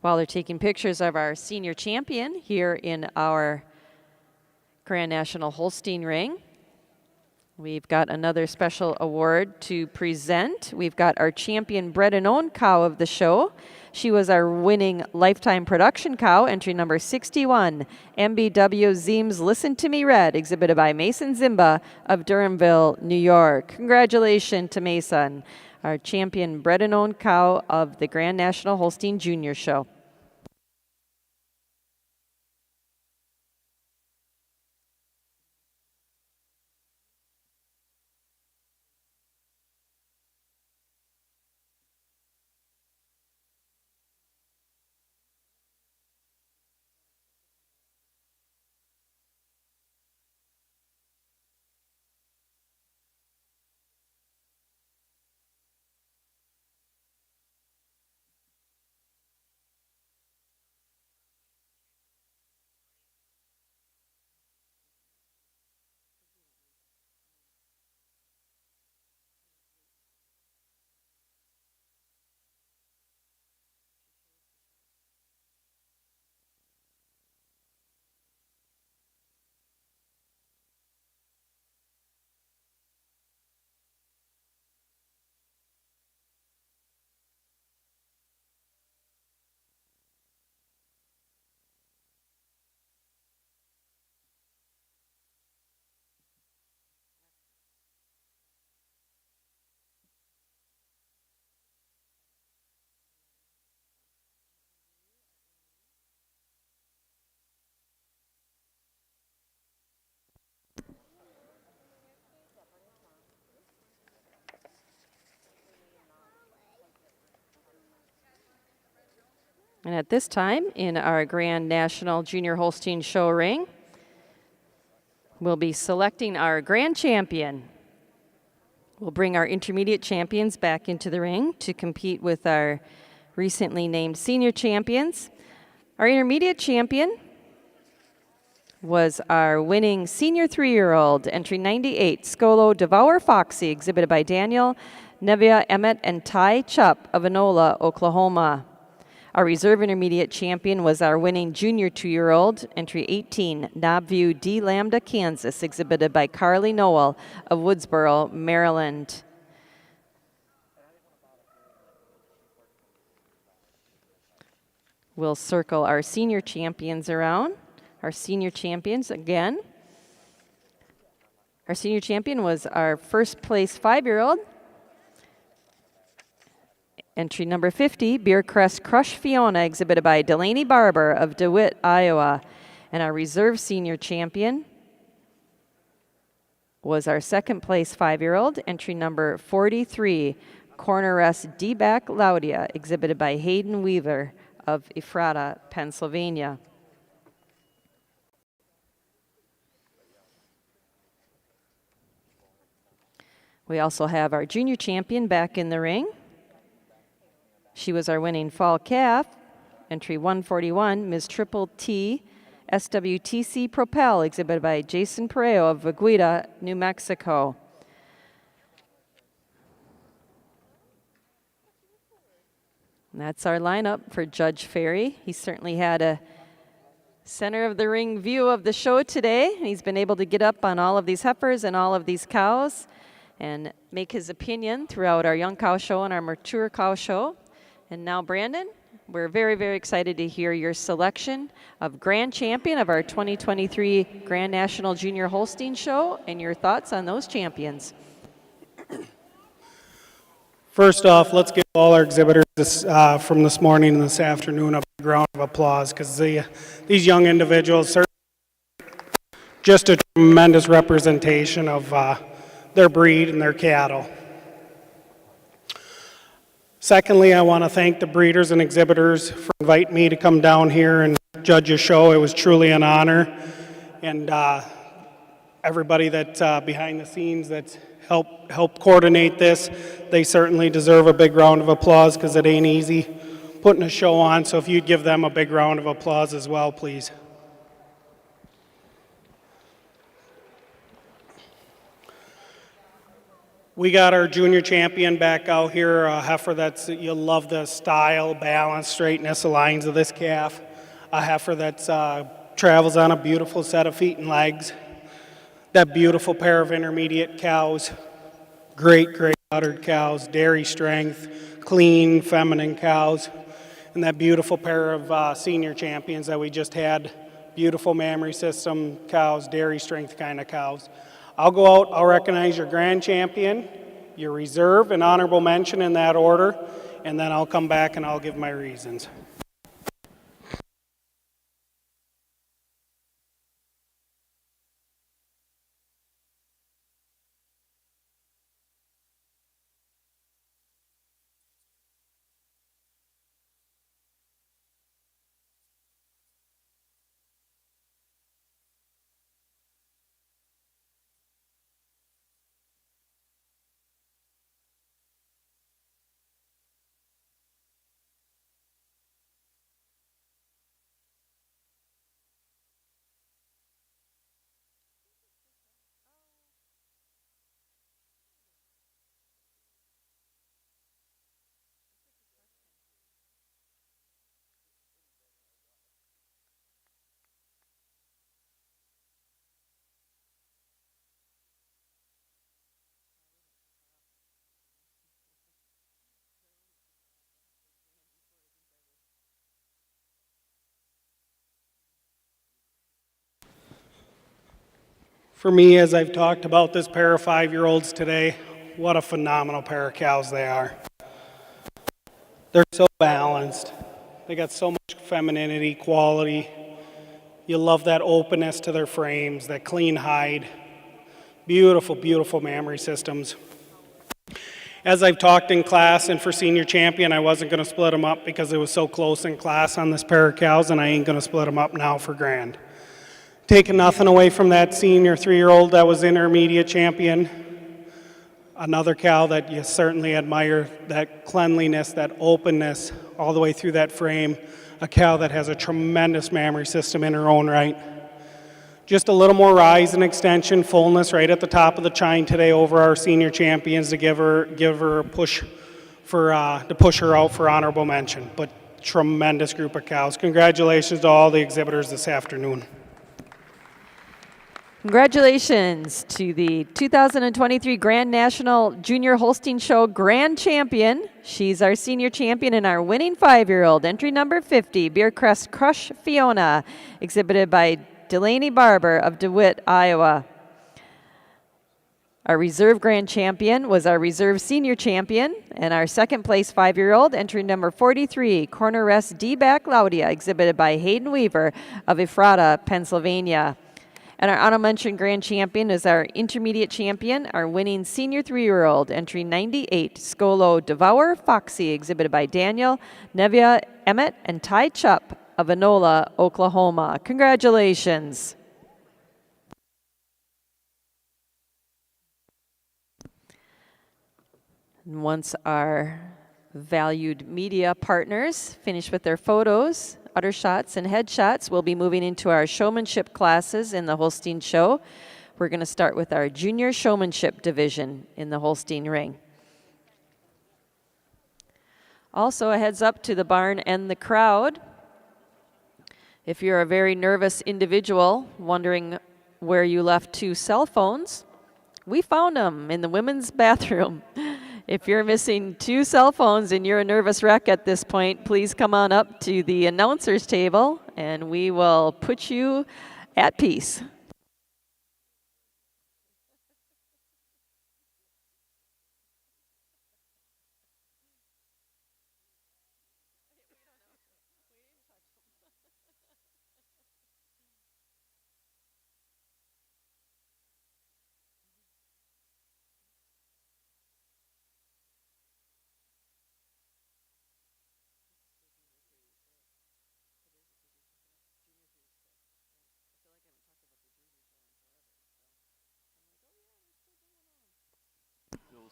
While they're taking pictures of our senior champion here in our Grand National Holstein ring, we've got another special award to present. We've got our champion bred and owned cow of the show. She was our winning lifetime production cow, entry number 61, MBW Zeems Listen to Me Red, exhibited by Mason Zimba of Durhamville, New York. Congratulations to Mason, our champion bred and owned cow of the Grand National Holstein Junior Show. And at this time, in our Grand National Junior Holstein Show ring, we'll be selecting our grand champion. We'll bring our intermediate champions back into the ring to compete with our recently named senior champions. Our intermediate champion was our winning senior 3-year-old, entry 98, Scolo Devour Foxy, exhibited by Daniel, Nevia Emmett, and Ty Chupp of Enola, Oklahoma. Our reserve intermediate champion was our winning junior 2-year-old, entry 18, Knobview D Lambda, Kansas, exhibited by Carly Noel of Woodsboro, Maryland. We'll circle our senior champions around. Our senior champions again. Our senior champion was our first place 5-year-old, entry number 50, Beercrest Crush Fiona, exhibited by Delaney Barber of DeWitt, Iowa. And our reserve senior champion was our second place 5-year-old, entry number 43, Corneress D-Back Laudia, exhibited by Hayden Weaver of Ephrata, Pennsylvania. We also have our junior champion back in the ring. She was our winning fall calf, entry 141, Ms. Triple T, SWTC Propel, exhibited by Jason Pareo of Vaguita, New Mexico. And that's our lineup for Judge Ferry. He certainly had a center of the ring view of the show today. He's been able to get up on all of these heifers and all of these cows and make his opinion throughout our young cow show and our mature cow show. And now, Brandon, we're very, very excited to hear your selection of Grand Champion of our 2023 Grand National Junior Holstein Show and your thoughts on those champions. First off, let's give all our exhibitors from this morning and this afternoon a big round of applause, because these young individuals are just a tremendous representation of their breed and their cattle. Secondly, I want to thank the breeders and exhibitors for inviting me to come down here and judge your show. It was truly an honor. And everybody that's behind the scenes that's helped coordinate this, they certainly deserve a big round of applause, because it ain't easy putting a show on. So if you'd give them a big round of applause as well, please. We got our junior champion back out here, a heifer that's, you'll love the style, balance, straightness, the lines of this calf. A heifer that's travels on a beautiful set of feet and legs. That beautiful pair of intermediate cows, great uddered cows, dairy strength, clean, feminine cows. And that beautiful pair of senior champions that we just had, beautiful mammary system cows, dairy strength kind of cows. I'll go out, I'll recognize your grand champion, your reserve, and honorable mention in that order, and then I'll come back and I'll give my reasons. For me, as I've talked about this pair of 5-year-olds today, what a phenomenal pair of cows they are. They're so balanced. They got so much femininity, quality. You love that openness to their frames, that clean hide. Beautiful, beautiful mammary systems. As I've talked in class and for senior champion, I wasn't going to split them up because it was so close in class on this pair of cows, and I ain't going to split them up now for grand. Taking nothing away from that senior 3-year-old that was intermediate champion. Another cow that you certainly admire, that cleanliness, that openness all the way through that frame. A cow that has a tremendous mammary system in her own right. Just a little more rise and extension, fullness right at the top of the chine today over our senior champions to give her a push for to push her out for honorable mention. But tremendous group of cows. Congratulations to all the exhibitors this afternoon. Congratulations to the 2023 Grand National Junior Holstein Show Grand Champion. She's our senior champion and our winning 5-year-old, entry number 50, Beercrest Crush Fiona, exhibited by Delaney Barber of DeWitt, Iowa. Our reserve grand champion was our reserve senior champion, and our second place 5-year-old, entry number 43, Corner Rest D-Back Laudia, exhibited by Hayden Weaver of Ephrata, Pennsylvania. And our honorable mention grand champion is our intermediate champion, our winning senior 3-year-old, entry 98, Scolo Devour Foxy, exhibited by Daniel, Nevia Emmett, and Ty Chupp of Enola, Oklahoma. Congratulations. And once our valued media partners finish with their photos, udder shots, and head shots, we'll be moving into our showmanship classes in the Holstein Show. We're going to start with our junior showmanship division in the Holstein Ring. Also, a heads up to the barn and the crowd. If you're a very nervous individual wondering where you left 2 cell phones, we found them in the women's bathroom. If you're missing 2 cell phones and you're a nervous wreck at this point, please come on up to the announcer's table and we will put you at peace.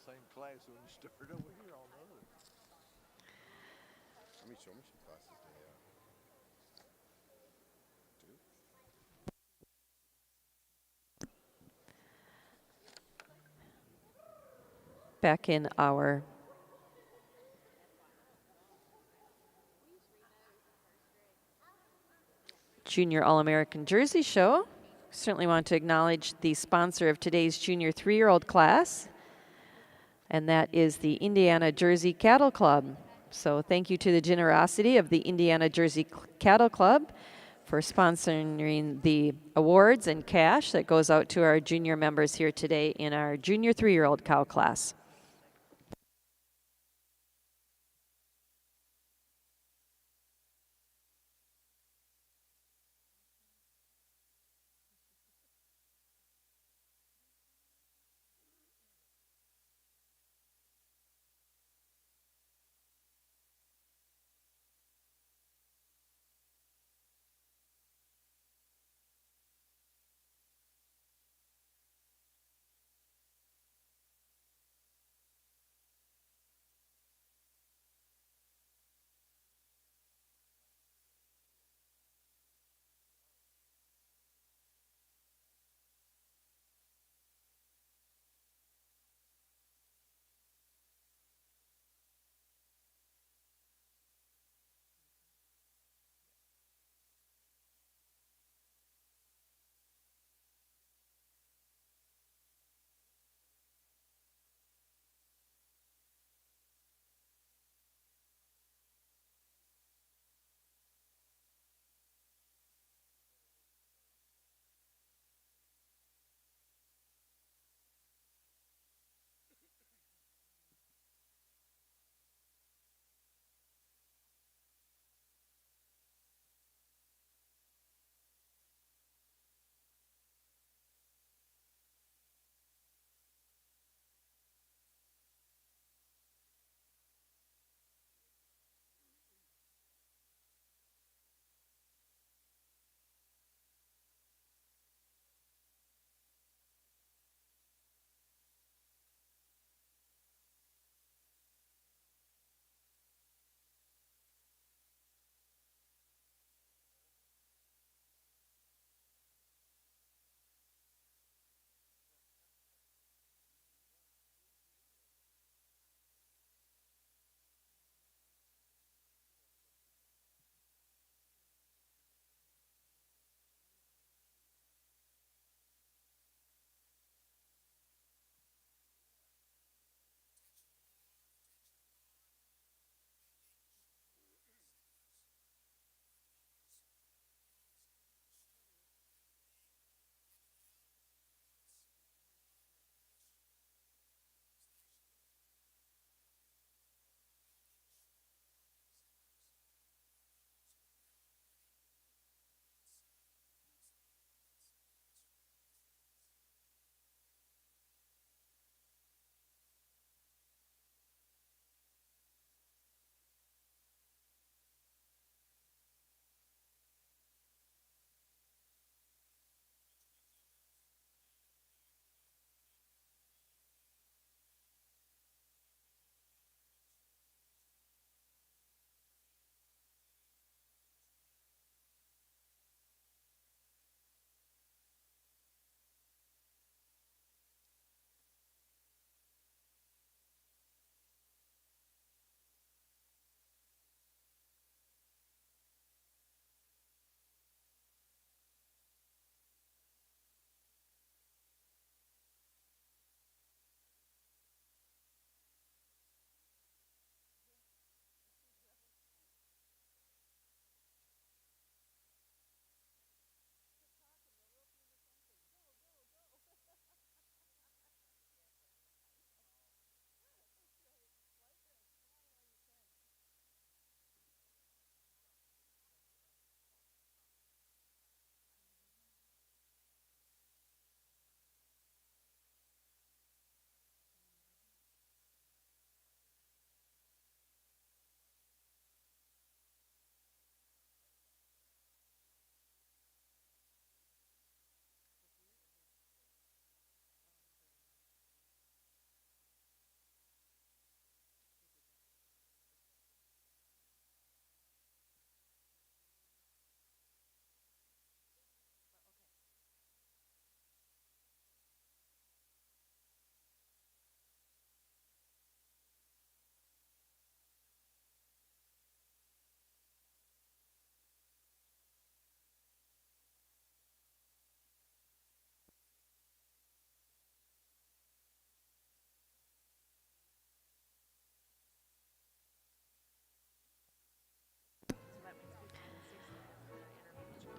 Same class when you started over here on the other. How many showmanship classes do you have? 2? back in our Junior All-American Jersey Show. Certainly want to acknowledge the sponsor of today's junior 3-year-old class, and that is the Indiana Jersey Cattle Club. So thank you to the generosity of the Indiana Jersey Cattle Club for sponsoring the awards and cash that goes out to our junior members here today in our junior 3-year-old cow class.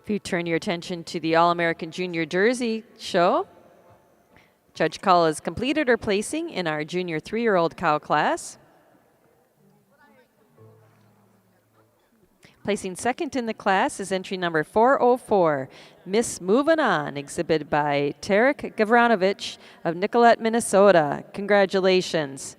If you turn your attention to the All-American Junior Jersey show, Judge Call has completed her placing in our junior 3-year-old cow class. Placing second in the class is entry number 404, Miss Movin' On, exhibited by Tarek Gavranovich of Nicollet, Minnesota. Congratulations.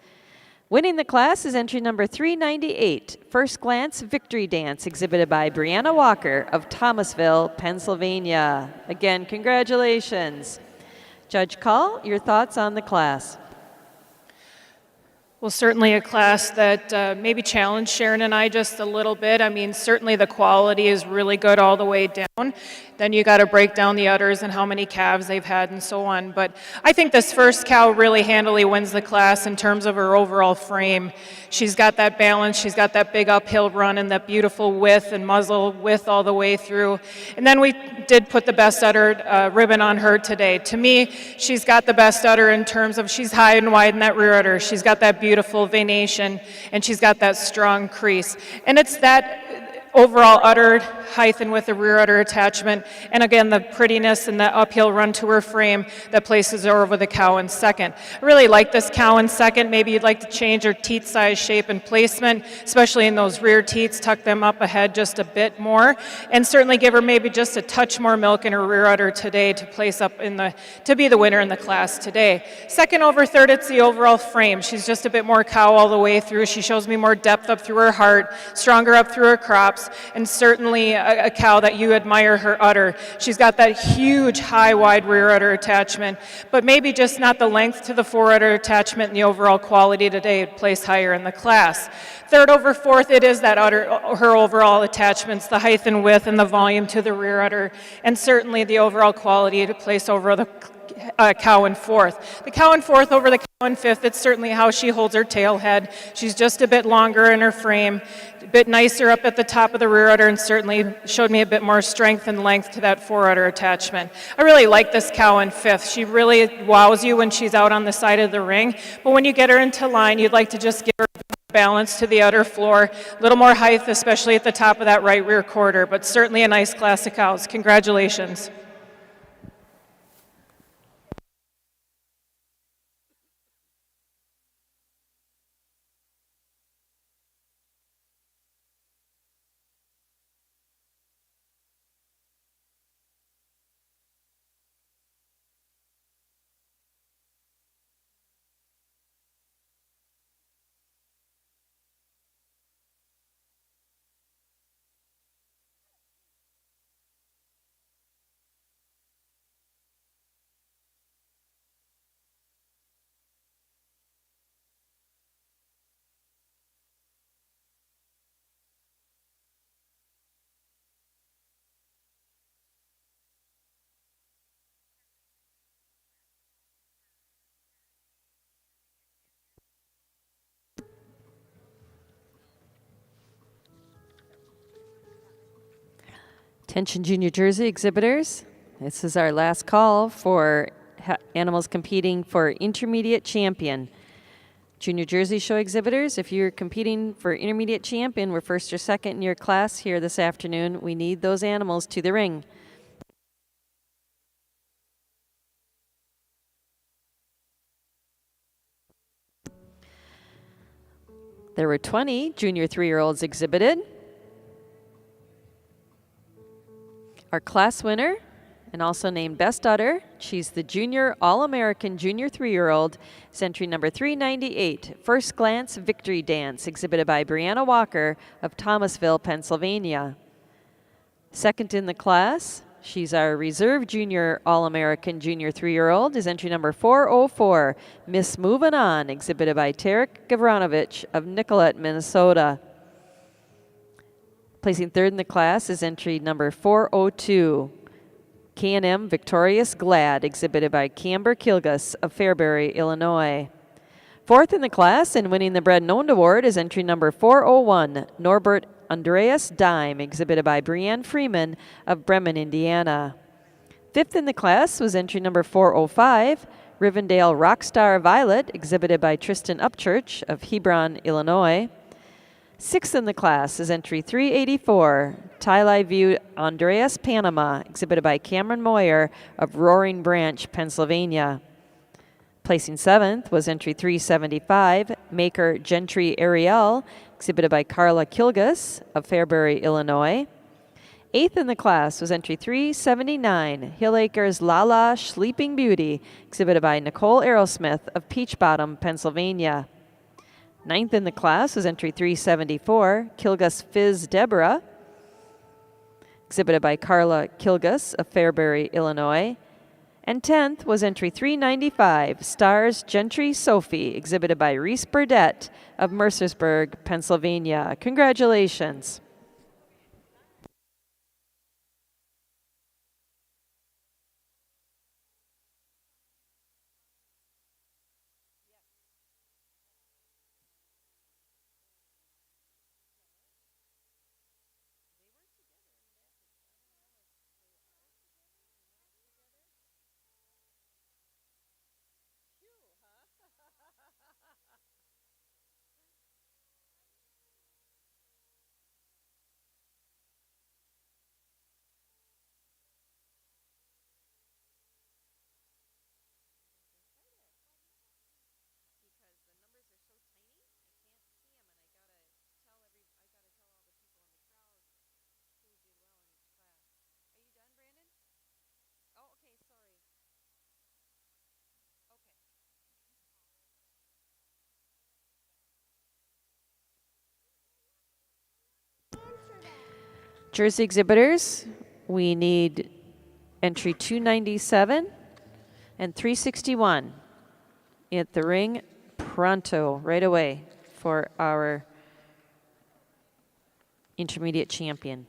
Winning the class is entry number 398, First Glance Victory Dance, exhibited by Brianna Walker of Thomasville, Pennsylvania. Again, congratulations. Judge Call, your thoughts on the class? Well, certainly a class that maybe challenged Sharon and I just a little bit. I mean, certainly the quality is really good all the way down. Then you got to break down the udders and how many calves they've had and so on. But I think this first cow really handily wins the class in terms of her overall frame. She's got that balance, she's got that big uphill run and that beautiful width and muzzle width all the way through. And then we did put the best udder ribbon on her today. To me, she's got the best udder in terms of she's high and wide in that rear udder. She's got that beautiful venation and she's got that strong crease. And it's that overall udder height and with the rear udder attachment, and again the prettiness and the uphill run to her frame that places her over the cow in second. I really like this cow in second. Maybe you'd like to change her teat size, shape, and placement, especially in those rear teats, tuck them up ahead just a bit more, and certainly give her maybe just a touch more milk in her rear udder today to place up in to be the winner in the class today. Second over third, it's the overall frame. She's just a bit more cow all the way through. She shows me more depth up through her heart, stronger up through her crops, and certainly a cow that you admire her udder. She's got that huge high wide rear udder attachment, but maybe just not the length to the fore udder attachment and the overall quality today would place higher in the class. Third over fourth, it is that udder, her overall attachments, the height and width and the volume to the rear udder, and certainly the overall quality to place over the cow in fourth. The cow in fourth over the cow in fifth, it's certainly how she holds her tail head. She's just a bit longer in her frame, a bit nicer up at the top of the rear udder, and certainly showed me a bit more strength and length to that fore udder attachment. I really like this cow in fifth. She really wows you when she's out on the side of the ring, but when you get her into line, you'd like to just give her balance to the udder floor, a little more height, especially at the top of that right rear quarter, but certainly a nice class of cows. Congratulations. Attention Junior Jersey exhibitors, this is our last call for animals competing for intermediate champion. Junior Jersey show exhibitors, if you're competing for intermediate champion, we're first or second in your class here this afternoon. We need those animals to the ring. There were 20 junior 3-year-olds exhibited. Our class winner, and also named Best Udder, she's the Junior All-American Junior 3-year-old, is entry number 398, First Glance Victory Dance, exhibited by Brianna Walker of Thomasville, Pennsylvania. Second in the class, she's our reserve Junior All-American Junior 3-year-old, is entry number 404, Miss Movin' On, exhibited by Tarek Gavranovich of Nicollet, Minnesota. Placing third in the class is entry number 402, K&M Victorious Glad, exhibited by Camber Kilgus of Fairbury, Illinois. Fourth in the class and winning the Bred and Owned Award is entry number 401, Norbert Andreas Dime, exhibited by Brianne Freeman of Bremen, Indiana. Fifth in the class was entry number 405, Rivendell Rockstar Violet, exhibited by Tristan Upchurch of Hebron, Illinois. Sixth in the class is entry 384, Tie View Andreas Panama, exhibited by Cameron Moyer of Roaring Branch, Pennsylvania. Placing seventh was entry 375, Maker Gentry Ariel, exhibited by Carla Kilgus of Fairbury, Illinois. Eighth in the class was entry 379, Hillacres Lala Sleeping Beauty, exhibited by Nicole Aerosmith of Peach Bottom, Pennsylvania. Ninth in the class was entry 374, Kilgus Fizz Deborah, exhibited by Carla Kilgus of Fairbury, Illinois. And 10th was entry 395, Stars Gentry Sophie, exhibited by Reese Burdett of Mercersburg, Pennsylvania. Congratulations. Jersey exhibitors, we need entry 297 and 361 at the ring pronto, right away, for our intermediate champion.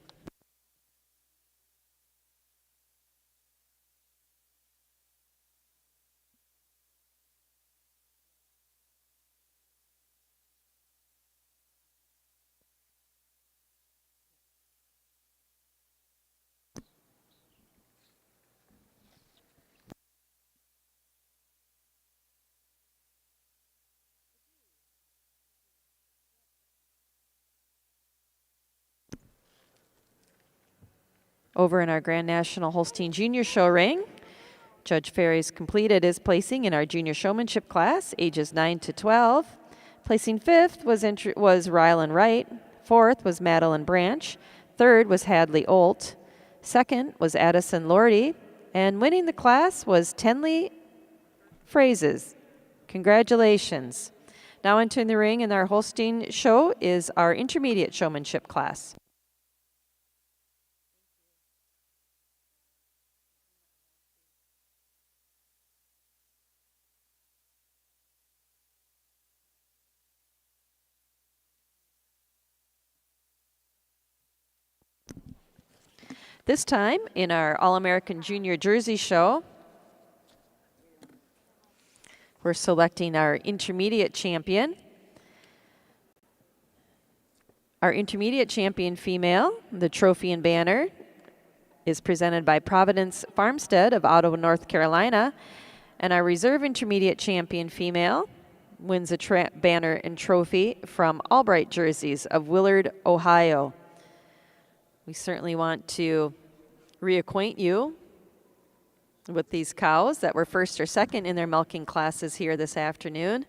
Over in our Grand National Holstein Junior Show ring, Judge Ferry's completed his placing in our junior showmanship class, ages 9 to 12. Placing fifth was Rylan Wright. Fourth was Madeline Branch. Third was Hadley Olt. Second was Addison Lordy. And winning the class was Tenley Phrases. Congratulations. Now entering the ring in our Holstein show is our intermediate showmanship class. This time in our All-American Junior Jersey show, we're selecting our intermediate champion. Our intermediate champion female, the trophy and banner, is presented by Providence Farmstead of Ottawa, North Carolina. And our reserve intermediate champion female wins a banner and trophy from Albright Jerseys of Willard, Ohio. We certainly want to reacquaint you with these cows that were first or second in their milking classes here this afternoon.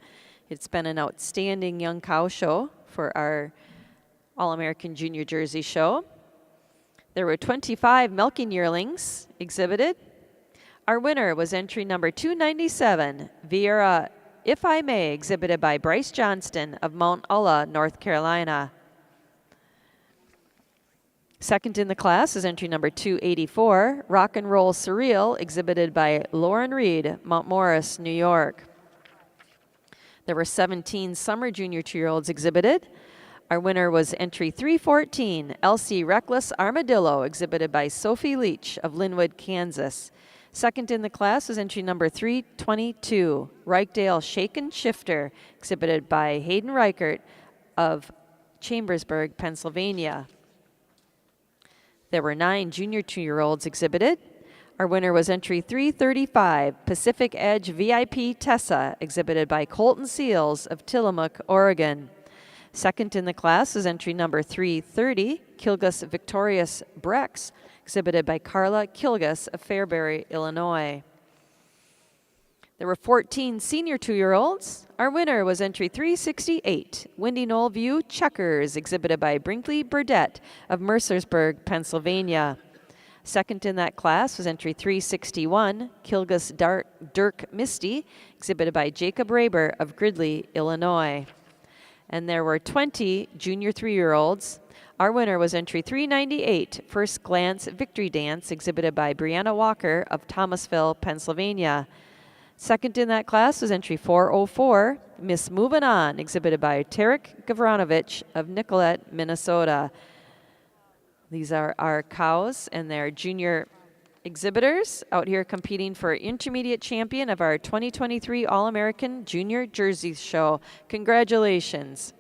It's been an outstanding young cow show for our All-American Junior Jersey show. There were 25 milking yearlings exhibited. Our winner was entry number 297, Viera If I May, exhibited by Bryce Johnston of Mount Ulla, North Carolina. Second in the class is entry number 284, Rock and Roll Surreal, exhibited by Lauren Reed, Mount Morris, New York. There were 17 summer junior 2-year-olds exhibited. Our winner was entry 314, LC Reckless Armadillo, exhibited by Sophie Leach of Linwood, Kansas. Second in the class was entry number 322, Reichdale Shaken Shifter, exhibited by Hayden Reichert of Chambersburg, Pennsylvania. There were 9 junior 2-year-olds exhibited. Our winner was entry 335, Pacific Edge VIP Tessa, exhibited by Colton Seals of Tillamook, Oregon. Second in the class is entry number 330, Kilgus Victorious Brex, exhibited by Carla Kilgus of Fairbury, Illinois. There were 14 senior 2-year-olds. Our winner was entry 368, Windy Knoll View Checkers, exhibited by Brinkley Burdett of Mercersburg, Pennsylvania. Second in that class was entry 361, Kilgus Dirk Misty, exhibited by Jacob Raber of Gridley, Illinois. And there were 20 junior 3-year-olds. Our winner was entry 398, First Glance Victory Dance, exhibited by Brianna Walker of Thomasville, Pennsylvania. Second in that class was entry 404, Miss Movin' On, exhibited by Tarek Gavranovich of Nicollet, Minnesota. These are our cows and their junior exhibitors out here competing for intermediate champion of our 2023 All-American Junior Jersey Show. Congratulations.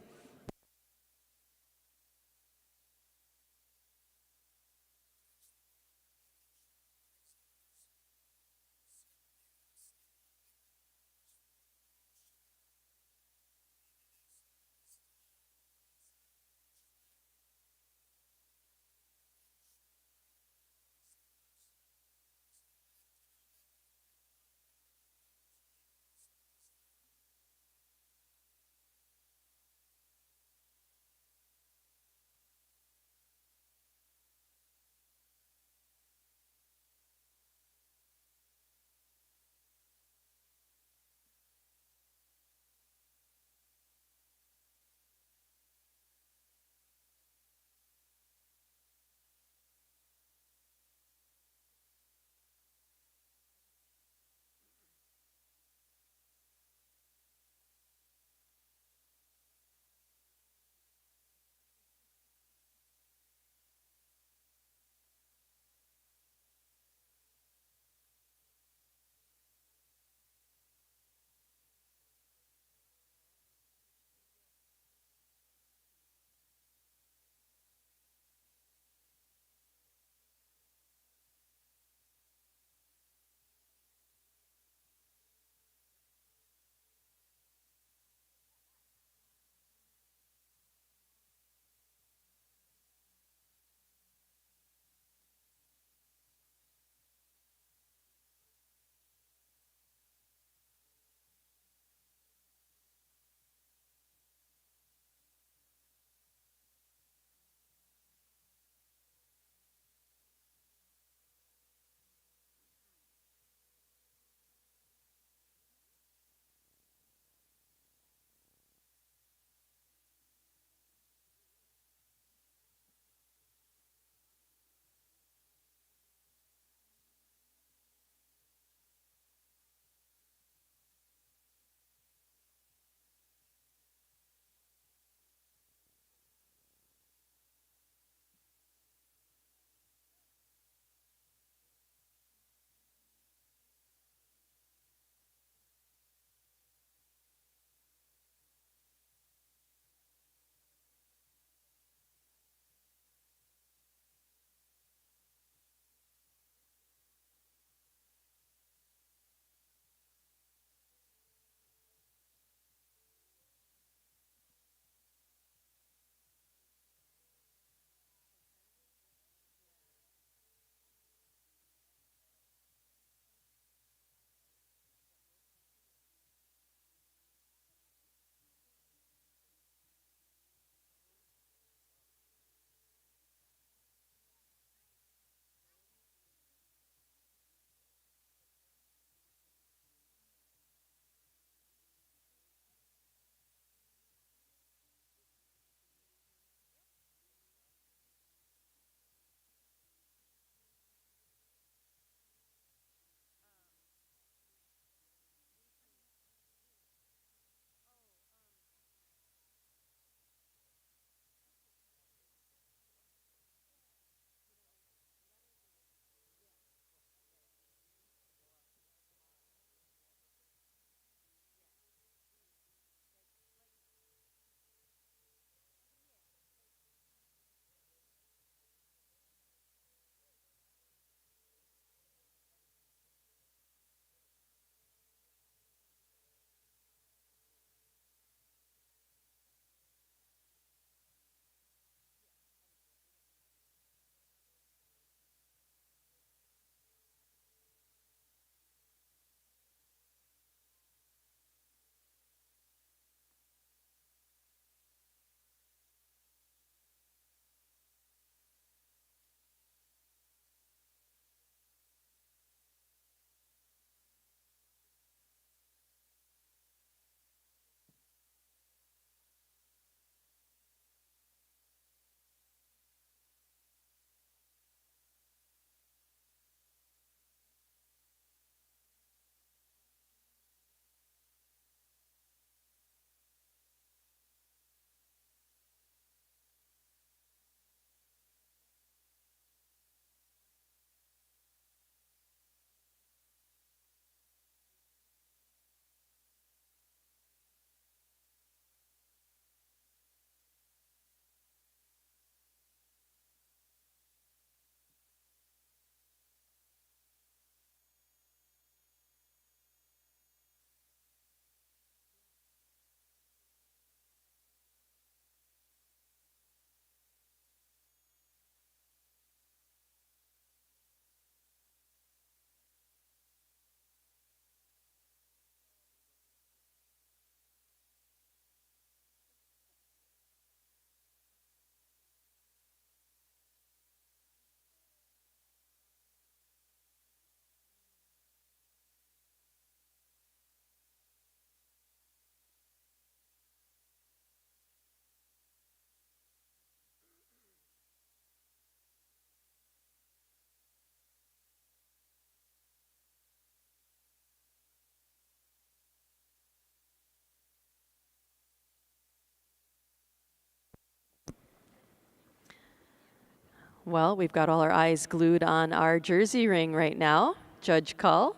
Well, we've got all our eyes glued on our jersey ring right now. Judge Cull.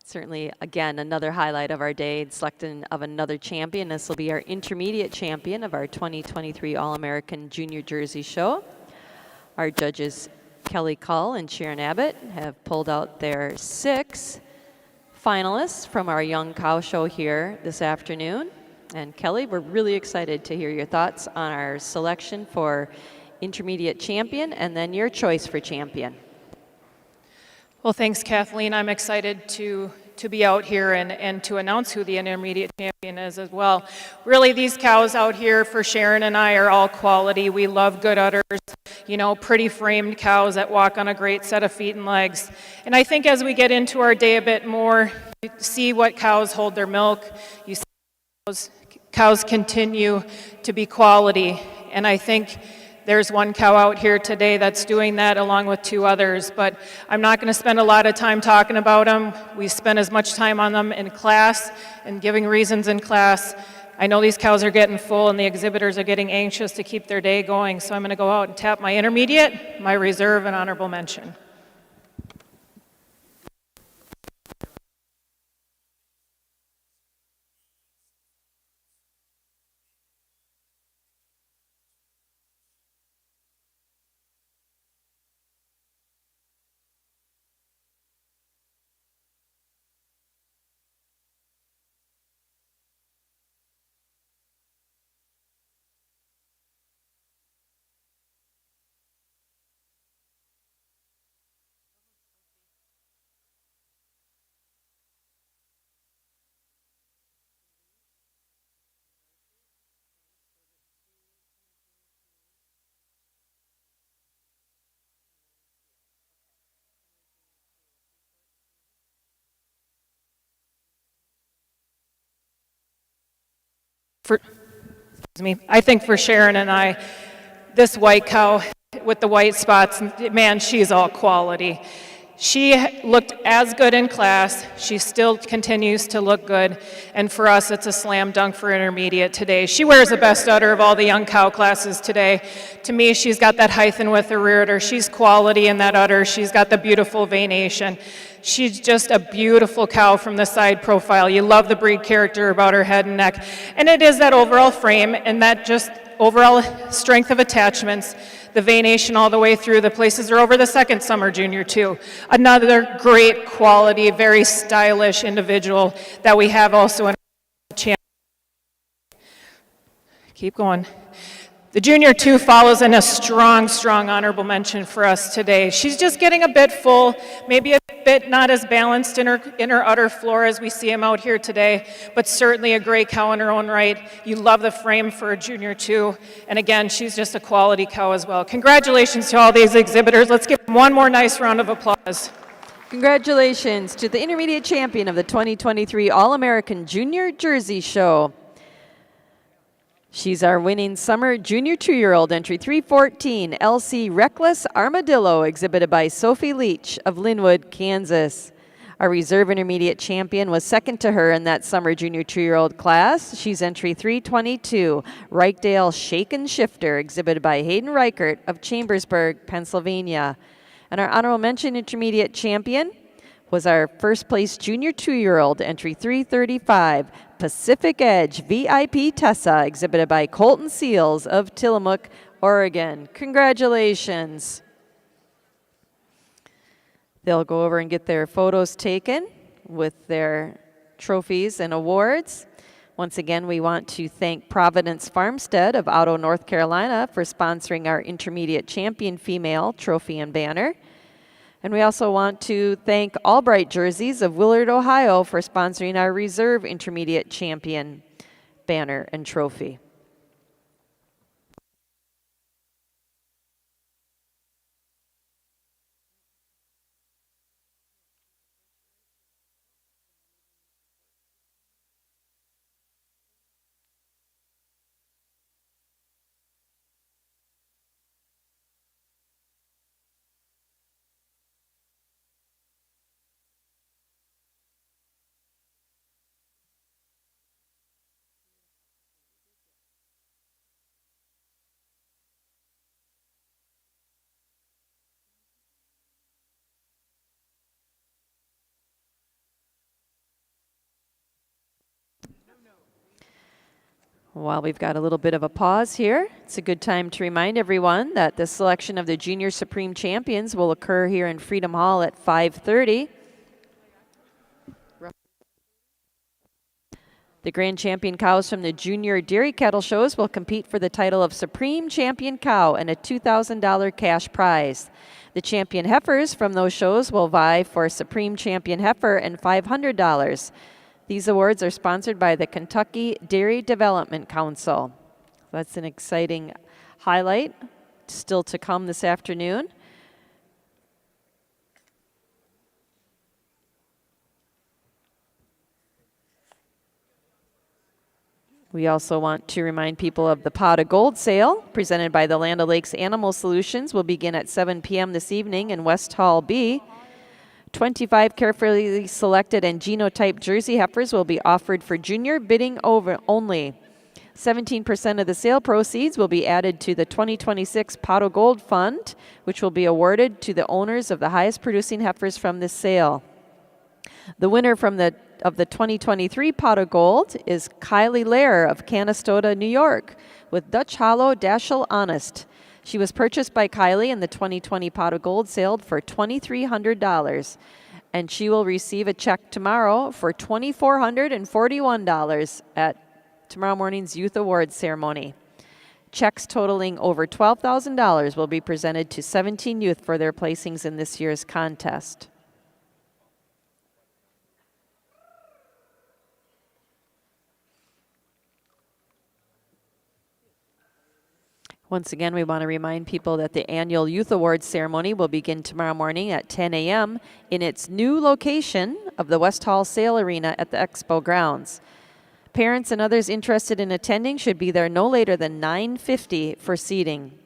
Certainly, again, another highlight of our day, selection of another champion. This will be our intermediate champion of our 2023 All-American Junior Jersey Show. Our judges, Kelly Cull and Sharon Abbott, have pulled out their 6 finalists from our Young Cow Show here this afternoon. And Kelly, we're really excited to hear your thoughts on our selection for intermediate champion and then your choice for champion. Well, thanks, Kathleen. I'm excited to be out here and to announce who the intermediate champion is as well. Really, these cows out here for Sharon and I are all quality. We love good udders, you know, pretty framed cows that walk on a great set of feet and legs. And I think as we get into our day a bit more, you see what cows hold their milk. You see those cows continue to be quality. And I think there's one cow out here today that's doing that along with 2 others, but I'm not going to spend a lot of time talking about them. We spend as much time on them in class and giving reasons in class. I know these cows are getting full and the exhibitors are getting anxious to keep their day going, so I'm going to go out and tap my intermediate, my reserve, and honorable mention. I think for Sharon and I, this white cow with the white spots, man, she's all quality. She looked as good in class. She still continues to look good. And for us, it's a slam dunk for intermediate today. She wears the best udder of all the young cow classes today. To me, she's got that height and width of rear udder. She's quality in that udder. She's got the beautiful venation. She's just a beautiful cow from the side profile. You love the breed character about her head and neck. And it is that overall frame and that just overall strength of attachments, the venation all the way through. The places are over the second summer junior too. Another great quality, very stylish individual that we have also in our champion. Keep going. The junior 2 follows in a strong, strong honorable mention for us today. She's just getting a bit full, maybe a bit not as balanced in her udder floor as we see him out here today, but certainly a great cow in her own right. You love the frame for a junior 2, and again, she's just a quality cow as well. Congratulations to all these exhibitors. Let's give them one more nice round of applause. Congratulations to the intermediate champion of the 2023 All-American Junior Jersey Show. She's our winning summer junior 2-year-old, entry 314, LC Reckless Armadillo, exhibited by Sophie Leach of Linwood, Kansas. Our reserve intermediate champion was second to her in that summer junior 2-year-old class. She's entry 322, Reichdale Shaken Shifter, exhibited by Hayden Reichert of Chambersburg, Pennsylvania. And our honorable mention intermediate champion was our first place junior 2-year-old, entry 335, Pacific Edge VIP Tessa, exhibited by Colton Seals of Tillamook, Oregon. Congratulations. They'll go over and get their photos taken with their trophies and awards. Once again, we want to thank Providence Farmstead of Otto, North Carolina for sponsoring our intermediate champion female trophy and banner. And we also want to thank Albright Jerseys of Willard, Ohio for sponsoring our reserve intermediate champion banner and trophy. While we've got a little bit of a pause here, it's a good time to remind everyone that the selection of the Junior Supreme Champions will occur here in Freedom Hall at 5:30. The grand champion cows from the Junior Dairy Cattle Shows will compete for the title of Supreme Champion Cow and a $2,000 cash prize. The champion heifers from those shows will vie for Supreme Champion Heifer and $500. These awards are sponsored by the Kentucky Dairy Development Council. That's an exciting highlight still to come this afternoon. We also want to remind people of the Pot of Gold sale presented by the Land O'Lakes Animal Solutions will begin at 7 p.m. this evening in West Hall B. 25 carefully selected and genotype Jersey heifers will be offered for junior bidding over only. 17% of the sale proceeds will be added to the 2026 Pot of Gold Fund, which will be awarded to the owners of the highest producing heifers from this sale. The winner of the 2023 Pot of Gold is Kylie Lair of Canastota, New York, with Dutch Hollow Dashel Honest. She was purchased by Kylie in the 2020 Pot of Gold sale for $2,300, and she will receive a check tomorrow for $2,441 at tomorrow morning's Youth Awards ceremony. Checks totaling over $12,000 will be presented to 17 youth for their placings in this year's contest. Once again, we want to remind people that the annual Youth Awards ceremony will begin tomorrow morning at 10 a.m. in its new location of the West Hall Sale Arena at the Expo grounds. Parents and others interested in attending should be there no later than 9:50 for seating.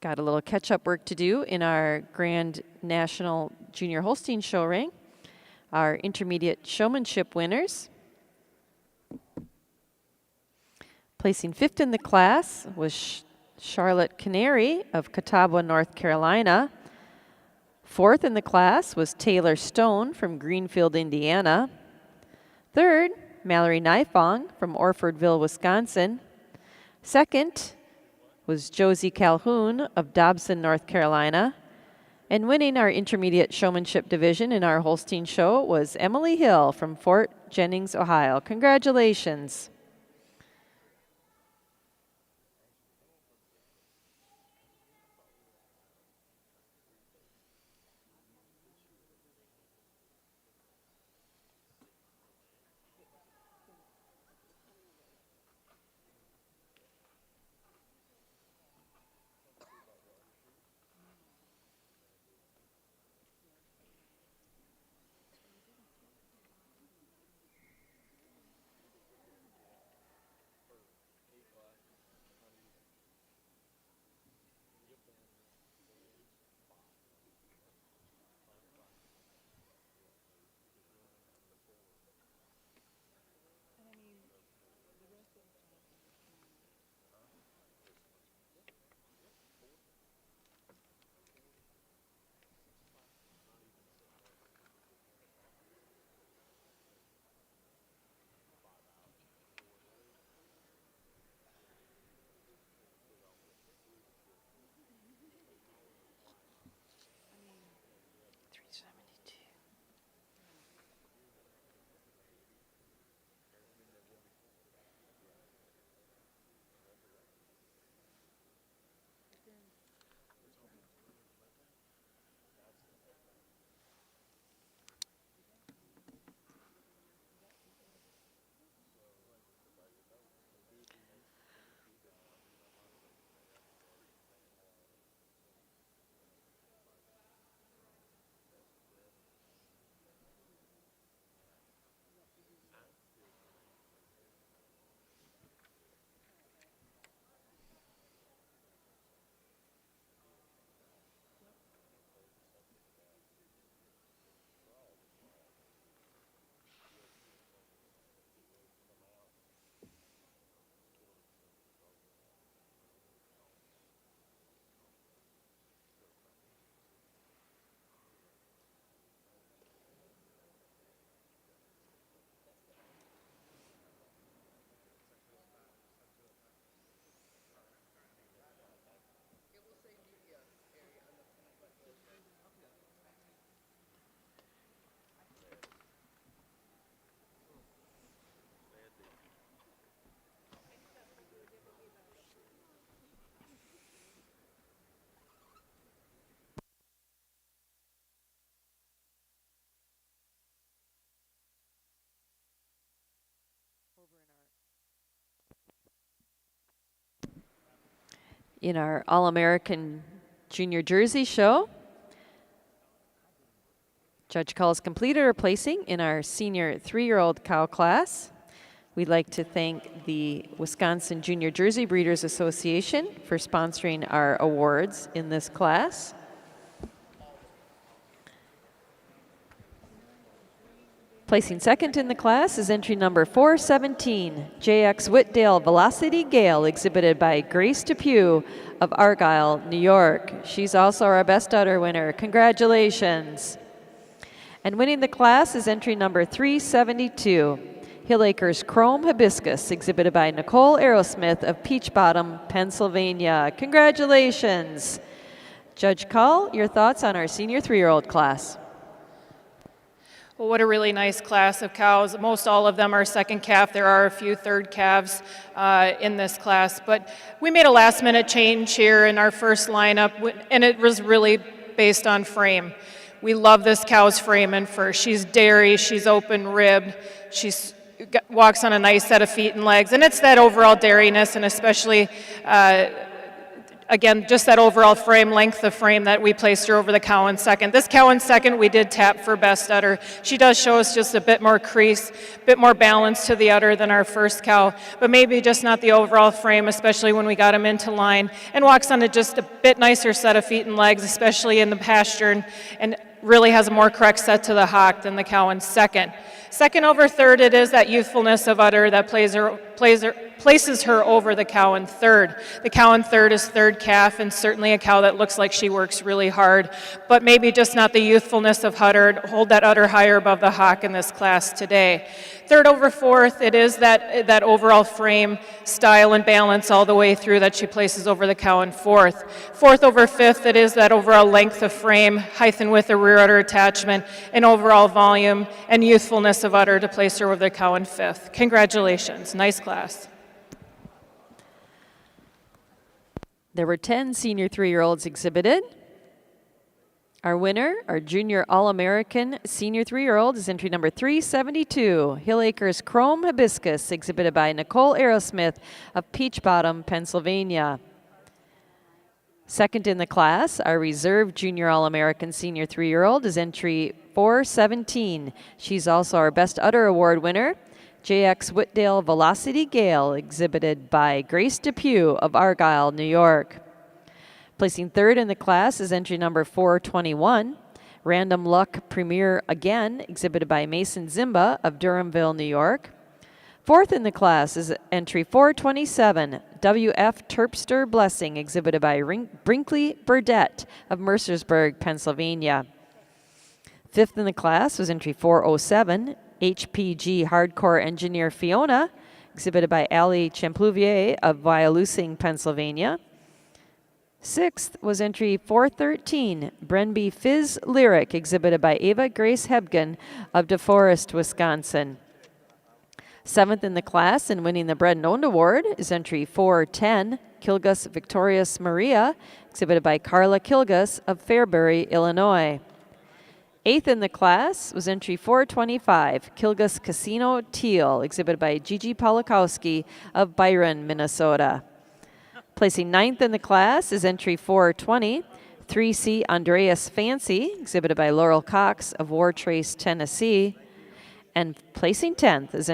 Got a little catch-up work to do in our Grand National Junior Holstein show ring. Our intermediate showmanship winners. Placing 5th in the class was Charlotte Canary of Catawba, North Carolina. 4th in the class was Taylor Stone from Greenfield, Indiana. 3rd, Mallory Nifong from Orfordville, Wisconsin. 2nd was Josie Calhoun of Dobson, North Carolina. And winning our intermediate showmanship division in our Holstein show was Emily Hill from Fort Jennings, Ohio. Congratulations. In our All-American Junior Jersey show, Judge calls completed or placing in our senior 3-year-old cow class. We'd like to thank the Wisconsin Junior Jersey Breeders Association for sponsoring our awards in this class. Placing 2nd in the class is entry number 417, JX Whitdale Velocity Gale, exhibited by Grace Depew of Argyle, New York. She's also our Best Udder winner. Congratulations. And winning the class is entry number 372, Hillacres Chrome Hibiscus, exhibited by Nicole Aerosmith of Peach Bottom, Pennsylvania. Congratulations. Judge Cull, your thoughts on our senior 3-year-old class? Well, what a really nice class of cows. Most all of them are second calf. There are a few third calves in this class. But we made a last-minute change here in our first lineup, and it was really based on frame. We love this cow's frame and fur. She's dairy, she's open-ribbed, walks on a nice set of feet and legs, and it's that overall dairiness and especially again, just that overall frame, length of frame that we placed her over the cow in second. This cow in second, we did tap for best udder. She does show us just a bit more crease, a bit more balance to the udder than our first cow, but maybe just not the overall frame, especially when we got him into line, and walks on just a bit nicer set of feet and legs, especially in the pasture, and really has a more correct set to the hock than the cow in second. Second over third, it is that youthfulness of udder that places her over the cow in third. The cow in third is third calf, and certainly a cow that looks like she works really hard, but maybe just not the youthfulness of udder, hold that udder higher above the hock in this class today. Third over fourth, it is that overall frame, style, and balance all the way through that she places over the cow in fourth. Fourth over fifth, it is that overall length of frame, height and width of rear udder attachment, and overall volume and youthfulness of udder to place her over the cow in fifth. Congratulations, nice class. There were 10 senior 3-year-olds exhibited. Our winner, our junior All-American senior 3-year-old, is entry number 372, Hill Acres Chrome Hibiscus, exhibited by Nicole Aerosmith of Peach Bottom, Pennsylvania. Second in the class, our reserve junior All-American senior 3-year-old is entry 417. She's also our Best Udder Award winner, JX Whitdale Velocity Gale, exhibited by Grace Depew of Argyle, New York. Placing third in the class is entry number 421, Random Luck Premier Again, exhibited by Mason Zimba of Durhamville, New York. Fourth in the class is entry 427, WF Terpster Blessing, exhibited by Brinkley Burdett of Mercersburg, Pennsylvania. Fifth in the class was entry 407, HPG Hardcore Engineer Fiona, exhibited by Ali Champlouvier of Wyalusing, Pennsylvania. Sixth was entry 413, Brenby Fizz Lyric, exhibited by Ava Grace Hebgen of DeForest, Wisconsin. Seventh in the class and winning the Bred and Owned Award is entry 410, Kilgus Victorious Maria, exhibited by Carla Kilgus of Fairbury, Illinois. Eighth in the class was entry 425, Kilgus Casino Teal, exhibited by Gigi Polakowski of Byron, Minnesota. Placing ninth in the class is entry 420, 3C Andreas Fancy, exhibited by Laurel Cox of Wartrace, Tennessee. And placing 10th is